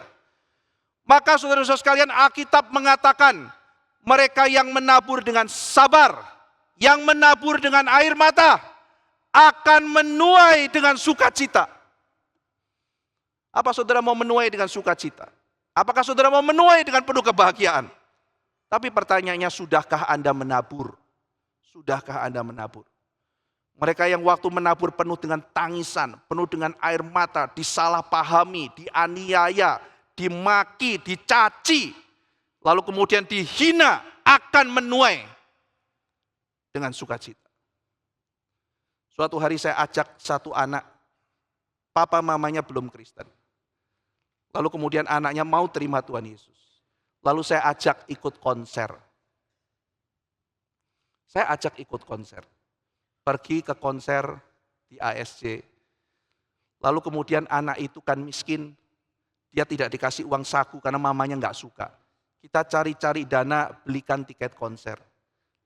Maka saudara-saudara sekalian, Alkitab mengatakan, mereka yang menabur dengan sabar, yang menabur dengan air mata, akan menuai dengan sukacita. Apa saudara mau menuai dengan sukacita? Apakah saudara mau menuai dengan penuh kebahagiaan? Tapi pertanyaannya, sudahkah Anda menabur? Sudahkah Anda menabur? Mereka yang waktu menabur penuh dengan tangisan, penuh dengan air mata, disalahpahami, dianiaya, dimaki, dicaci, lalu kemudian dihina, akan menuai dengan sukacita. Suatu hari saya ajak satu anak, papa mamanya belum Kristen. Lalu kemudian anaknya mau terima Tuhan Yesus. Lalu saya ajak ikut konser. Saya ajak ikut konser. Pergi ke konser di ASJ. Lalu kemudian anak itu kan miskin, dia tidak dikasih uang saku karena mamanya nggak suka. Kita cari-cari dana, belikan tiket konser.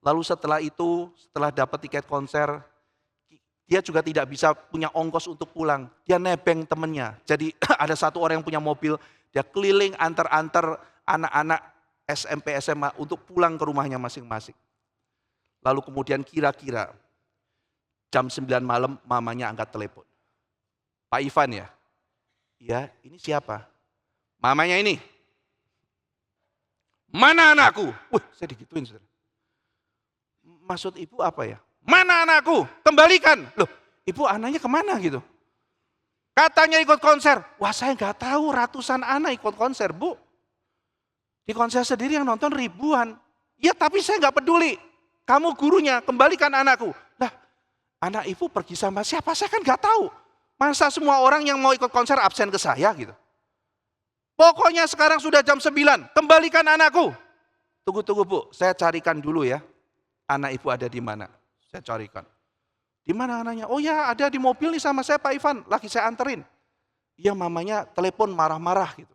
Lalu setelah itu, setelah dapat tiket konser, dia juga tidak bisa punya ongkos untuk pulang. Dia nebeng temennya. Jadi ada satu orang yang punya mobil, dia keliling antar-antar anak-anak SMP, SMA untuk pulang ke rumahnya masing-masing. Lalu kemudian kira-kira jam 9 malam mamanya angkat telepon. Pak Ivan ya? Iya, ini siapa? Mamanya ini. Mana anakku? Wah, saya digituin, saudara. Maksud ibu apa ya? Mana anakku? Kembalikan. Loh, ibu anaknya kemana gitu? Katanya ikut konser. Wah, saya nggak tahu, ratusan anak ikut konser, Bu. Di konser sendiri yang nonton ribuan. Ya, tapi saya nggak peduli. Kamu gurunya, kembalikan anakku. Lah, anak ibu pergi sama siapa? Saya kan nggak tahu. Masa semua orang yang mau ikut konser absen ke saya gitu? Pokoknya sekarang sudah jam 9, kembalikan anakku. Tunggu Bu, saya carikan dulu ya. Anak ibu ada di mana? Saya carikan. Di mana anaknya? Oh ya, ada di mobil nih sama saya Pak Ivan, lagi saya anterin. Iya, mamanya telepon marah-marah gitu.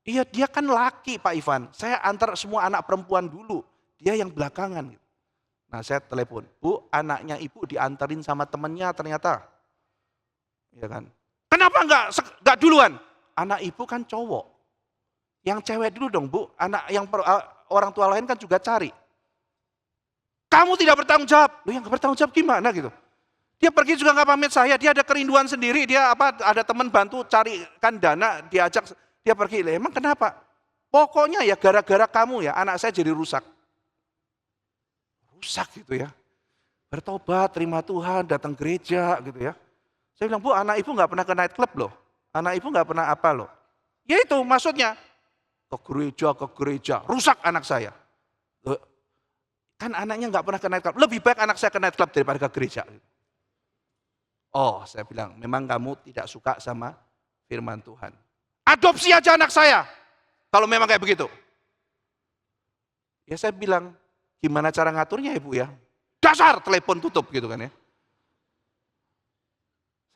Iya, dia kan laki Pak Ivan, saya antar semua anak perempuan dulu, dia yang belakangan gitu. Nah, saya telepon, Bu, anaknya ibu diantarin sama temennya ternyata. Ya kan? Kenapa enggak duluan? Anak ibu kan cowok. Yang cewek dulu dong, Bu. Anak yang orang tua lain kan juga cari. Kamu tidak bertanggung jawab. Loh, yang bertanggung jawab gimana gitu? Dia pergi juga nggak pamit saya, dia ada kerinduan sendiri, dia ada teman bantu carikan dana, diajak, dia pergi. Lah, emang kenapa? Pokoknya ya gara-gara kamu ya, anak saya jadi rusak. Rusak gitu ya. Bertobat, terima Tuhan, datang gereja gitu ya. Saya bilang, Bu, anak ibu nggak pernah ke night club loh. Anak ibu nggak pernah apa loh. Ya itu maksudnya, ke gereja, rusak anak saya. Kan anaknya nggak pernah ke night club, lebih baik anak saya ke night club daripada ke gereja. Oh, saya bilang, memang kamu tidak suka sama firman Tuhan. Adopsi aja anak saya, kalau memang kayak begitu. Ya saya bilang, gimana cara ngaturnya ibu ya? Dasar, telepon tutup gitu kan ya.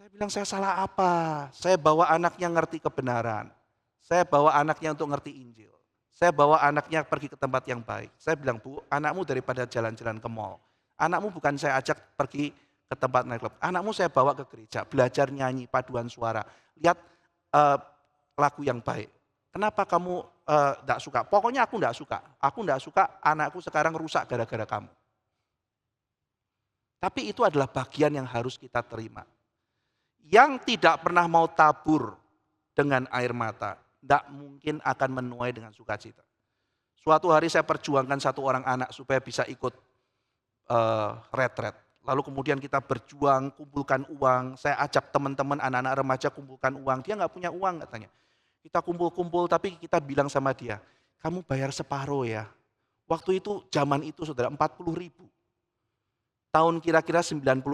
Saya bilang, saya salah apa? Saya bawa anaknya ngerti kebenaran. Saya bawa anaknya untuk ngerti Injil. Saya bawa anaknya pergi ke tempat yang baik. Saya bilang, Bu, anakmu daripada jalan-jalan ke mall. Anakmu bukan saya ajak pergi ke tempat nightclub. Anakmu saya bawa ke gereja, belajar nyanyi, paduan suara. Lihat lagu yang baik. Kenapa kamu enggak suka? Pokoknya aku enggak suka. Aku enggak suka anakku sekarang rusak gara-gara kamu. Tapi itu adalah bagian yang harus kita terima. Yang tidak pernah mau tabur dengan air mata, tidak mungkin akan menuai dengan sukacita. Suatu hari saya perjuangkan satu orang anak supaya bisa ikut retret. Lalu kemudian kita berjuang, kumpulkan uang. Saya ajak teman-teman anak-anak remaja kumpulkan uang. Dia nggak punya uang katanya. Kita kumpul-kumpul tapi kita bilang sama dia, kamu bayar separuh ya. Waktu itu zaman itu saudara 40.000. Tahun kira-kira 96.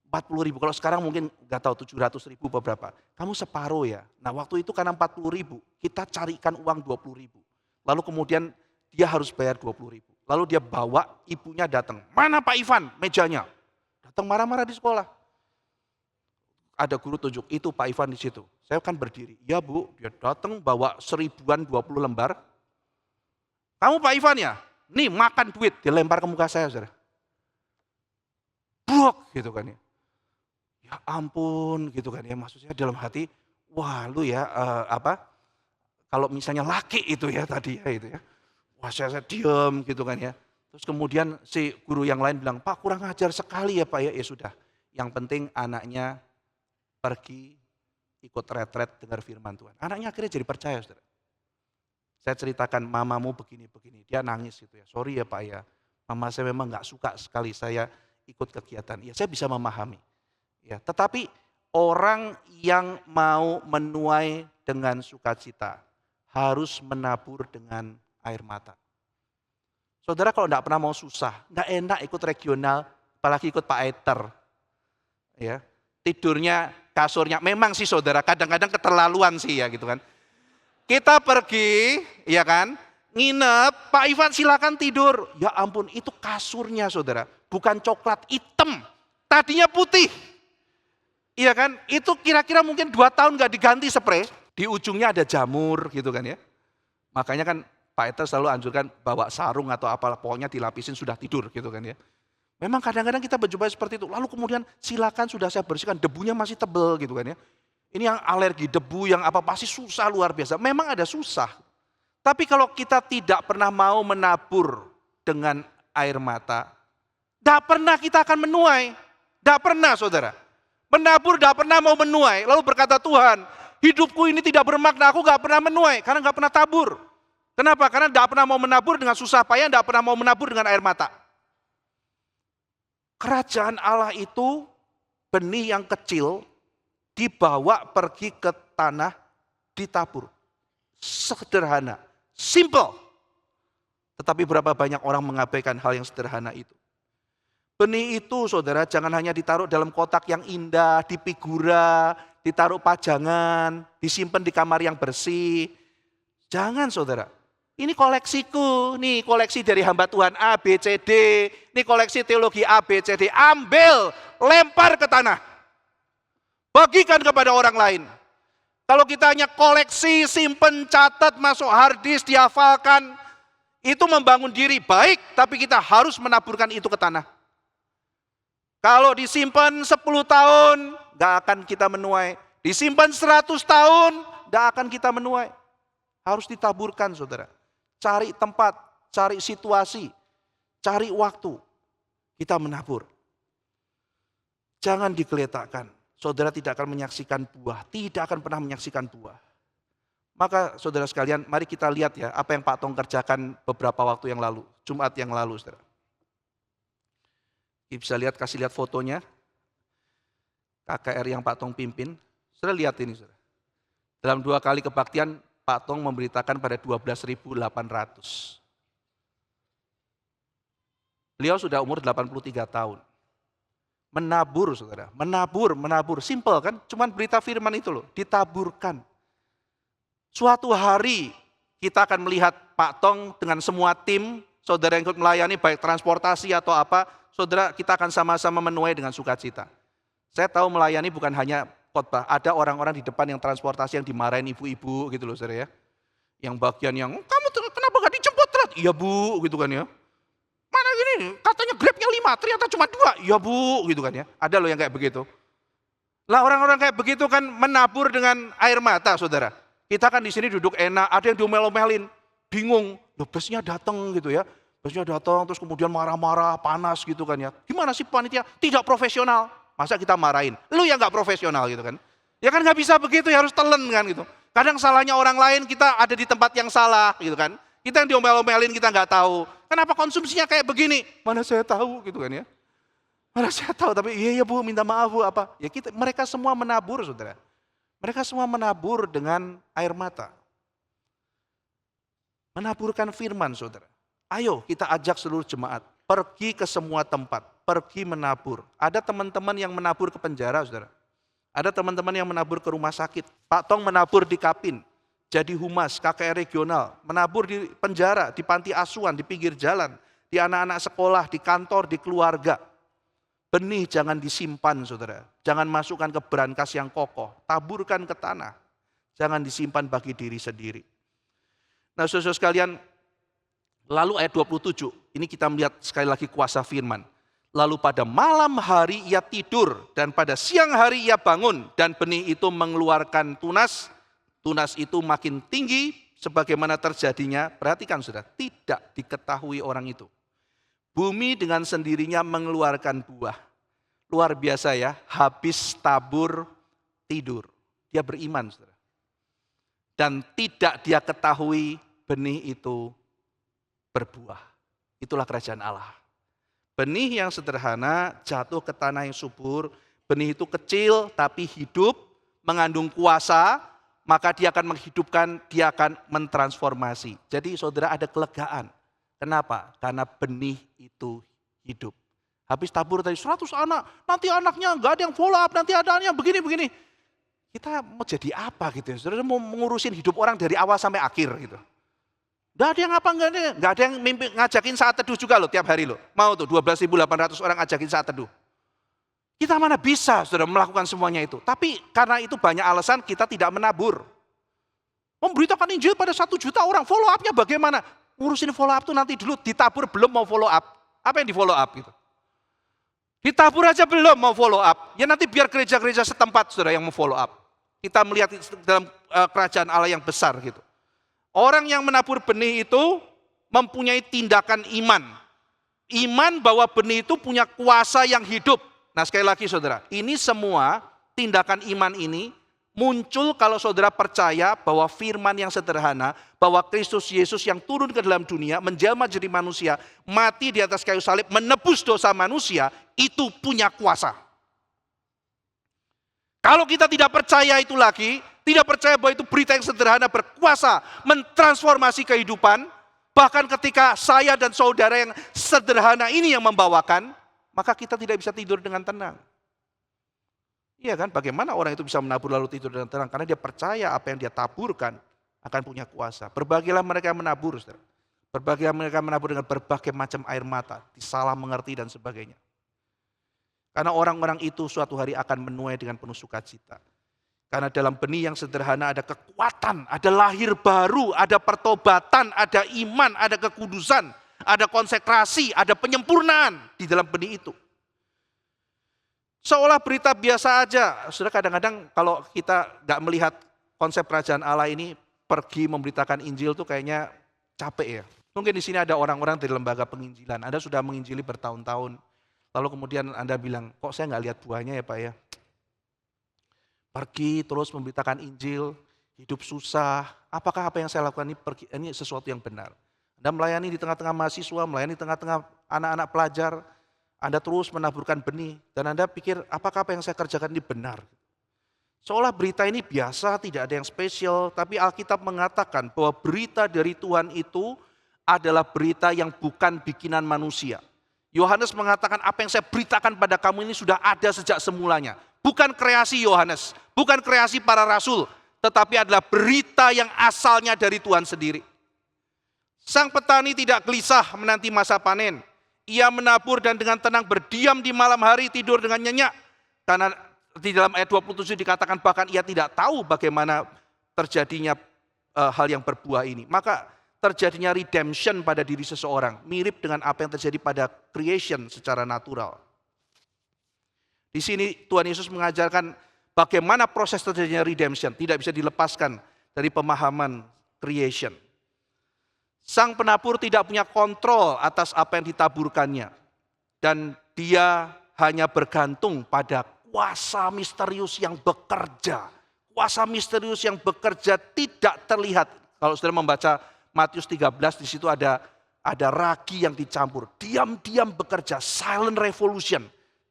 40.000, kalau sekarang mungkin nggak tahu 700.000 beberapa. Kamu separuh ya. Nah waktu itu karena 40.000, kita carikan uang 20.000. Lalu kemudian dia harus bayar 20.000. Lalu dia bawa ibunya datang. Mana Pak Ivan mejanya? Datang marah-marah di sekolah. Ada guru tunjuk, itu Pak Ivan di situ. Saya kan berdiri. Ya Bu, dia datang bawa 1020 lembar. Kamu Pak Ivan ya? Nih makan duit, dilempar ke muka saya, saudara. Brok gitu kan ya. Ya ampun gitu kan ya, maksudnya dalam hati, wah lu ya kalau misalnya laki itu ya tadi ya itu ya. Wah saya diem gitu kan ya. Terus kemudian si guru yang lain bilang, Pak kurang ajar sekali ya Pak ya. Ya sudah, yang penting anaknya pergi ikut retret dengar firman Tuhan. Anaknya akhirnya jadi percaya, saudara. Saya ceritakan mamamu begini-begini, dia nangis gitu ya. Sorry ya Pak ya, mama saya memang gak suka sekali saya ikut kegiatan. Ya saya bisa memahami. Ya, tetapi orang yang mau menuai dengan sukacita harus menabur dengan air mata. Saudara kalau enggak pernah mau susah, enggak enak ikut regional, apalagi ikut Pak Eter. Ya, tidurnya, kasurnya, memang sih saudara, kadang-kadang keterlaluan sih ya gitu kan. Kita pergi, ya kan, nginep, Pak Ivan silakan tidur. Ya ampun, itu kasurnya saudara, bukan coklat, hitam, tadinya putih. Iya kan, itu kira-kira mungkin 2 tahun gak diganti spray, di ujungnya ada jamur gitu kan ya. Makanya kan Pak Eter selalu anjurkan bawa sarung atau apalah, pokoknya dilapisin sudah tidur gitu kan ya. Memang kadang-kadang kita berjumpa seperti itu, lalu kemudian silakan sudah saya bersihkan, debunya masih tebel gitu kan ya. Ini yang alergi debu, yang apa pasti susah luar biasa, memang ada susah. Tapi kalau kita tidak pernah mau menabur dengan air mata, tidak pernah kita akan menuai, tidak pernah saudara. Menabur tidak pernah mau menuai, lalu berkata Tuhan, hidupku ini tidak bermakna, aku tidak pernah menuai, karena tidak pernah tabur. Kenapa? Karena tidak pernah mau menabur dengan susah payah, tidak pernah mau menabur dengan air mata. Kerajaan Allah itu benih yang kecil dibawa pergi ke tanah, ditabur. Sederhana, simple. Tetapi berapa banyak orang mengabaikan hal yang sederhana itu. Benih itu saudara jangan hanya ditaruh dalam kotak yang indah, di figura, ditaruh pajangan, disimpan di kamar yang bersih. Jangan saudara. Ini koleksiku, nih koleksi dari hamba Tuhan A, B, C, D. Ini koleksi teologi A, B, C, D. Ambil, lempar ke tanah. Bagikan kepada orang lain. Kalau kita hanya koleksi, simpen, catat, masuk hard disk, dihafalkan. Itu membangun diri baik, tapi kita harus menaburkan itu ke tanah. Kalau disimpan 10 tahun, gak akan kita menuai. Disimpan 100 tahun, gak akan kita menuai. Harus ditaburkan saudara. Cari tempat, cari situasi, cari waktu. Kita menabur. Jangan digeletakkan. Saudara tidak akan menyaksikan buah, tidak akan pernah menyaksikan buah. Maka saudara sekalian, mari kita lihat ya apa yang Pak Tong kerjakan beberapa waktu yang lalu, Jumat yang lalu saudara. Kita bisa lihat, kasih lihat fotonya. KKR yang Pak Tong pimpin. Saudara lihat ini saudara. Dalam 2 kali kebaktian, Pak Tong memberitakan pada 12.800. Beliau sudah umur 83 tahun. Menabur saudara, menabur. Simple kan, cuman berita firman itu loh, ditaburkan. Suatu hari kita akan melihat Pak Tong dengan semua tim, saudara yang ikut melayani baik transportasi atau apa, saudara kita akan sama-sama menuai dengan sukacita. Saya tahu melayani bukan hanya khotbah, ada orang-orang di depan yang transportasi yang dimarahin ibu-ibu gitu loh saudara ya. Yang bagian yang, kamu kenapa gak dijemput telat? Iya Bu, gitu kan ya. Mana gini, katanya Grabnya 5, ternyata cuma 2. Iya Bu, gitu kan ya. Ada loh yang kayak begitu. Lah orang-orang kayak begitu kan menabur dengan air mata saudara. Kita kan di sini duduk enak, ada yang diomel-omelin, bingung. Loh busnya datang gitu ya. Busnya datang terus kemudian marah-marah, panas gitu kan ya. Gimana sih panitia? Tidak profesional. Masa kita marahin? Lu yang gak profesional gitu kan. Ya kan gak bisa begitu, ya harus telen kan gitu. Kadang salahnya orang lain, kita ada di tempat yang salah gitu kan. Kita yang diomel-omelin kita gak tahu. Kenapa konsumsinya kayak begini? Mana saya tahu gitu kan ya. Mana saya tahu, tapi iya Bu, minta maaf Bu apa. Ya mereka semua menabur saudara. Mereka semua menabur dengan air mata. Menaburkan firman saudara. Ayo kita ajak seluruh jemaat. Pergi ke semua tempat, pergi menabur. Ada teman-teman yang menabur ke penjara, saudara. Ada teman-teman yang menabur ke rumah sakit. Pak Tong menabur di Kapin. jadi humas, KKR regional, menabur di penjara, di panti asuhan, di pinggir jalan, di anak-anak sekolah, di kantor, di keluarga. Benih jangan disimpan, saudara. Jangan masukkan ke brankas yang kokoh, taburkan ke tanah. Jangan disimpan bagi diri sendiri. Nah, saudara sekalian, lalu ayat 27, ini kita melihat sekali lagi kuasa firman. Lalu pada malam hari ia tidur, dan pada siang hari ia bangun, dan benih itu mengeluarkan tunas. Tunas itu makin tinggi, sebagaimana terjadinya, perhatikan saudara, tidak diketahui orang itu. Bumi dengan sendirinya mengeluarkan buah. Luar biasa ya, habis tabur tidur. Dia beriman saudara. Dan tidak dia ketahui benih itu berbuah. Itulah kerajaan Allah. Benih yang sederhana jatuh ke tanah yang subur. Benih itu kecil tapi hidup, mengandung kuasa, maka dia akan menghidupkan, dia akan mentransformasi. Jadi saudara ada kelegaan. Kenapa? Karena benih itu hidup. Habis tabur tadi 100 anak, nanti anaknya enggak ada yang follow up, nanti ada anaknya begini-begini. Kita mau jadi apa gitu ya? Saudara mau mengurusin hidup orang dari awal sampai akhir gitu. Enggak ada yang apa, enggak ada yang mimpi ngajakin saat teduh juga loh tiap hari loh. Mau tuh 12.800 orang ngajakin saat teduh. Kita mana bisa saudara melakukan semuanya itu. Tapi karena itu banyak alasan kita tidak menabur. Memberitakan Injil pada 1 juta orang, follow up-nya bagaimana? Ngurusin follow up tuh nanti dulu, ditabur belum mau follow up. Apa yang di follow up gitu? Ditabur aja belum mau follow up. Ya nanti biar gereja-gereja setempat saudara yang mau follow up. Kita melihat dalam kerajaan Allah yang besar gitu. Orang yang menabur benih itu mempunyai tindakan iman. Iman bahwa benih itu punya kuasa yang hidup. Nah sekali lagi saudara, ini semua tindakan iman ini muncul kalau saudara percaya bahwa firman yang sederhana, bahwa Kristus Yesus yang turun ke dalam dunia, menjelma jadi manusia, mati di atas kayu salib, menebus dosa manusia, itu punya kuasa. Kalau kita tidak percaya itu lagi, tidak percaya bahwa itu berita yang sederhana berkuasa, mentransformasi kehidupan, bahkan ketika saya dan saudara yang sederhana ini yang membawakan, maka kita tidak bisa tidur dengan tenang. Iya kan, bagaimana orang itu bisa menabur lalu tidur dengan tenang? Karena dia percaya apa yang dia taburkan akan punya kuasa. Berbagilah mereka yang menabur, saudara. Berbagilah mereka menabur dengan berbagai macam air mata, disalah mengerti dan sebagainya. Karena orang-orang itu suatu hari akan menuai dengan penuh sukacita. Karena dalam benih yang sederhana ada kekuatan, ada lahir baru, ada pertobatan, ada iman, ada kekudusan, ada konsekrasi, ada penyempurnaan di dalam benih itu. Seolah berita biasa aja. Saudara kadang-kadang kalau kita nggak melihat konsep kerajaan Allah ini, pergi memberitakan Injil tuh kayaknya capek ya. Mungkin di sini ada orang-orang dari lembaga penginjilan, Anda sudah menginjili bertahun-tahun. Lalu kemudian Anda bilang, kok saya nggak lihat buahnya ya Pak ya. Pergi terus memberitakan Injil, hidup susah. Apakah apa yang saya lakukan ini sesuatu yang benar? Anda melayani di tengah-tengah mahasiswa, melayani di tengah-tengah anak-anak pelajar. Anda terus menaburkan benih. Dan Anda pikir, apakah apa yang saya kerjakan ini benar? Seolah berita ini biasa, tidak ada yang spesial. Tapi Alkitab mengatakan bahwa berita dari Tuhan itu adalah berita yang bukan bikinan manusia. Yohanes mengatakan apa yang saya beritakan pada kamu ini sudah ada sejak semulanya. Bukan kreasi Yohanes, bukan kreasi para rasul, tetapi adalah berita yang asalnya dari Tuhan sendiri. Sang petani tidak gelisah menanti masa panen. Ia menabur dan dengan tenang berdiam di malam hari, tidur dengan nyenyak. Karena di dalam ayat 27 dikatakan bahkan ia tidak tahu bagaimana terjadinya hal yang berbuah ini. Maka terjadinya redemption pada diri seseorang, mirip dengan apa yang terjadi pada creation secara natural. Di sini Tuhan Yesus mengajarkan bagaimana proses terjadinya redemption, tidak bisa dilepaskan dari pemahaman creation. Sang penabur tidak punya kontrol atas apa yang ditaburkannya, dan dia hanya bergantung pada kuasa misterius yang bekerja. Kuasa misterius yang bekerja tidak terlihat. Kalau saudara membaca Matius 13, di situ ada ragi yang dicampur. Diam-diam bekerja, silent revolution.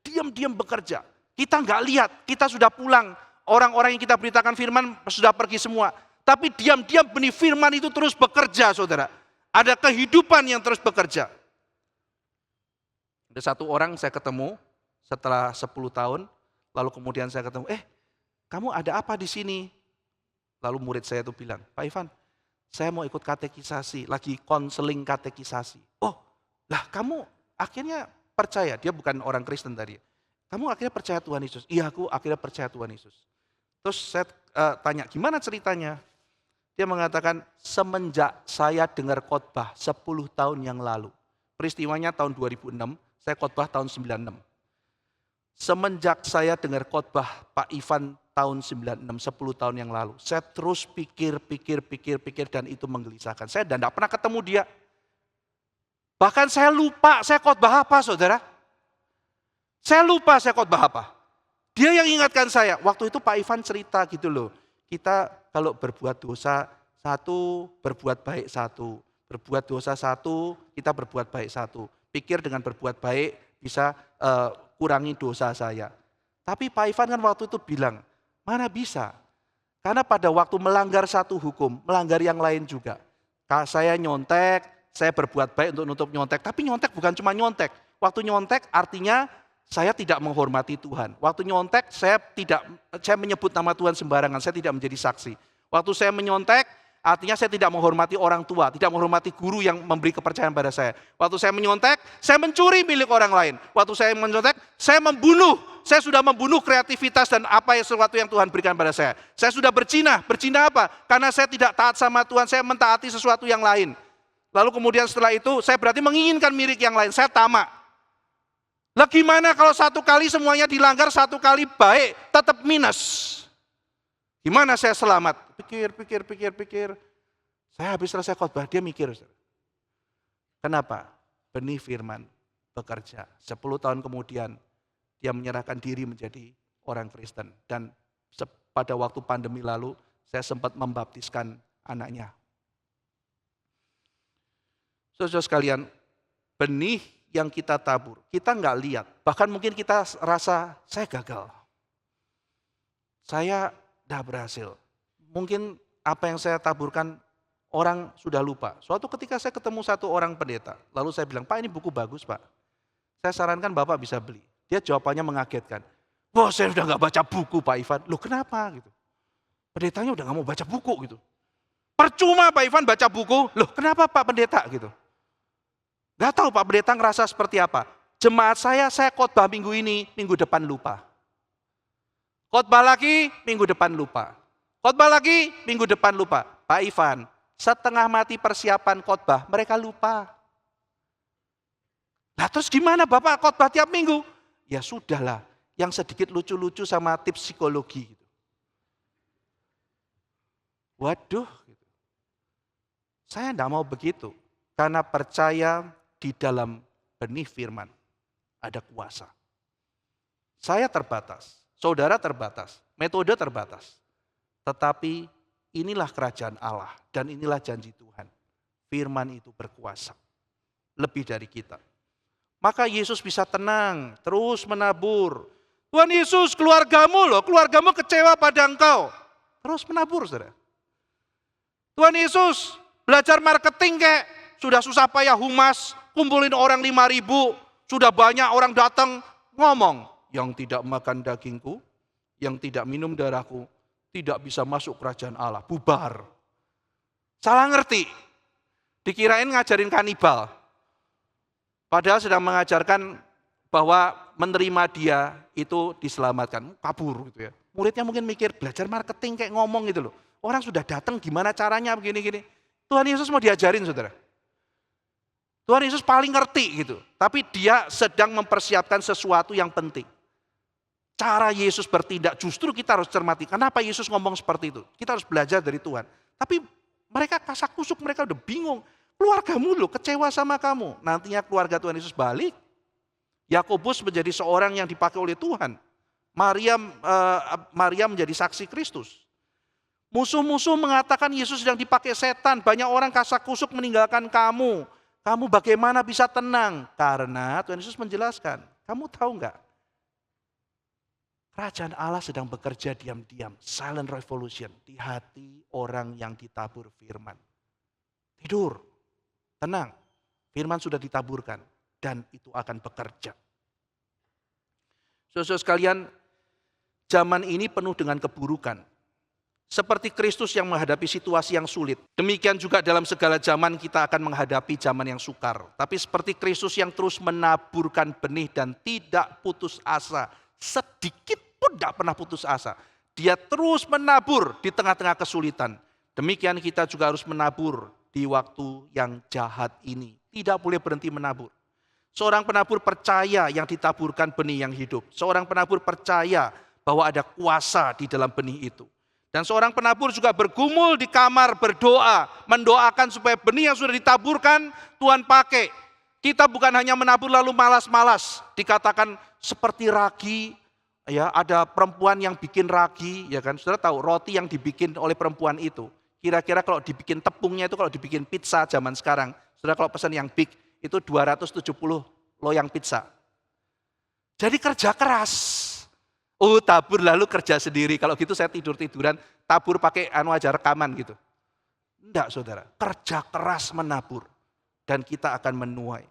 Diam-diam bekerja. Kita nggak lihat, kita sudah pulang. Orang-orang yang kita beritakan firman sudah pergi semua. Tapi diam-diam benih firman itu terus bekerja, saudara. Ada kehidupan yang terus bekerja. Ada satu orang saya ketemu setelah 10 tahun, lalu kemudian saya ketemu, kamu ada apa di sini? Lalu murid saya itu bilang, Pak Ivan, saya mau ikut katekisasi, lagi konseling katekisasi. Oh, lah kamu akhirnya percaya, dia bukan orang Kristen tadi. Kamu akhirnya percaya Tuhan Yesus? Iya, aku akhirnya percaya Tuhan Yesus. Terus saya tanya, gimana ceritanya? Dia mengatakan, semenjak saya dengar khotbah 10 tahun yang lalu. Peristiwanya tahun 2006, saya khotbah tahun 96. Semenjak saya dengar khotbah Pak Ivan tahun 96, 10 tahun yang lalu. Saya terus pikir dan itu menggelisahkan. Saya dan tidak pernah ketemu dia. Bahkan saya lupa saya khotbah apa, saudara. Saya lupa saya khotbah apa. Dia yang ingatkan saya. Waktu itu Pak Ivan cerita gitu loh. Kita kalau berbuat dosa satu, berbuat baik satu. Berbuat dosa satu, kita berbuat baik satu. Pikir dengan berbuat baik bisa kurangi dosa saya. Tapi Pak Ivan kan waktu itu bilang, mana bisa? Karena pada waktu melanggar satu hukum, melanggar yang lain juga. Saya nyontek, saya berbuat baik untuk nutup nyontek. Tapi nyontek bukan cuma nyontek. Waktu nyontek artinya saya tidak menghormati Tuhan. Waktu nyontek saya menyebut nama Tuhan sembarangan, saya tidak menjadi saksi. Waktu saya menyontek, artinya saya tidak menghormati orang tua, tidak menghormati guru yang memberi kepercayaan pada saya. Waktu saya menyontek, saya mencuri milik orang lain. Waktu saya menyontek, saya membunuh. Saya sudah membunuh kreativitas dan apa yang sesuatu yang Tuhan berikan pada saya. Saya sudah berzina. Berzina apa? Karena saya tidak taat sama Tuhan, saya mentaati sesuatu yang lain. Lalu kemudian setelah itu, saya berarti menginginkan milik yang lain. Saya tamak. Lah gimana kalau satu kali semuanya dilanggar, satu kali baik, tetap minus. Gimana saya selamat? Pikir. Saya habis selesai khotbah, dia mikir. Kenapa? Benih firman bekerja. 10 tahun kemudian, dia menyerahkan diri menjadi orang Kristen. Dan pada waktu pandemi lalu, saya sempat membaptiskan anaknya. Saudara sekalian, benih yang kita tabur, kita nggak lihat. Bahkan mungkin kita rasa, saya gagal. Saya tidak berhasil. Mungkin apa yang saya taburkan, orang sudah lupa. Suatu ketika saya ketemu satu orang pendeta, lalu saya bilang, Pak ini buku bagus Pak. Saya sarankan Bapak bisa beli. Dia jawabannya mengagetkan. Wah saya sudah nggak baca buku Pak Ivan. Loh kenapa gitu? Pendetanya udah nggak mau baca buku gitu. Percuma Pak Ivan baca buku. Loh kenapa Pak Pendeta gitu? Gak tahu Pak Pendeta ngerasa seperti apa. Jemaat saya khotbah minggu ini, minggu depan lupa. Khotbah lagi, minggu depan lupa. Khotbah lagi, minggu depan lupa. Pak Ivan, setengah mati persiapan khotbah, mereka lupa. Nah terus gimana Bapak khotbah tiap minggu? Ya sudahlah, yang sedikit lucu-lucu sama tips psikologi. Waduh, saya tidak mau begitu. Karena percaya di dalam benih firman ada kuasa. Saya terbatas, saudara terbatas, metode terbatas. Tetapi inilah kerajaan Allah dan inilah janji Tuhan. Firman itu berkuasa, lebih dari kita. Maka Yesus bisa tenang, terus menabur. Tuhan Yesus, keluargamu kecewa pada engkau. Terus menabur, saudara. Tuhan Yesus, belajar marketing kayak sudah susah payah humas, kumpulin orang 5.000, sudah banyak orang datang, ngomong, yang tidak makan dagingku, yang tidak minum darahku, tidak bisa masuk kerajaan Allah, bubar. Salah ngerti, dikirain ngajarin kanibal. Padahal sedang mengajarkan bahwa menerima dia itu diselamatkan, kabur gitu ya. Muridnya mungkin mikir belajar marketing kayak ngomong gitu loh. Orang sudah datang gimana caranya begini-gini. Tuhan Yesus mau diajarin saudara. Tuhan Yesus paling ngerti gitu. Tapi dia sedang mempersiapkan sesuatu yang penting. Cara Yesus bertindak justru kita harus cermati. Kenapa Yesus ngomong seperti itu? Kita harus belajar dari Tuhan. Tapi mereka kasak kusuk, mereka udah bingung. Keluargamu loh kecewa sama kamu. Nantinya keluarga Tuhan Yesus balik. Yakobus menjadi seorang yang dipakai oleh Tuhan. Maria menjadi saksi Kristus. Musuh-musuh mengatakan Yesus sedang dipakai setan. Banyak orang kasak kusuk meninggalkan kamu. Kamu bagaimana bisa tenang? Karena Tuhan Yesus menjelaskan. Kamu tahu enggak? Kerajaan Allah sedang bekerja diam-diam. Silent revolution. Di hati orang yang ditabur firman. Tidur. Tenang. Firman sudah ditaburkan. Dan itu akan bekerja. Saudara sekalian, zaman ini penuh dengan keburukan. Seperti Kristus yang menghadapi situasi yang sulit, demikian juga dalam segala zaman kita akan menghadapi zaman yang sukar. Tapi seperti Kristus yang terus menaburkan benih dan tidak putus asa, sedikit pun tidak pernah putus asa. Dia terus menabur di tengah-tengah kesulitan. Demikian kita juga harus menabur di waktu yang jahat ini. Tidak boleh berhenti menabur. Seorang penabur percaya yang ditaburkan benih yang hidup. Seorang penabur percaya bahwa ada kuasa di dalam benih itu. Dan seorang penabur juga bergumul di kamar berdoa, mendoakan supaya benih yang sudah ditaburkan Tuhan pakai. Kita bukan hanya menabur lalu malas-malas, dikatakan seperti ragi, ya ada perempuan yang bikin ragi, ya kan? Saudara tahu roti yang dibikin oleh perempuan itu, kira-kira kalau dibikin tepungnya itu kalau dibikin pizza zaman sekarang, saudara kalau pesan yang big itu 270 loyang pizza. Jadi kerja keras. Oh tabur lalu kerja sendiri. Kalau gitu saya tidur-tiduran, tabur pakai aja rekaman gitu. Enggak saudara, kerja keras menabur. Dan kita akan menuai.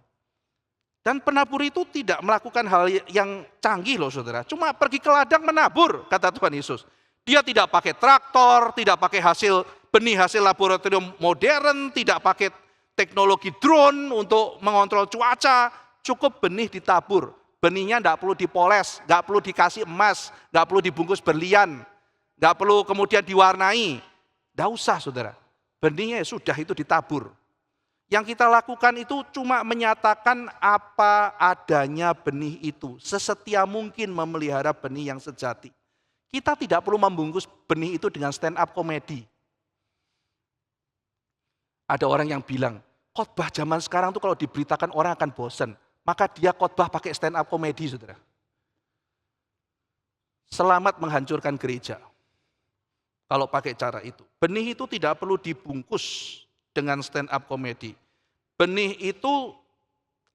Dan penabur itu tidak melakukan hal yang canggih loh saudara. Cuma pergi ke ladang menabur, kata Tuhan Yesus. Dia tidak pakai traktor, tidak pakai benih hasil laboratorium modern, tidak pakai teknologi drone untuk mengontrol cuaca. Cukup benih ditabur. Benihnya tidak perlu dipoles, tidak perlu dikasih emas, tidak perlu dibungkus berlian, tidak perlu kemudian diwarnai. Tidak usah saudara, benihnya sudah itu ditabur. Yang kita lakukan itu cuma menyatakan apa adanya benih itu. Sesetia mungkin memelihara benih yang sejati. Kita tidak perlu membungkus benih itu dengan stand up komedi. Ada orang yang bilang, khotbah zaman sekarang tuh kalau diberitakan orang akan bosan. Maka dia khotbah pakai stand up komedi, saudara. Selamat menghancurkan gereja. Kalau pakai cara itu. Benih itu tidak perlu dibungkus dengan stand up komedi. Benih itu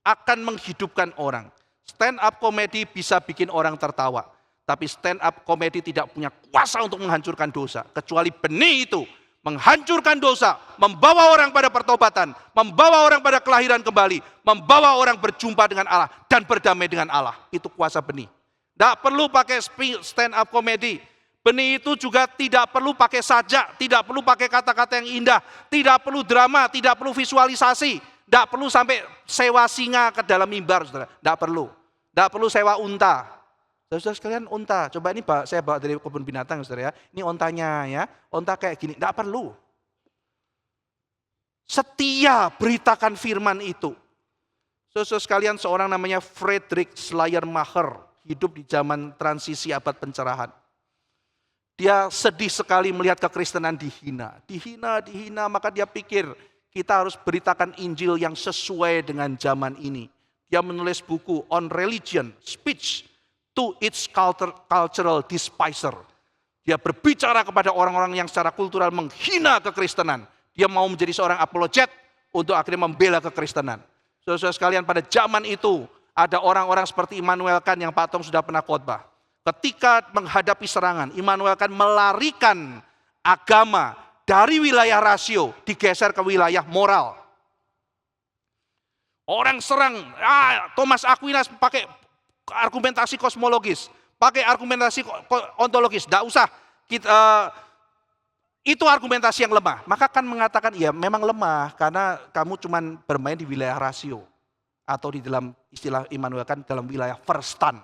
akan menghidupkan orang. Stand up komedi bisa bikin orang tertawa. Tapi stand up komedi tidak punya kuasa untuk menghancurkan dosa. Kecuali benih itu menghancurkan dosa, membawa orang pada pertobatan, membawa orang pada kelahiran kembali, membawa orang berjumpa dengan Allah dan berdamai dengan Allah. Itu kuasa benih. Tidak perlu pakai stand up komedi. Benih itu juga tidak perlu pakai sajak, tidak perlu pakai kata-kata yang indah, tidak perlu drama, tidak perlu visualisasi, tidak perlu sampai sewa singa ke dalam mimbar, saudara. Tidak perlu. Tidak perlu sewa unta. Saudara sekalian unta, coba ini saya bawa dari kebun binatang saudara ya. Ini ontanya ya, onta kayak gini, tidak perlu. Setia beritakan firman itu. Saudara sekalian seorang namanya Friedrich Schleiermacher, hidup di zaman transisi abad pencerahan. Dia sedih sekali melihat kekristenan dihina, maka dia pikir kita harus beritakan Injil yang sesuai dengan zaman ini. Dia menulis buku On Religion, Speech to its cultural despiser. Dia berbicara kepada orang-orang yang secara kultural menghina kekristenan. Dia mau menjadi seorang apologet untuk akhirnya membela kekristenan. Saudara-saudara sekalian, pada zaman itu ada orang-orang seperti Immanuel Kant yang Pak Tom sudah pernah khotbah. Ketika menghadapi serangan, Immanuel Kant melarikan agama dari wilayah rasio digeser ke wilayah moral. Orang serang, Thomas Aquinas pakai argumentasi kosmologis, pakai argumentasi ontologis, tidak usah. Itu argumentasi yang lemah. Maka kan mengatakan, ya memang lemah karena kamu cuma bermain di wilayah rasio. Atau di dalam istilah Immanuel Kant dalam wilayah verstand.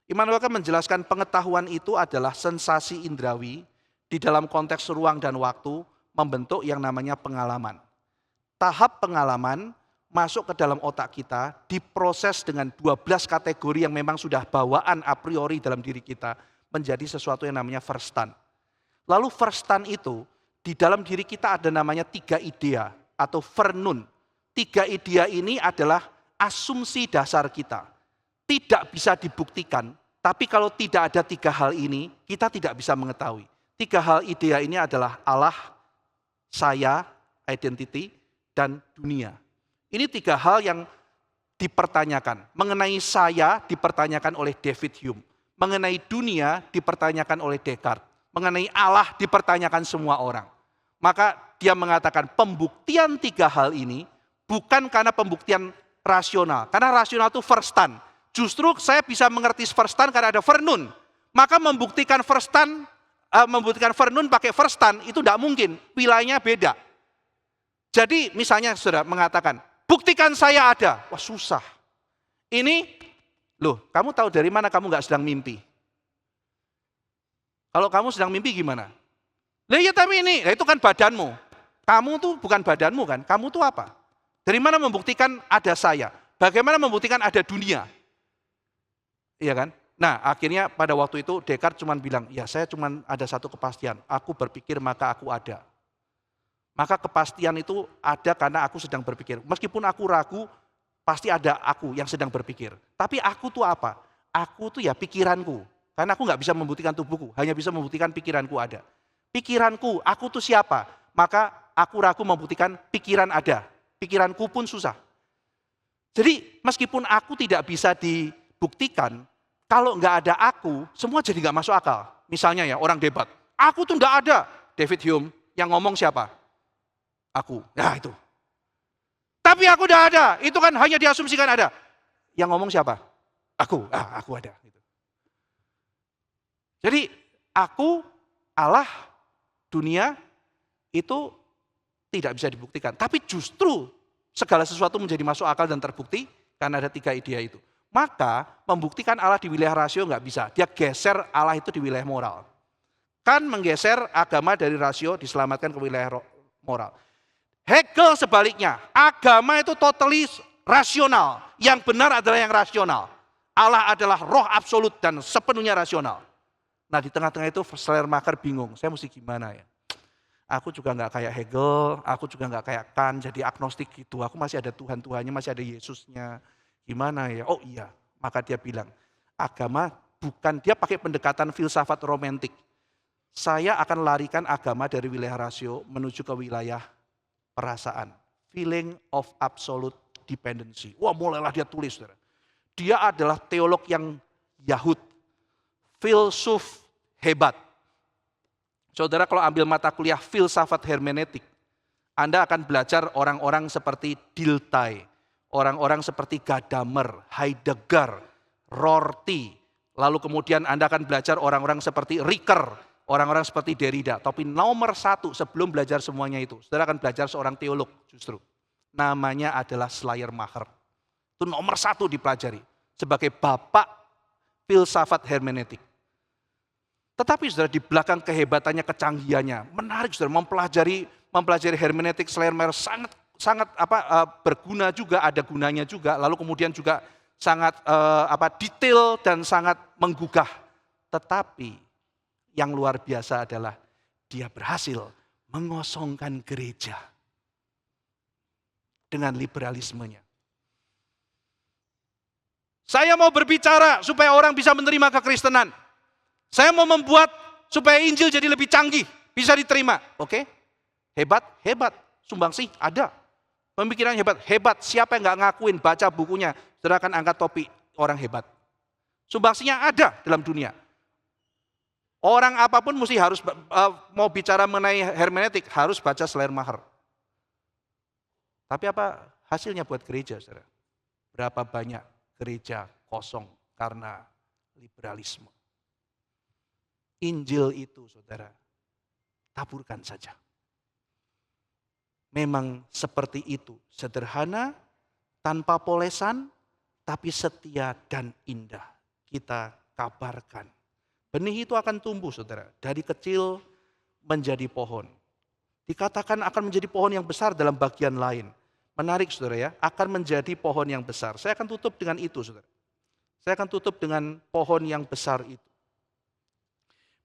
Immanuel Kant menjelaskan pengetahuan itu adalah sensasi indrawi di dalam konteks ruang dan waktu membentuk yang namanya pengalaman. Tahap pengalaman masuk ke dalam otak kita, diproses dengan 12 kategori yang memang sudah bawaan a priori dalam diri kita, menjadi sesuatu yang namanya verstand. Lalu verstand itu, di dalam diri kita ada namanya 3 idea atau vernun. 3 idea ini adalah asumsi dasar kita. Tidak bisa dibuktikan, tapi kalau tidak ada 3 hal ini, kita tidak bisa mengetahui. 3 hal idea ini adalah Allah, saya, identity, dan dunia. Ini 3 hal yang dipertanyakan. Mengenai saya dipertanyakan oleh David Hume. Mengenai dunia dipertanyakan oleh Descartes. Mengenai Allah dipertanyakan semua orang. Maka dia mengatakan pembuktian 3 hal ini bukan karena pembuktian rasional. Karena rasional itu verstand. Justru saya bisa mengerti verstand karena ada vernun. Maka membuktikan verstand membuktikan Fernun pakai Verstan, itu tidak mungkin, wilayahnya beda. Jadi misalnya saudara mengatakan, buktikan saya ada. Wah susah. Ini, loh kamu tahu dari mana kamu nggak sedang mimpi? Kalau kamu sedang mimpi gimana? Lah ya tapi ini, itu kan badanmu. Kamu tuh bukan badanmu kan, kamu tuh apa? Dari mana membuktikan ada saya? Bagaimana membuktikan ada dunia? Iya kan? Nah akhirnya pada waktu itu Descartes cuma bilang, ya saya cuma ada satu kepastian, aku berpikir maka aku ada. Maka kepastian itu ada karena aku sedang berpikir. Meskipun aku ragu, pasti ada aku yang sedang berpikir. Tapi aku tuh apa? Aku tuh ya pikiranku. Karena aku nggak bisa membuktikan tubuhku, hanya bisa membuktikan pikiranku ada. Pikiranku, aku tuh siapa? Maka aku ragu membuktikan pikiran ada. Pikiranku pun susah. Jadi meskipun aku tidak bisa dibuktikan, kalau nggak ada aku, semua jadi nggak masuk akal. Misalnya ya orang debat, aku tuh nggak ada. David Hume yang ngomong siapa? Aku. Nah itu. Tapi aku udah ada, itu kan hanya diasumsikan ada. Yang ngomong siapa? Aku. Aku ada. Jadi aku, Allah, dunia itu tidak bisa dibuktikan. Tapi justru segala sesuatu menjadi masuk akal dan terbukti karena ada 3 ide itu. Maka membuktikan Allah di wilayah rasio nggak bisa. Dia geser Allah itu di wilayah moral. Kan menggeser agama dari rasio diselamatkan ke wilayah moral. Hegel sebaliknya, agama itu totally rasional. Yang benar adalah yang rasional. Allah adalah roh absolut dan sepenuhnya rasional. Nah di tengah-tengah itu Schleiermacher bingung, saya mesti gimana ya? Aku juga nggak kayak Hegel, aku juga nggak kayak Kant, jadi agnostik gitu. Aku masih ada Tuhan-Tuhannya, masih ada Yesusnya. Gimana ya? Oh iya, maka dia bilang, agama bukan, dia pakai pendekatan filsafat romantik. Saya akan larikan agama dari wilayah rasio menuju ke wilayah perasaan. Feeling of absolute dependency. Wah mulailah dia tulis. Saudara. Dia adalah teolog yang Yahud. Filsuf hebat. Saudara kalau ambil mata kuliah filsafat hermeneutik, Anda akan belajar orang-orang seperti Dilthey, orang-orang seperti Gadamer, Heidegger, Rorty, lalu kemudian Anda akan belajar orang-orang seperti Ricoeur, orang-orang seperti Derrida. Tapi nomor 1 sebelum belajar semuanya itu, saudara akan belajar seorang teolog justru. Namanya adalah Schleiermacher. Itu nomor 1 dipelajari sebagai bapak filsafat hermeneutik. Tetapi saudara di belakang kehebatannya, kecanggihannya, menarik saudara mempelajari hermeneutik Schleiermacher sangat berguna juga, ada gunanya juga. Lalu kemudian juga sangat detail dan sangat menggugah. Tetapi yang luar biasa adalah dia berhasil mengosongkan gereja dengan liberalismenya. Saya mau berbicara supaya orang bisa menerima kekristenan. Saya mau membuat supaya Injil jadi lebih canggih, bisa diterima. Oke? Hebat, hebat. Sumbangsih ada. Pemikiran hebat, hebat. Siapa yang nggak ngakuin baca bukunya, saudara akan angkat topi orang hebat. Sumbangsihnya ada dalam dunia. Orang apapun mesti harus mau bicara mengenai hermeneutik harus baca Schleiermacher. Tapi apa hasilnya buat gereja, saudara? Berapa banyak gereja kosong karena liberalisme? Injil itu, saudara, taburkan saja. Memang seperti itu, sederhana, tanpa polesan, tapi setia dan indah. Kita kabarkan. Benih itu akan tumbuh, saudara, dari kecil menjadi pohon. Dikatakan akan menjadi pohon yang besar dalam bagian lain. Menarik, saudara ya, akan menjadi pohon yang besar. Saya akan tutup dengan itu, saudara. Saya akan tutup dengan pohon yang besar itu.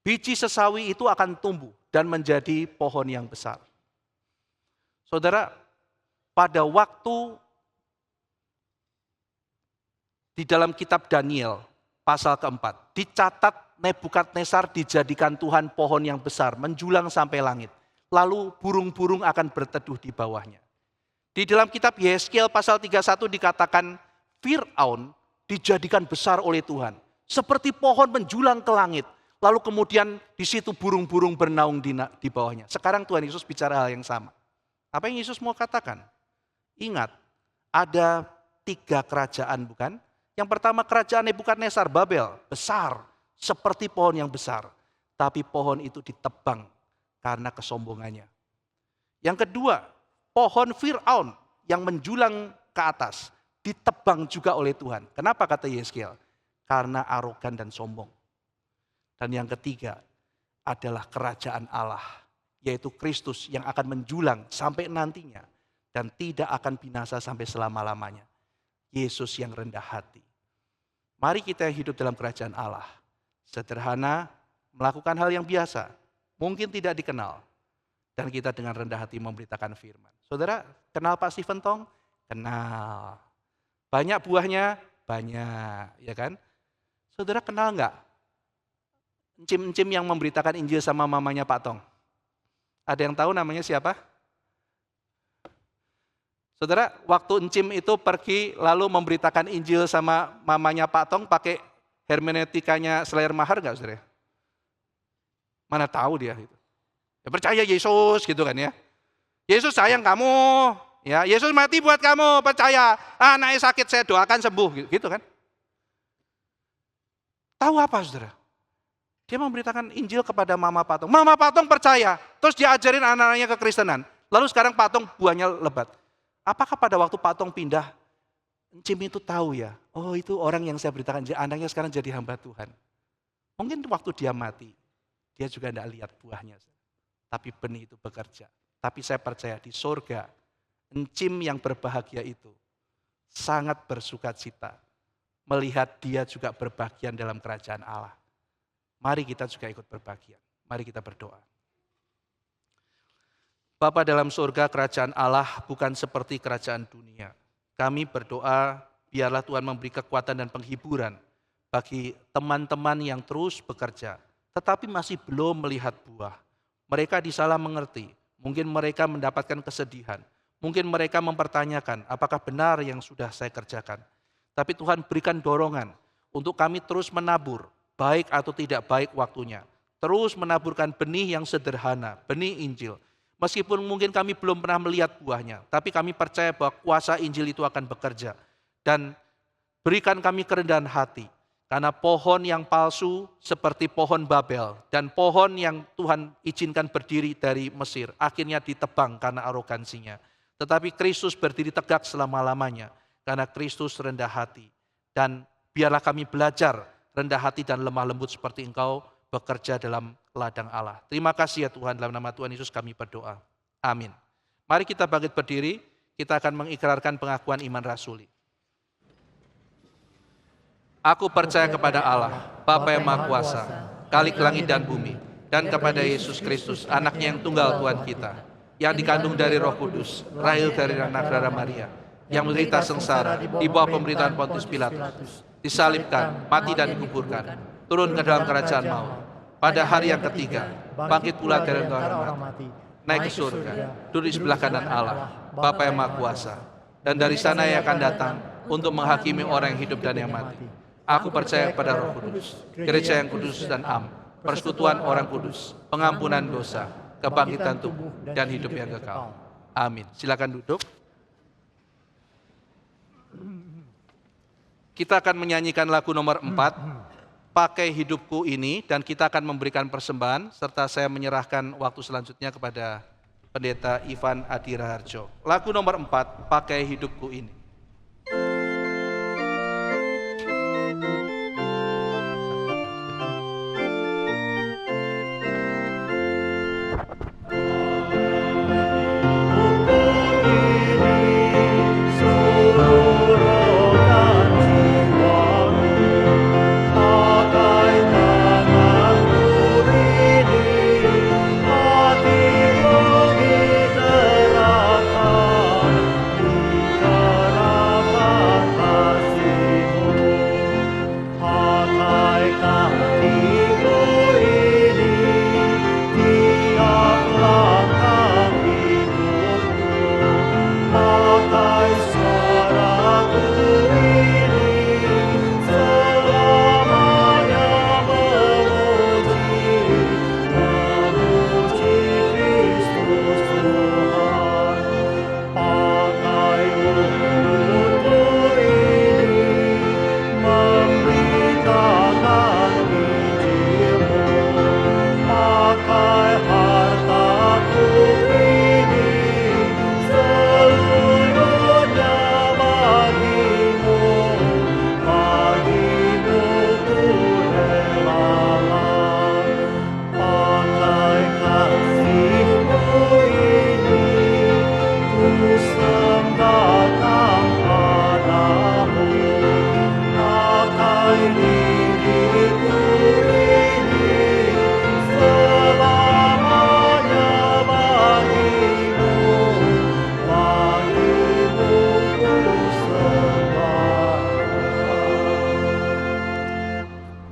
Biji sesawi itu akan tumbuh dan menjadi pohon yang besar. Saudara, pada waktu di dalam kitab Daniel, pasal keempat, dicatat Nebukadnezar dijadikan Tuhan pohon yang besar, menjulang sampai langit. Lalu burung-burung akan berteduh di bawahnya. Di dalam kitab Yehezkiel pasal 31 dikatakan, Fir'aun dijadikan besar oleh Tuhan. Seperti pohon menjulang ke langit. Lalu kemudian di situ burung-burung bernaung di bawahnya. Sekarang Tuhan Yesus bicara hal yang sama. Apa yang Yesus mau katakan? Ingat, ada 3 kerajaan bukan? Yang pertama kerajaan Nebukadnezar, Babel, besar. Seperti pohon yang besar. tapi pohon itu ditebang karena kesombongannya. Yang kedua, pohon Fir'aun yang menjulang ke atas ditebang juga oleh Tuhan. Kenapa kata Yeskel? Karena arogan dan sombong. Dan yang ketiga adalah kerajaan Allah, yaitu Kristus yang akan menjulang sampai nantinya dan tidak akan binasa sampai selama-lamanya. Yesus yang rendah hati. Mari kita hidup dalam kerajaan Allah. Sederhana, melakukan hal yang biasa, mungkin tidak dikenal. Dan kita dengan rendah hati memberitakan firman. Saudara, kenal Pak Stephen Tong? Kenal. Banyak buahnya? Banyak, ya kan? Saudara kenal enggak encim-encim yang memberitakan Injil sama mamanya Pak Tong? Ada yang tahu namanya siapa? Saudara, waktu encim itu pergi lalu memberitakan Injil sama mamanya Pak Tong pakai hermeneutikanya Slayer Mahar enggak, saudara? Mana tahu dia gitu. Ya, percaya Yesus gitu kan ya. Yesus sayang kamu, ya Yesus mati buat kamu, percaya. Anaknya sakit saya doakan sembuh gitu kan. Tahu apa, saudara? Dia memberitakan Injil kepada Mama Patong. Mama Patong percaya, terus dia ajarin anak-anaknya kekristenan. Lalu sekarang Patong buahnya lebat. Apakah pada waktu Patong pindah, encim itu tahu ya, oh itu orang yang saya beritakan, anaknya sekarang jadi hamba Tuhan. Mungkin waktu dia mati, dia juga tidak lihat buahnya. Tapi benih itu bekerja. Tapi saya percaya di surga, encim yang berbahagia itu sangat bersukacita melihat dia juga berbagian dalam kerajaan Allah. Mari kita juga ikut berbagian. Mari kita berdoa. Bapa dalam surga, kerajaan Allah bukan seperti kerajaan dunia. Kami berdoa biarlah Tuhan memberi kekuatan dan penghiburan bagi teman-teman yang terus bekerja, tetapi masih belum melihat buah. Mereka disalah mengerti, mungkin mereka mendapatkan kesedihan, mungkin mereka mempertanyakan apakah benar yang sudah saya kerjakan. Tapi Tuhan berikan dorongan untuk kami terus menabur, baik atau tidak baik waktunya. Terus menaburkan benih yang sederhana, benih Injil. Meskipun mungkin kami belum pernah melihat buahnya, tapi kami percaya bahwa kuasa Injil itu akan bekerja. Dan berikan kami kerendahan hati, karena pohon yang palsu seperti pohon Babel, dan pohon yang Tuhan izinkan berdiri dari Mesir, akhirnya ditebang karena arogansinya. Tetapi Kristus berdiri tegak selama-lamanya, karena Kristus rendah hati. Dan biarlah kami belajar rendah hati dan lemah lembut seperti Engkau bekerja dalam ladang Allah. Terima kasih ya Tuhan, dalam nama Tuhan Yesus kami berdoa. Amin. Mari kita bangkit berdiri, kita akan mengikrarkan pengakuan iman rasuli. Aku percaya kepada Allah, Bapa yang Maha Kuasa, Khalik langit dan bumi, dan kepada Yesus Kristus, anaknya yang tunggal Tuhan kita, yang dikandung dari Roh Kudus, lahir dari anak darah Maria, yang menderita sengsara di bawah pemerintahan Pontius Pilatus, disalibkan, mati dan dikuburkan, turun ke dalam kerajaan maut. Pada hari yang ketiga, bangkit pula dari antara orang mati, naik ke surga, duduk di sebelah kanan Allah, Bapa yang Maha Kuasa, dan dari sana Ia akan datang untuk menghakimi orang yang hidup dan yang mati. Aku percaya kepada Roh Kudus, gereja yang kudus dan am, persekutuan orang kudus, pengampunan dosa, kebangkitan tubuh, dan hidup yang kekal. Amin. Silakan duduk. Kita akan menyanyikan lagu nomor 4, Pakai Hidupku Ini, dan kita akan memberikan persembahan, serta saya menyerahkan waktu selanjutnya kepada Pendeta Ivan Adiraharjo. Lagu nomor 4, Pakai Hidupku Ini. Di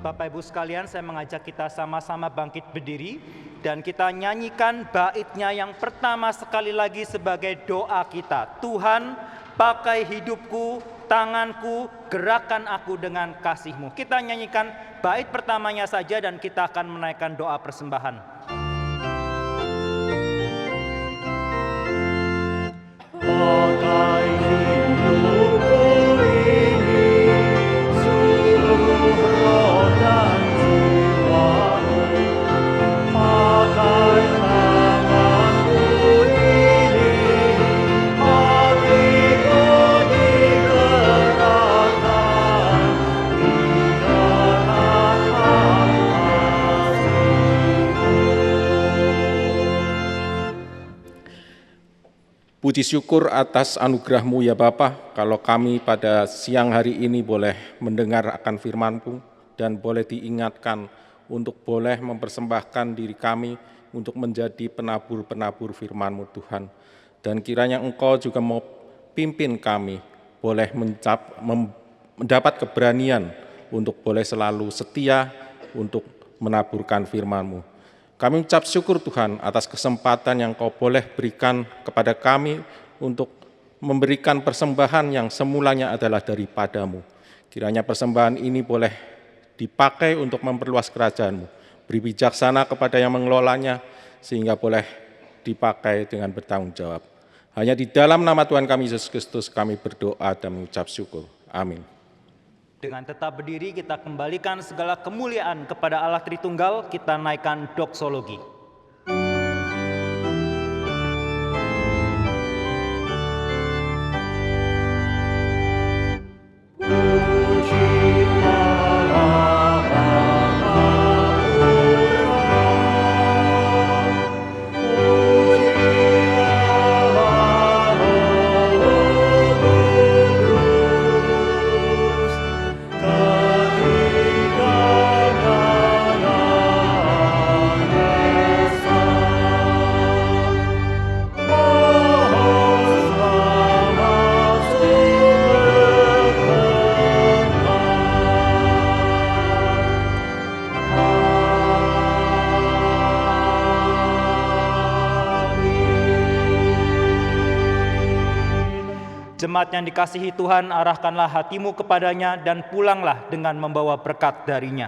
Bapak Ibu sekalian, saya mengajak kita sama-sama bangkit berdiri dan kita nyanyikan baitnya yang pertama sekali lagi sebagai doa kita. Tuhan, pakai hidupku, tanganku, gerakan aku dengan kasih-Mu. Kita nyanyikan bait pertamanya saja dan kita akan menaikkan doa persembahan. Pakai hidupku ini, seluruh roh dan jiwaku. Pakai tanganku ini, hatiku digerakkan di dalam kasih-Mu. Puji syukur atas anugerah-Mu ya Bapa, kalau kami pada siang hari ini boleh mendengar akan firman-Mu dan boleh diingatkan untuk boleh mempersembahkan diri kami untuk menjadi penabur-penabur firman-Mu Tuhan. Dan kiranya Engkau juga mau pimpin kami, boleh mendapat keberanian untuk boleh selalu setia untuk menaburkan firman-Mu. Kami ucap syukur Tuhan atas kesempatan yang Kau boleh berikan kepada kami untuk memberikan persembahan yang semulanya adalah daripada-Mu. Kiranya persembahan ini boleh dipakai untuk memperluas kerajaan-Mu. Beri bijaksana kepada yang mengelolanya sehingga boleh dipakai dengan bertanggung jawab. Hanya di dalam nama Tuhan kami Yesus Kristus kami berdoa dan mengucap syukur. Amin. Dengan tetap berdiri kita kembalikan segala kemuliaan kepada Allah Tritunggal, kita naikkan doksologi. Jemaat yang dikasihi Tuhan, arahkanlah hatimu kepadanya dan pulanglah dengan membawa berkat darinya.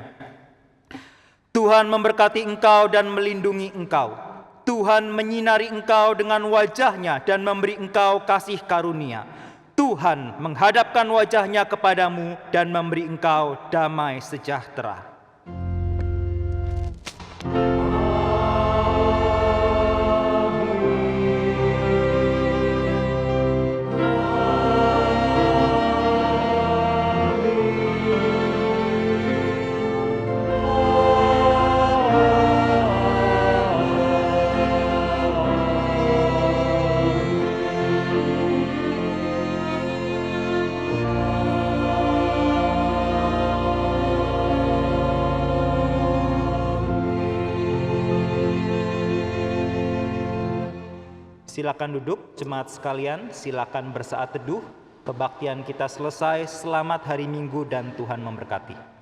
Tuhan memberkati engkau dan melindungi engkau. Tuhan menyinari engkau dengan wajahnya dan memberi engkau kasih karunia. Tuhan menghadapkan wajahnya kepadamu dan memberi engkau damai sejahtera. Silakan duduk, jemaat sekalian, silakan bersaat teduh. Kebaktian kita selesai, selamat hari Minggu dan Tuhan memberkati.